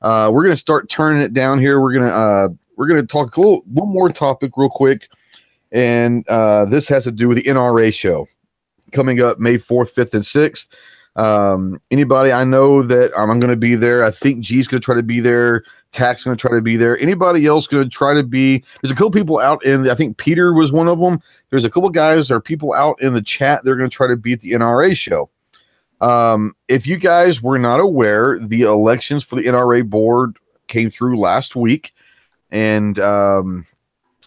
We're gonna start turning it down here. We're gonna talk one more topic real quick, and this has to do with the NRA show coming up May 4th, 5th, and 6th. Anybody? I know that I'm going to be there. I think G's going to try to be there. Tack's going to try to be there. Anybody else going to try to be? There's a couple people out I think Peter was one of them. There's a couple guys or people out in the chat. They're going to try to be at the NRA show. If you guys were not aware, the elections for the NRA board came through last week. And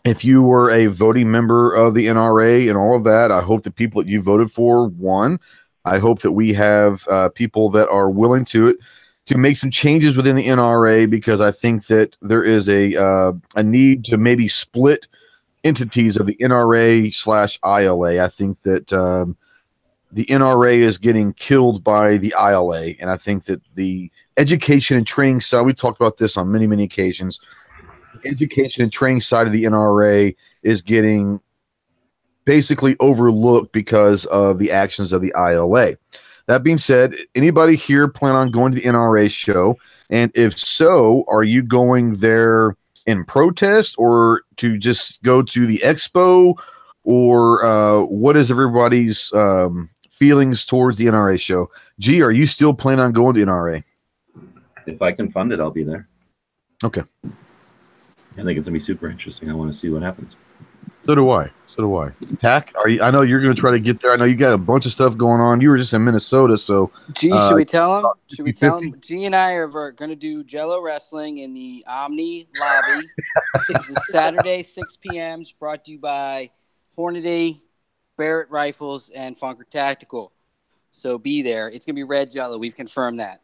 if you were a voting member of the NRA and all of that, I hope the people that you voted for won. I hope that we have people that are willing to make some changes within the NRA, because I think that there is a need to maybe split entities of the NRA/ILA. I think that the NRA is getting killed by the ILA, and I think that the education and training side, we talked about this on many, many occasions, the education and training side of the NRA is getting basically overlooked because of the actions of the ILA. That being said, anybody here plan on going to the NRA show? And if so, are you going there in protest or to just go to the expo? Or what is everybody's feelings towards the NRA show? G, are you still planning on going to NRA? If I can fund it, I'll be there. Okay. I think it's gonna be super interesting. I want to see what happens. So do I. Tack, are you? I know you're going to try to get there. I know you got a bunch of stuff going on. You were just in Minnesota, so. G, should we tell him? Should we tell him? G and I are going to do Jello wrestling in the Omni lobby. This is Saturday, 6 p.m. It's brought to you by Hornady, Barrett Rifles, and Funker Tactical. So be there. It's going to be red Jello. We've confirmed that.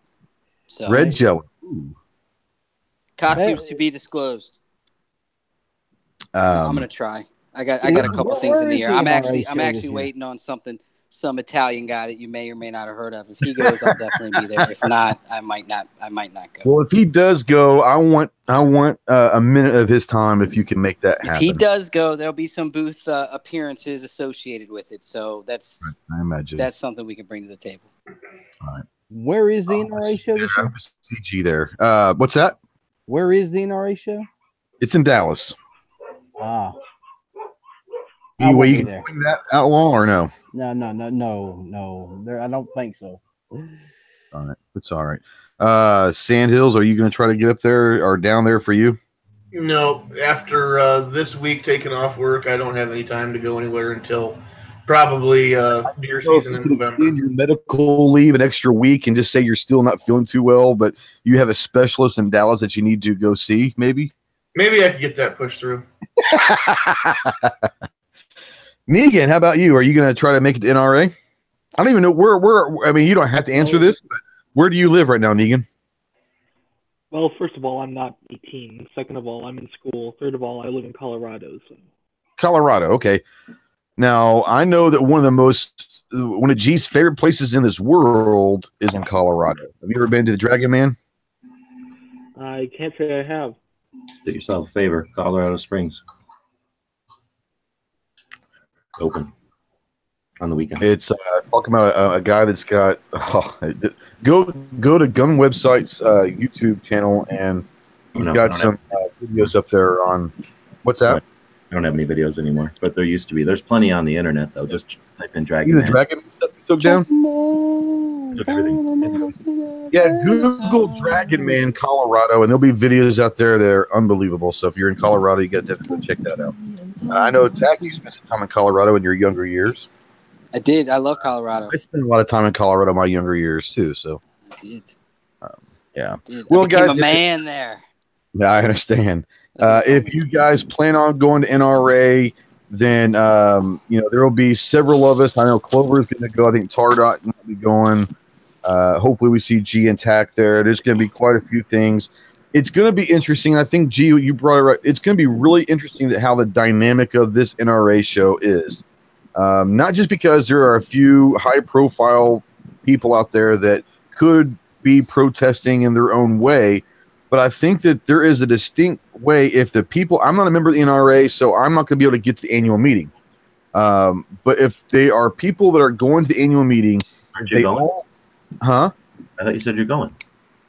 So red Jello. Ooh. Costumes to be disclosed. I'm going to try. I got a couple things in the air. I'm actually waiting on some Italian guy that you may or may not have heard of. If he goes, I'll definitely be there. If not, I might not go. Well, if he does go, I want a minute of his time if you can make that happen. If he does go, there'll be some booth appearances associated with it. So that's something we can bring to the table. All right. Where is the NRA show this year? CG there. What's that? Where is the NRA show? It's in Dallas. Ah. You can bring that outlaw or no? No. I don't think so. All right. It's all right. Sandhills, are you going to try to get up there or down there for you? No. After this week taking off work, I don't have any time to go anywhere until probably deer season in November. Extend your medical leave an extra week and just say you're still not feeling too well, but you have a specialist in Dallas that you need to go see, maybe? Maybe I could get that pushed through. Negan, how about you? Are you going to try to make it to NRA? I don't even know where. I mean, you don't have to answer this, but where do you live right now, Negan? Well, first of all, I'm not 18. Second of all, I'm in school. Third of all, I live in Colorado. So. Colorado, okay. Now, I know that one of G's favorite places in this world is in Colorado. Have you ever been to the Dragon Man? I can't say I have. Do yourself a favor, Colorado Springs. Open on the weekend. It's talking about a guy that's got go to Gun Website's YouTube channel, and he's got some videos up there on what's that? I don't have any videos anymore, but there used to be. There's plenty on the internet though. Just type in Dragon Man. The Dragon Man stuff you took down? Yeah, Google Dragon Man Colorado, and there'll be videos out there that are unbelievable. So if you're in Colorado, you got to go check that out. I know, Tack, you spent some time in Colorado in your younger years. I did. I love Colorado. I spent a lot of time in Colorado in my younger years, too. So, I did. Yeah. Well, I became a man there. Yeah, I understand. If you guys plan on going to NRA, then, there will be several of us. I know Clover's going to go. I think Tardot will be going. Hopefully we see G and Tack there. There's going to be quite a few things. It's going to be interesting. I think, G, you brought it right. It's going to be really interesting how the dynamic of this NRA show is. Not just because there are a few high-profile people out there that could be protesting in their own way, but I think that there is a distinct way if the people – I'm not a member of the NRA, so I'm not going to be able to get to the annual meeting. But if they are people that are going to the annual meeting – Aren't you going? Huh? I thought you said you're going.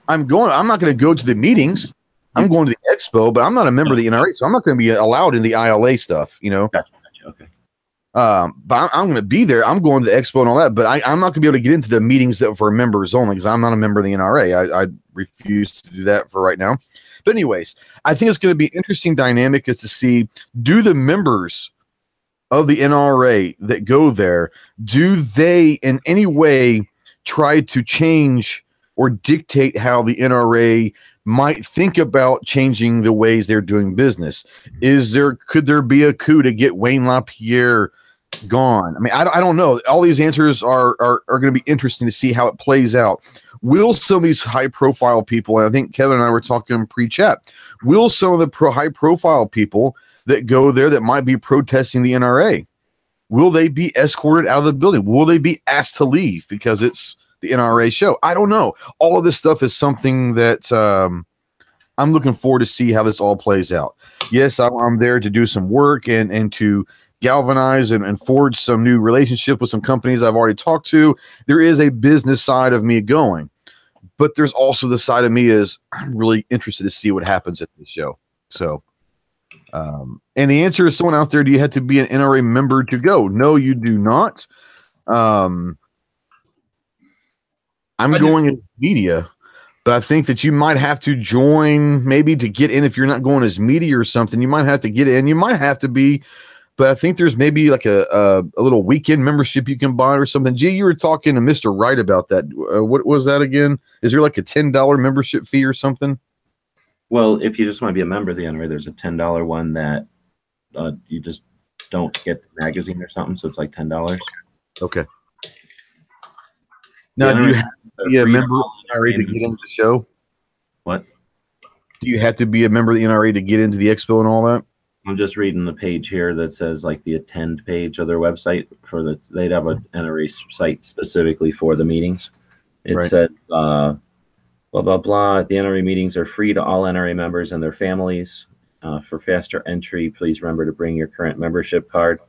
I'm going. I'm not going to go to the meetings. I'm going to the expo, but I'm not a member of the NRA, so I'm not going to be allowed in the ILA stuff, Gotcha. Okay. But I'm going to be there. I'm going to the expo and all that, but I'm not going to be able to get into the meetings that for members only because I'm not a member of the NRA. I refuse to do that for right now. But anyways, I think it's going to be interesting dynamic is to see, do the members of the NRA that go there, do they in any way try to change or dictate how the NRA might think about changing the ways they're doing business? Could there be a coup to get Wayne LaPierre gone? I mean, I don't know. All these answers are going to be interesting to see how it plays out. Will some of these high-profile people, and I think Kevin and I were talking pre-chat, will some of the high-profile people that go there that might be protesting the NRA, will they be escorted out of the building? Will they be asked to leave because it's the NRA show? I don't know. All of this stuff is something that I'm looking forward to see how this all plays out. Yes, I'm there to do some work and to galvanize and forge some new relationship with some companies I've already talked to. There is a business side of me going, but there's also the side of me is I'm really interested to see what happens at this show. So, and the answer is someone out there, do you have to be an NRA member to go? No, you do not. I'm going in media, But I think that you might have to join maybe to get in if you're not going as meaty or something. You might have to get in. You might have to be, but I think there's maybe like a little weekend membership you can buy or something. Gee, you were talking to Mr. Wright about that. What was that again? Is there like a $10 membership fee or something? Well, if you just want to be a member of the NRA, there's a $10 one that you just don't get the magazine or something, so it's like $10. Okay. Now, do you have to be a member of the NRA to get into the show? What? Do you have to be a member of the NRA to get into the expo and all that? I'm just reading the page here that says like the attend page of their website they'd have an NRA site specifically for the meetings. It says blah blah blah. The NRA meetings are free to all NRA members and their families. For faster entry, please remember to bring your current membership card.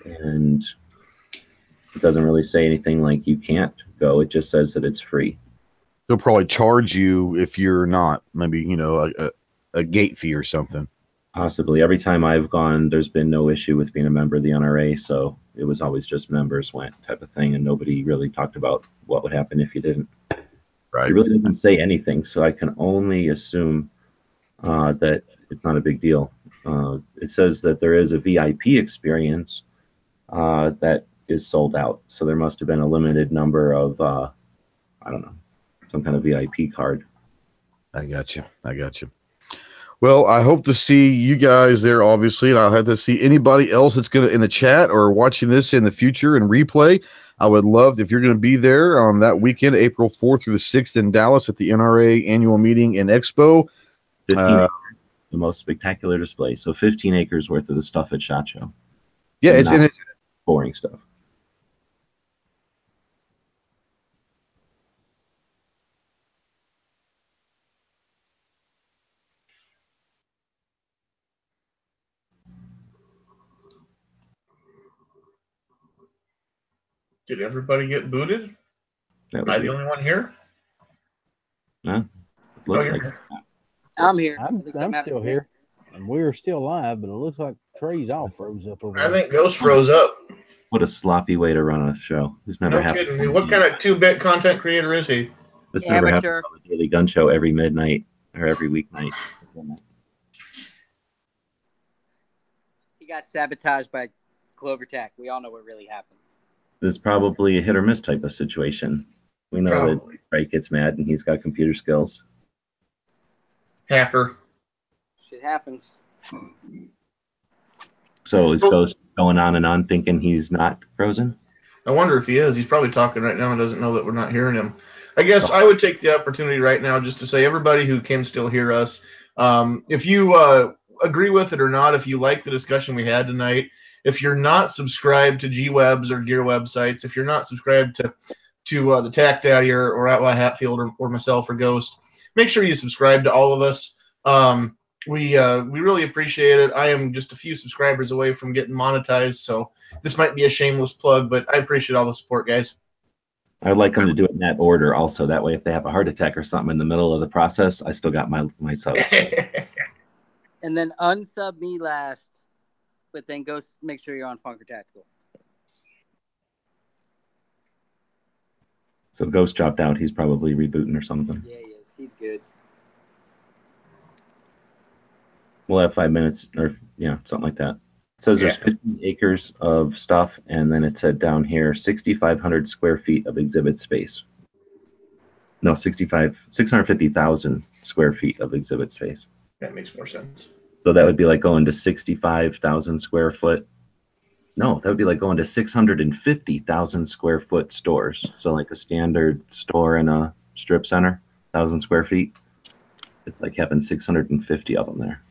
And it doesn't really say anything like you can't go. It just says that it's free. They'll probably charge you if you're not. Maybe, a gate fee or something. Possibly. Every time I've gone, there's been no issue with being a member of the NRA, so it was always just members went type of thing, and nobody really talked about what would happen if you didn't. Right. It really doesn't say anything, so I can only assume that it's not a big deal. It says that there is a VIP experience that is sold out, so there must have been a limited number of, I don't know, some kind of VIP card. I got you. Well, I hope to see you guys there, obviously, and I'll have to see anybody else that's going to in the chat or watching this in the future and replay. I would love if you're going to be there on that weekend, April 4th through the 6th in Dallas at the NRA annual meeting and expo. 15 acres, the most spectacular display. So 15 acres worth of the stuff at SHOT Show. Yeah, it's boring stuff. Did everybody get booted? Am I the only one here? No. Looks like I'm here. I'm still here. And we're still live, but it looks like Trey's all froze up over I there. think Ghost froze up. What a sloppy way to run a show. This never happened. No kidding. What kind of 2-bit content creator is he? This never happened on the Daily Gun Show every midnight or every weeknight. He got sabotaged by Clover Tech. We all know what really happened. This is probably a hit or miss type of situation. We know that Trey gets mad and he's got computer skills. Hacker. Shit happens. So is Ghost going on and on thinking he's not frozen? I wonder if he is. He's probably talking right now and doesn't know that we're not hearing him. I guess I would take the opportunity right now just to say, everybody who can still hear us, if you agree with it or not, if you like the discussion we had tonight, if you're not subscribed to G-Webs or Gear websites, if you're not subscribed to the Tac Daddy or Outlaw Hatfield or myself or Ghost, make sure you subscribe to all of us. We really appreciate it. I am just a few subscribers away from getting monetized, so this might be a shameless plug, but I appreciate all the support, guys. I'd like them to do it in that order also. That way, if they have a heart attack or something in the middle of the process, I still got my subs. And then unsub me last, but then go make sure you're on Funker Tactical. So Ghost dropped out. He's probably rebooting or something. Yeah, he is. He's good. We'll have 5 minutes or, something like that. It says there's 15 acres of stuff, and then it said down here 6,500 square feet of exhibit space. No, 650,000 square feet of exhibit space. That makes more sense. So that would be like going to 65,000 square foot. No, that would be like going to 650,000 square foot stores. So like a standard store in a strip center, 1,000 square feet. It's like having 650 of them there.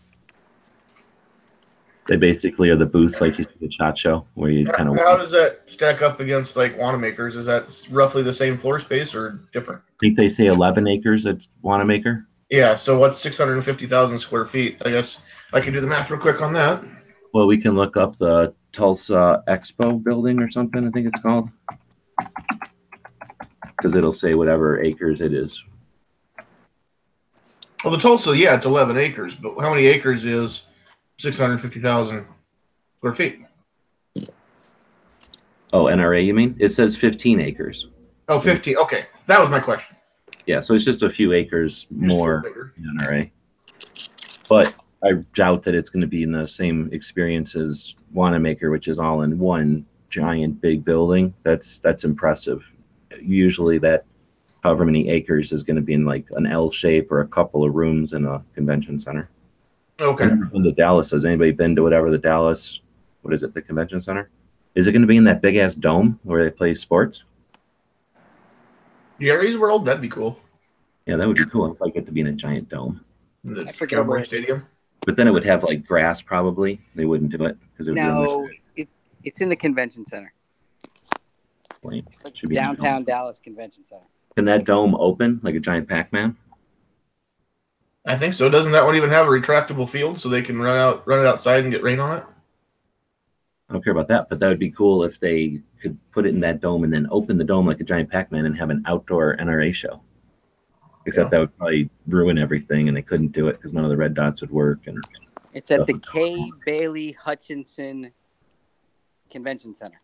They basically are the booths like you see at SHOT Show, where you kind of. How does that stack up against like Wanamaker's? Is that roughly the same floor space or different? I think they say 11 acres at Wanamaker. Yeah, so what's 650,000 square feet? I guess I can do the math real quick on that. Well, we can look up the Tulsa Expo building or something, I think it's called. Because it'll say whatever acres it is. Well, the Tulsa, yeah, it's 11 acres, but how many acres is 650,000 square feet? Oh, NRA, you mean? It says 15 acres. Oh, 15. Okay, that was my question. Yeah, so it's just a few acres more in NRA. But I doubt that it's going to be in the same experience as Wanamaker, which is all in one giant big building. That's impressive. Usually that however many acres is going to be in like an L shape or a couple of rooms in a convention center. Okay. I've never been to Dallas. Has anybody been to whatever the Dallas, what is it, the convention center? Is it going to be in that big ass dome where they play sports? Jerry's World? That'd be cool. Yeah, that would be cool if I get to be in a giant dome. The Cowboy Stadium. But then it would have like grass probably. They wouldn't do it because it would No, it's in the convention center. Like downtown Dallas Convention Center. Can that dome open like a giant Pac-Man? I think so. Doesn't that one even have a retractable field so they can run it outside and get rain on it? I don't care about that, but that would be cool if they could put it in that dome and then open the dome like a giant Pac-Man and have an outdoor NRA show. Except that would probably ruin everything, and they couldn't do it because none of the red dots would work. And it's at the K. Bailey Hutchinson Convention Center.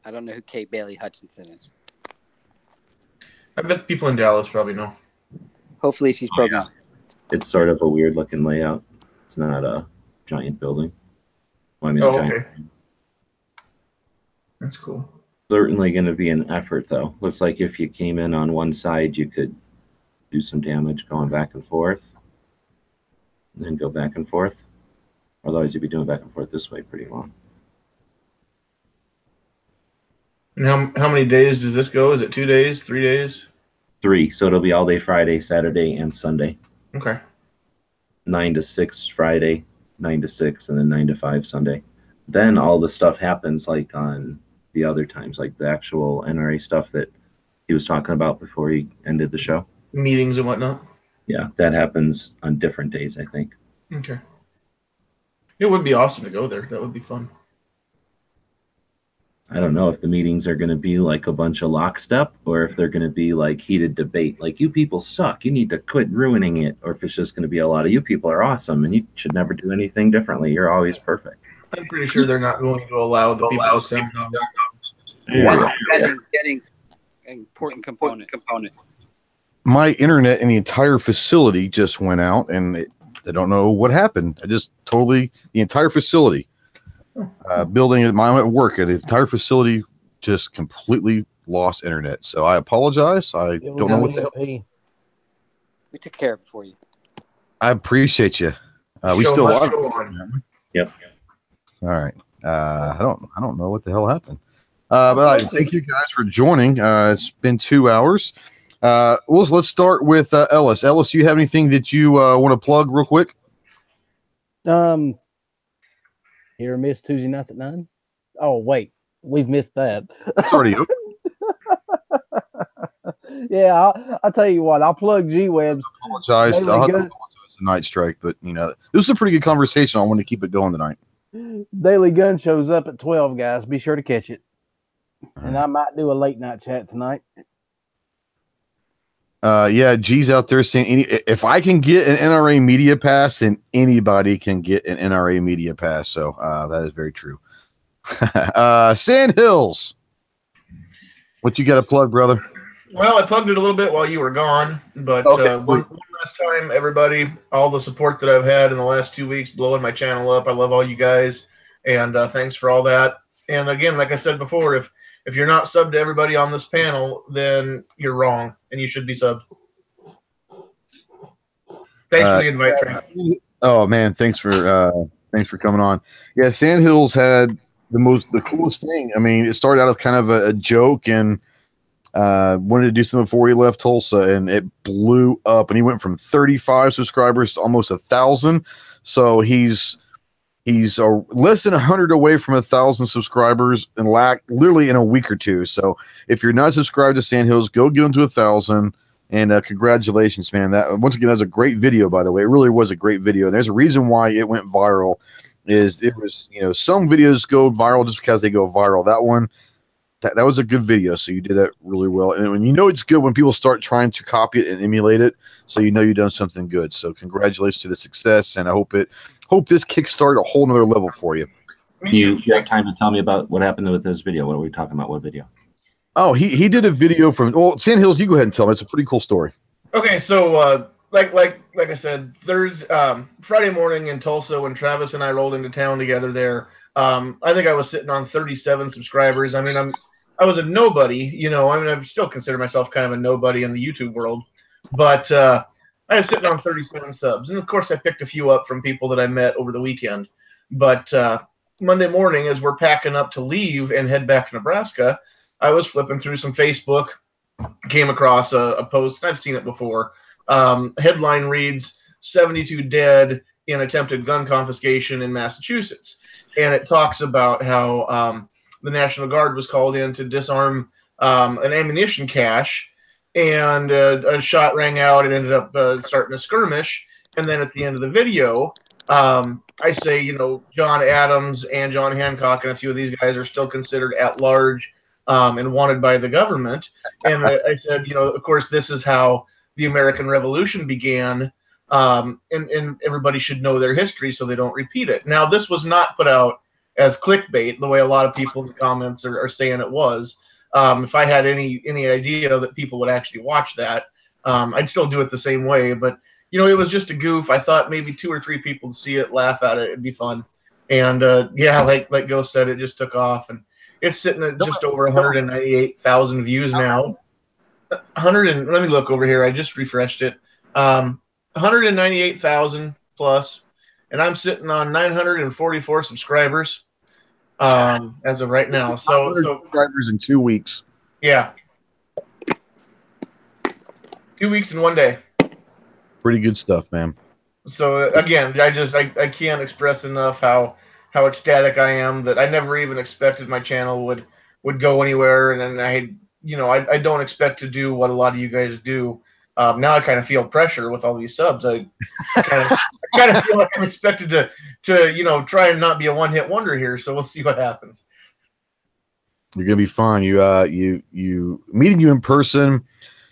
I don't know who K. Bailey Hutchinson is. I bet people in Dallas probably know. Hopefully she's broken up. It's sort of a weird looking layout. It's not a giant building. Well, I mean, okay. That's cool. Certainly going to be an effort, though. Looks like if you came in on one side, you could do some damage going back and forth. And then go back and forth. Otherwise, you'd be doing back and forth this way pretty long. And how many days does this go? Is it 2 days, 3 days? 3. So it'll be all day Friday, Saturday, and Sunday. Okay. 9 to 6 Friday, 9 to 6, and then 9 to 5 Sunday. Then all the stuff happens like on the other times, like the actual NRA stuff that he was talking about before he ended the show. Meetings and whatnot? Yeah, that happens on different days, I think. Okay. It would be awesome to go there. That would be fun. I don't know if the meetings are going to be like a bunch of lockstep or if they're going to be like heated debate. Like, you people suck. You need to quit ruining it. Or if it's just going to be a lot of you people are awesome and you should never do anything differently. You're always perfect. I'm pretty sure they're not going to allow the people to send them. Getting an important component. My internet in the entire facility just went out, and they don't know what happened. The entire facility, building at my work, the entire facility just completely lost internet. So I apologize. I don't know what the hell. We took care of it for you. I appreciate you. We still are. Yep. All right. I don't know what the hell happened. But thank you guys for joining. It's been 2 hours. Let's start with Ellis. Ellis, do you have anything that you want to plug real quick? Here miss Tuesday nights at 9. Oh wait, we've missed that. It's already open. Yeah, I'll tell you what. I'll plug G-Webs. I'll have to apologize to Night Strike, but this is a pretty good conversation. I want to keep it going tonight. Daily Gun shows up at 12, guys. Be sure to catch it. And I might do a late night chat tonight. Yeah, G's out there saying if I can get an NRA media pass, then anybody can get an NRA media pass. So that is very true. Sand Hills, what you got to plug, brother? Well, I plugged it a little bit while you were gone, but one last time, everybody, all the support that I've had in the last 2 weeks, blowing my channel up. I love all you guys, and thanks for all that. And again, like I said before, if you're not subbed to everybody on this panel, then you're wrong, and you should be subbed. Thanks for the invite, Trey. Oh man, thanks for coming on. Yeah, Sandhills had the coolest thing. I mean, it started out as kind of a joke, and wanted to do something before he left Tulsa, and it blew up. And he went from 35 subscribers to almost 1,000. So he's less than 100 away from 1,000 subscribers and literally in a week or two. So if you're not subscribed to Sandhills, go get him to 1,000. And congratulations, man. That once again, that was a great video, by the way. It really was a great video. And there's a reason why it went viral. Some videos go viral just because they go viral. That one, that was a good video. So you did that really well. And when it's good when people start trying to copy it and emulate it, so you've done something good. So congratulations to the success, and I hope this kickstart a whole nother level for you. You have time to tell me about what happened with this video. What are we talking about? What video? Oh, he did a video from. Well, Sandhills, you go ahead and tell me. It's a pretty cool story. Okay, so like I said, Friday morning in Tulsa when Travis and I rolled into town together there. I think I was sitting on 37 subscribers. I mean, I was a nobody, you know. I mean, I still consider myself kind of a nobody in the YouTube world, but I was sitting on 37 subs, and of course, I picked a few up from people that I met over the weekend. But Monday morning, as we're packing up to leave and head back to Nebraska, I was flipping through some Facebook, came across a post. I've seen it before. Headline reads 72 dead in attempted gun confiscation in Massachusetts. And it talks about how the National Guard was called in to disarm an ammunition cache, and a shot rang out and ended up starting a skirmish. And then at the end of the video, I say, you know, John Adams and John Hancock and a few of these guys are still considered at large and wanted by the government. And I said, you know, of course, this is how the American Revolution began, and everybody should know their history so they don't repeat it. Now, this was not put out as clickbait the way a lot of people in the comments are saying it was. If I had any idea that people would actually watch that, I'd still do it the same way. But, you know, it was just a goof. I thought maybe 2 or 3 people to see it, laugh at it, it'd be fun. And yeah, like Ghost said, it just took off, and it's sitting at just over 198,000 views now. Let me look over here. I just refreshed it. 198,000 plus, and I'm sitting on 944 subscribers as of right now. So subscribers in 2 weeks. Yeah, 2 weeks and 1 day. Pretty good stuff, man. So again, I can't express enough how ecstatic I am that I never even expected my channel would go anywhere, and then I don't expect to do what a lot of you guys do. Now I kind of feel pressure with all these subs. I kind of feel like I'm expected to try and not be a one-hit wonder here. So we'll see what happens. You're gonna be fine. You meeting you in person.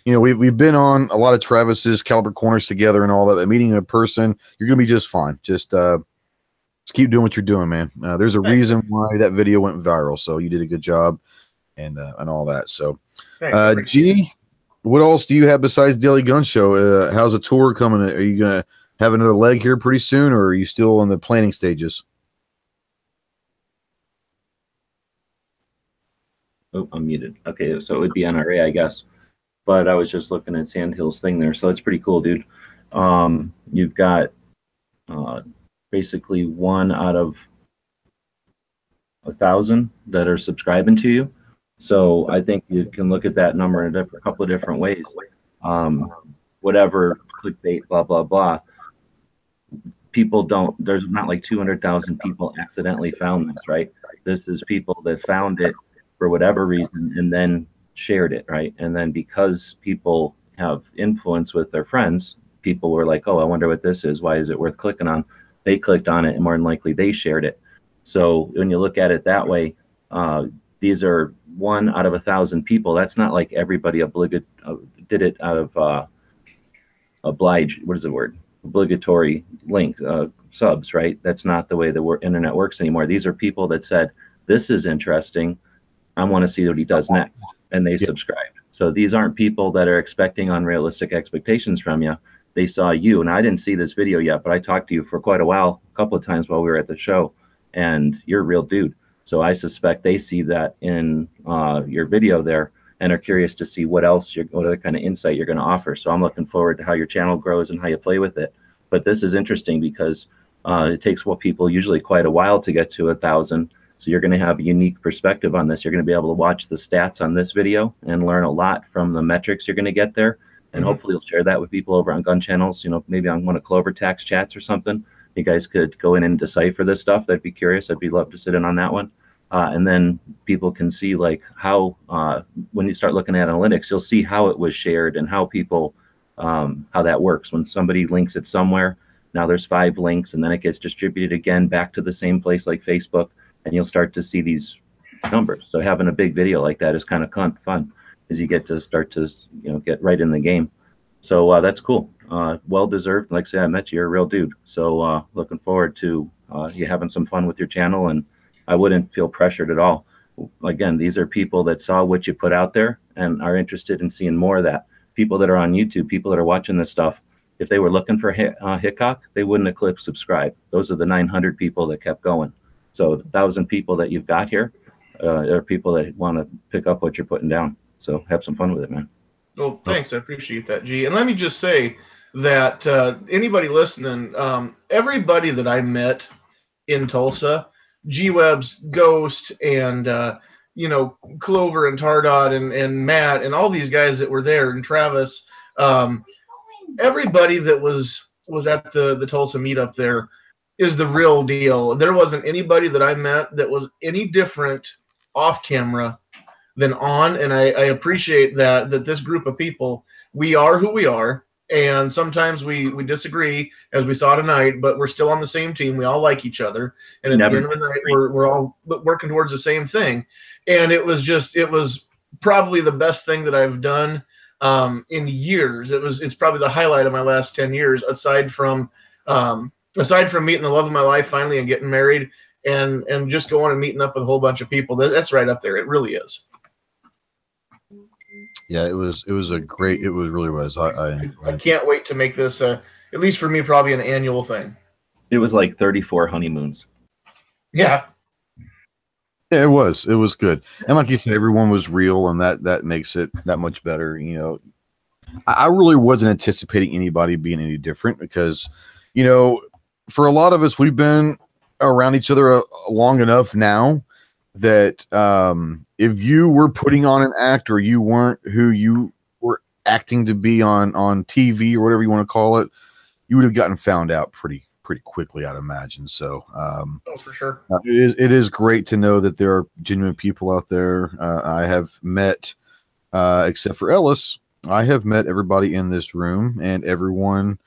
You know, we've been on a lot of Travis's Caliber Corners together and all that. Meeting you in person, you're gonna be just fine. Just keep doing what you're doing, man. There's a reason why that video went viral, so you did a good job, and all that. So, G, what else do you have besides Daily Gun Show? How's the tour coming? Are you gonna have another leg here pretty soon, or are you still in the planning stages? Oh, I'm muted. Okay, so it would be NRA, I guess. But I was just looking at Sandhill's thing there, so it's pretty cool, dude. You've got basically 1 out of 1,000 that are subscribing to you. So I think you can look at that number in a couple of different ways. Whatever clickbait, blah, blah, blah. People don't, there's not like 200,000 people accidentally found this, right? This is people that found it for whatever reason and then shared it, right? And then because people have influence with their friends, people were like, oh, I wonder what this is. Why is it worth clicking on? They clicked on it, and more than likely they shared it. So when you look at it that way, these are 1 out of 1,000 people. That's not like everybody did it out of obligatory link subs, right? That's not the way the internet works anymore. These are people that said, this is interesting. I want to see what he does next. And they subscribed. So these aren't people that are expecting unrealistic expectations from you. They saw you, and I didn't see this video yet, but I talked to you for quite a couple of times while we were at the show, and you're a real dude. So I suspect they see that in your video there and are curious to see what other kind of insight you're going to offer. So I'm looking forward to how your channel grows and how you play with it. But this is interesting because it takes people usually quite a while to get to 1,000. So you're going to have a unique perspective on this. You're going to be able to watch the stats on this video and learn a lot from the metrics you're going to get there. And hopefully you'll share that with people over on GunChannels, maybe on one of Clover Tax chats or something. You guys could go in and decipher this stuff. I'd be curious. I'd be love to sit in on that one. And then people can see like how, when you start looking at analytics, you'll see how it was shared and how people, how that works. When somebody links it somewhere, now there's 5 links and then it gets distributed again back to the same place like Facebook, and you'll start to see these numbers. So having a big video like that is kind of fun. As you get to start to get right in the game. So that's cool. Well deserved. Like I said, I met you. You're a real dude. So looking forward to you having some fun with your channel, and I wouldn't feel pressured at all. again, these are people that saw what you put out there and are interested in seeing more of that. People that are on YouTube, people that are watching this stuff, if they were looking for Hickok, they wouldn't have clicked subscribe. Those are the 900 people that kept going. So the 1,000 people that you've got here are people that want to pick up what you're putting down. So have some fun with it, man. Well, thanks. I appreciate that, G. And let me just say that anybody listening, everybody that I met in Tulsa, G-Web's Ghost and Clover and Tardot and Matt and all these guys that were there and Travis, everybody that was at the Tulsa meetup there is the real deal. There wasn't anybody that I met that was any different off camera than on, and I appreciate that this group of people, we are who we are, and sometimes we disagree, as we saw tonight, but we're still on the same team. We all like each other, and at the end of the night, we're all working towards the same thing. And it was probably the best thing that I've done in years. It's probably the highlight of my last 10 years, aside from meeting the love of my life finally and getting married and just going and meeting up with a whole bunch of people. That's right up there. It really is. Yeah, it was great. It really was. I can't wait to make this, at least for me, probably an annual thing. It was like 34 honeymoons. Yeah. Yeah, it was good. And like you said, everyone was real, and that makes it that much better. I really wasn't anticipating anybody being any different because, for a lot of us, we've been around each other long enough now that if you were putting on an act or you weren't who you were acting to be on TV or whatever you want to call it, you would have gotten found out pretty quickly, I'd imagine. So for sure. It is great to know that there are genuine people out there. I have met, except for Ellis, I have met everybody in this room, and everyone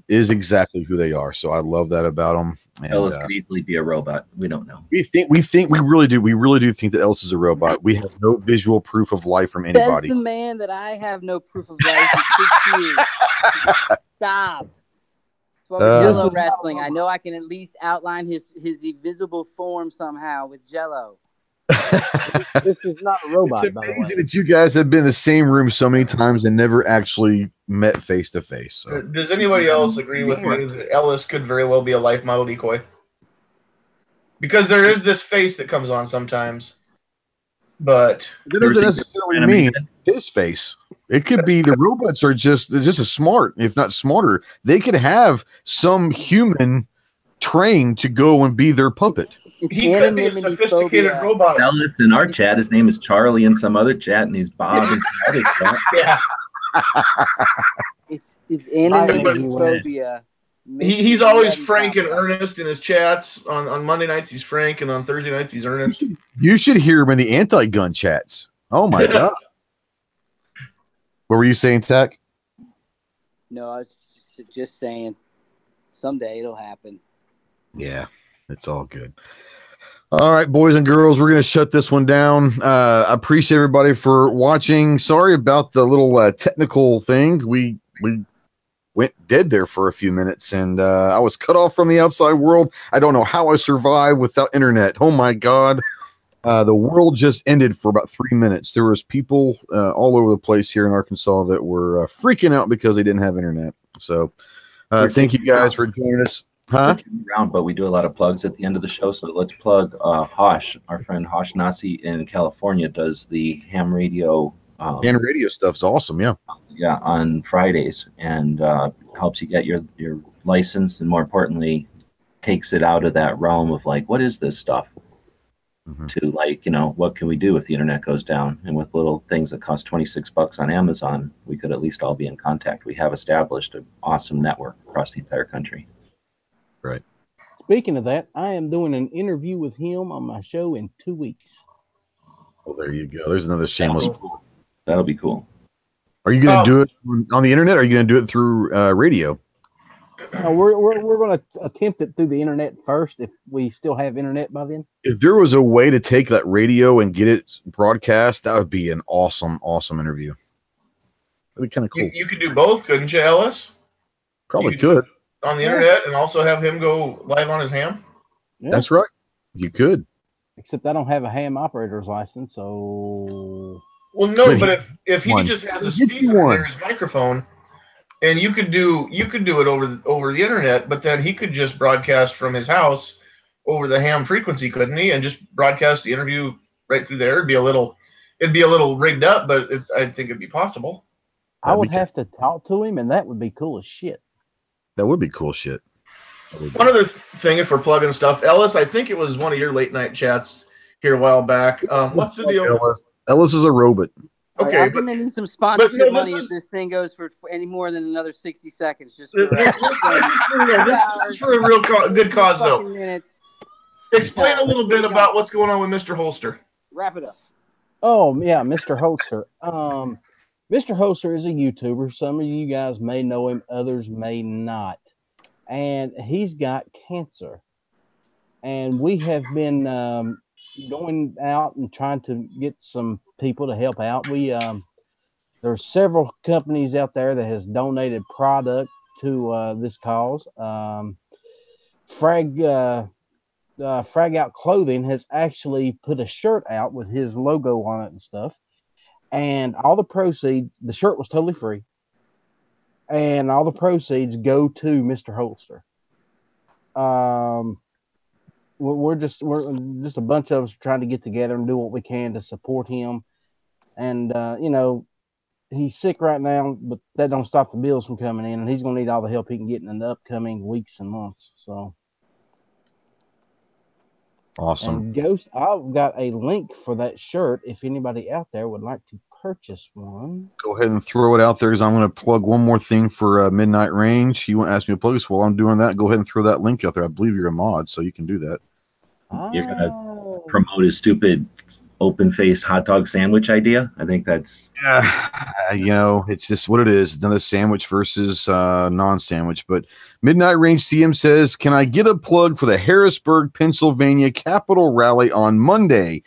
is exactly who they are. So I love that about them. And, Ellis could easily be a robot. We don't know. We really do think that Ellis is a robot. We have no visual proof of life from anybody. That's the man that I have no proof of life. Stop. That's what we're Jello wrestling. I know I can at least outline his invisible form somehow with Jello. This is not a robot. It's amazing that you guys have been in the same room so many times and never actually met face to face. So. Does anybody else agree with me that Ellis could very well be a life model decoy? Because there is this face that comes on sometimes, but that doesn't necessarily mean his face. It could be the robots are just as smart, if not smarter. They could have some human trained to go and be their puppet. He could be a sophisticated robot. Ellis in our chat, his name is Charlie in some other chat, and he's Bob in some other chat. Yeah. It's anonymity phobia. He's always frank and earnest in his chats. On Monday nights, he's frank, and on Thursday nights, he's earnest. You should hear him in the anti-gun chats. Oh, my God. What were you saying, Tech? No, I was just saying someday it'll happen. Yeah, it's all good. All right, boys and girls, we're going to shut this one down. I appreciate everybody for watching. Sorry about the little technical thing. We went dead there for a few minutes, and I was cut off from the outside world. I don't know how I survived without internet. Oh, my God. The world just ended for about 3 minutes. There was people all over the place here in Arkansas that were freaking out because they didn't have internet. So thank you guys for joining us. Around, but we do a lot of plugs at the end of the show. So let's plug Hosh. Our friend Hosh Nasi in California does the ham radio. Ham radio stuff's awesome. Yeah. Yeah, on Fridays, and helps you get your license, and more importantly, takes it out of that realm of like, what is this stuff? To like, what can we do if the internet goes down? And with little things that cost $26 on Amazon, we could at least all be in contact. We have established an awesome network across the entire country. Right. Speaking of that, I am doing an interview with him on my show in 2 weeks. Well, there you go. There's another shameless. That'll be cool. Are you going to do it on the internet? Or are you going to do it through radio? No, we're going to attempt it through the internet first, if we still have internet by then. If there was a way to take that radio and get it broadcast, that would be an awesome interview. That'd be kind of cool. You could do both, couldn't you, Ellis? Probably could. On the internet, and also have him go live on his ham? Yeah. That's right. You could. Except I don't have a ham operator's license, so. Well, no, but if he just has a speaker near his microphone, and you could do it over the internet, but then he could just broadcast from his house over the ham frequency, couldn't he? And just broadcast the interview right through there. It'd be a little rigged up, but I think it'd be possible. I would have to talk to him, and that would be cool as shit. That would be cool shit. One other thing, if we're plugging stuff, Ellis, I think it was one of your late night chats here a while back. What's the deal? Ellis is a robot. Okay, I'm gonna need some sponsorship money if this thing goes for any more than another 60 seconds. Just for, this is for a real good cause, though. Minutes. Explain a little bit about what's going on with Mr. Holster. Wrap it up. Oh yeah, Mr. Holster. Mr. Holster is a YouTuber. Some of you guys may know him, others may not. And he's got cancer. And we have been going out and trying to get some people to help out. There's several companies out there that has donated product to this cause. Frag Out Clothing has actually put a shirt out with his logo on it and stuff. And all the proceeds, the shirt was totally free. And all the proceeds go to Mr. Holster. We're just a bunch of us trying to get together and do what we can to support him. And he's sick right now, but that don't stop the bills from coming in, and he's gonna need all the help he can get in the upcoming weeks and months. So awesome. And Ghost, I've got a link for that shirt if anybody out there would like to purchase one. Go ahead and throw it out there, because I'm going to plug one more thing for Midnight Range. You want to ask me to plug this? While I'm doing that, go ahead and throw that link out there. I believe you're a mod, so you can do that. You're going to promote his stupid open-faced hot dog sandwich idea? I think that's... it's just what it is. Another sandwich versus non-sandwich. But Midnight Range CM says, can I get a plug for the Harrisburg, Pennsylvania Capitol Rally on Monday?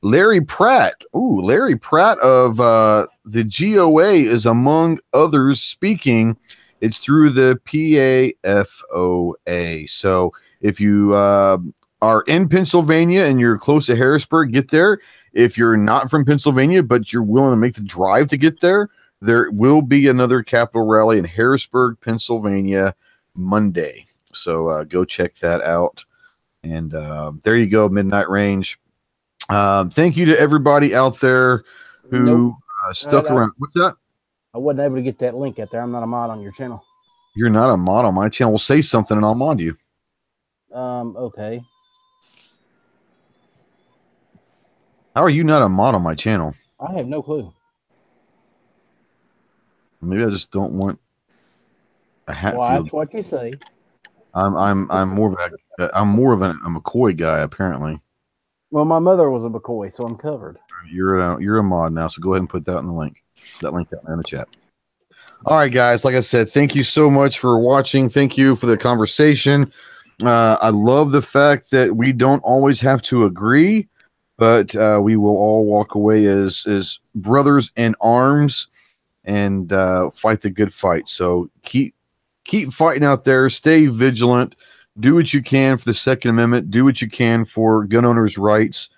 Larry Pratt of the GOA is among others speaking. It's through the PAFOA. So if you are in Pennsylvania and you're close to Harrisburg, get there. If you're not from Pennsylvania, but you're willing to make the drive to get there, there will be another Capitol rally in Harrisburg, Pennsylvania, Monday. So go check that out. And there you go, Midnight Range. Thank you to everybody out there who stuck around. What's that? I wasn't able to get that link out there. I'm not a mod on your channel. You're not a mod on my channel. Well, say something and I'll mod you. Okay. How are you not a mod on my channel? I have no clue. Maybe I just don't want a Hatfield. Well, that's what you say. I'm more of a McCoy guy, apparently. Well, my mother was a McCoy, so I'm covered. You're a mod now, so go ahead and put that in the link. That link out there in the chat. All right, guys. Like I said, thank you so much for watching. Thank you for the conversation. I love the fact that we don't always have to agree, but we will all walk away as brothers in arms and fight the good fight. So keep fighting out there. Stay vigilant. Do what you can for the Second Amendment. Do what you can for gun owners' rights.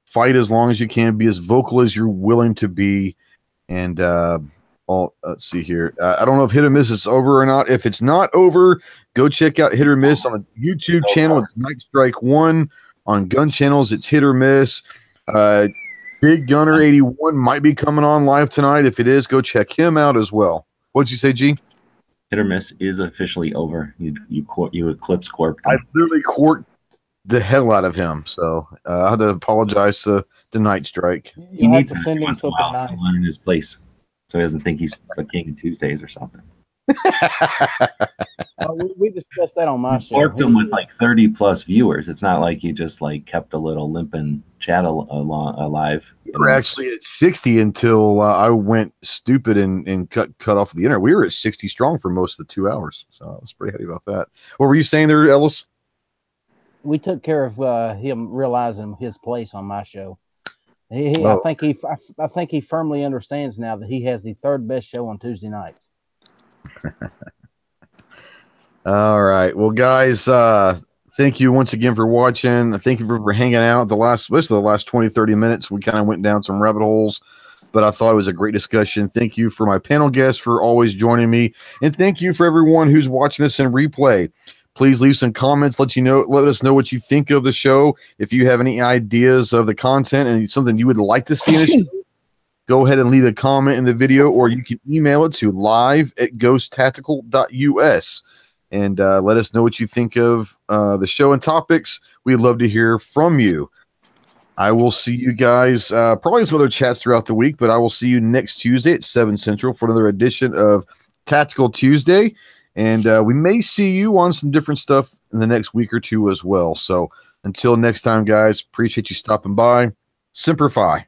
Fight as long as you can. Be as vocal as you're willing to be. And let's see here. I don't know if Hit or Miss is over or not. If it's not over, go check out Hit or Miss on the YouTube channel. It's Night Strike 1. On GunChannels, it's Hit or Miss. Big Gunner 81 might be coming on live tonight. If it is, go check him out as well. What'd you say, G? Hit or Miss is officially over. You eclipse Corp. I literally corked the hell out of him. So I had to apologize to Night Strike. You need to send him something nice. In his place, so he doesn't think he's the king of Tuesdays or something. We discussed that on my show. Corked him with like 30+ viewers. It's not like he just like kept a little limping chat alive. We were actually at 60 until I went stupid and cut off the internet. We were at 60 strong for most of the 2 hours, so I was pretty happy about that. What were you saying there, Ellis? We took care of him realizing his place on my show. I think he firmly understands now that he has the third best show on Tuesday nights. All right. Well, guys, Thank you once again for watching. Thank you for hanging out. Especially the last 20, 30 minutes, we kind of went down some rabbit holes, but I thought it was a great discussion. Thank you for my panel guests for always joining me. And thank you for everyone who's watching this in replay. Please leave some comments. Let us know what you think of the show. If you have any ideas of the content and something you would like to see in the show, go ahead and leave a comment in the video, or you can email it to live@ghosttactical.us. And let us know what you think of the show and topics. We'd love to hear from you. I will see you guys probably some other chats throughout the week, but I will see you next Tuesday at 7 Central for another edition of Tactical Tuesday. And we may see you on some different stuff in the next week or two as well. So until next time, guys, appreciate you stopping by. Semper Fi.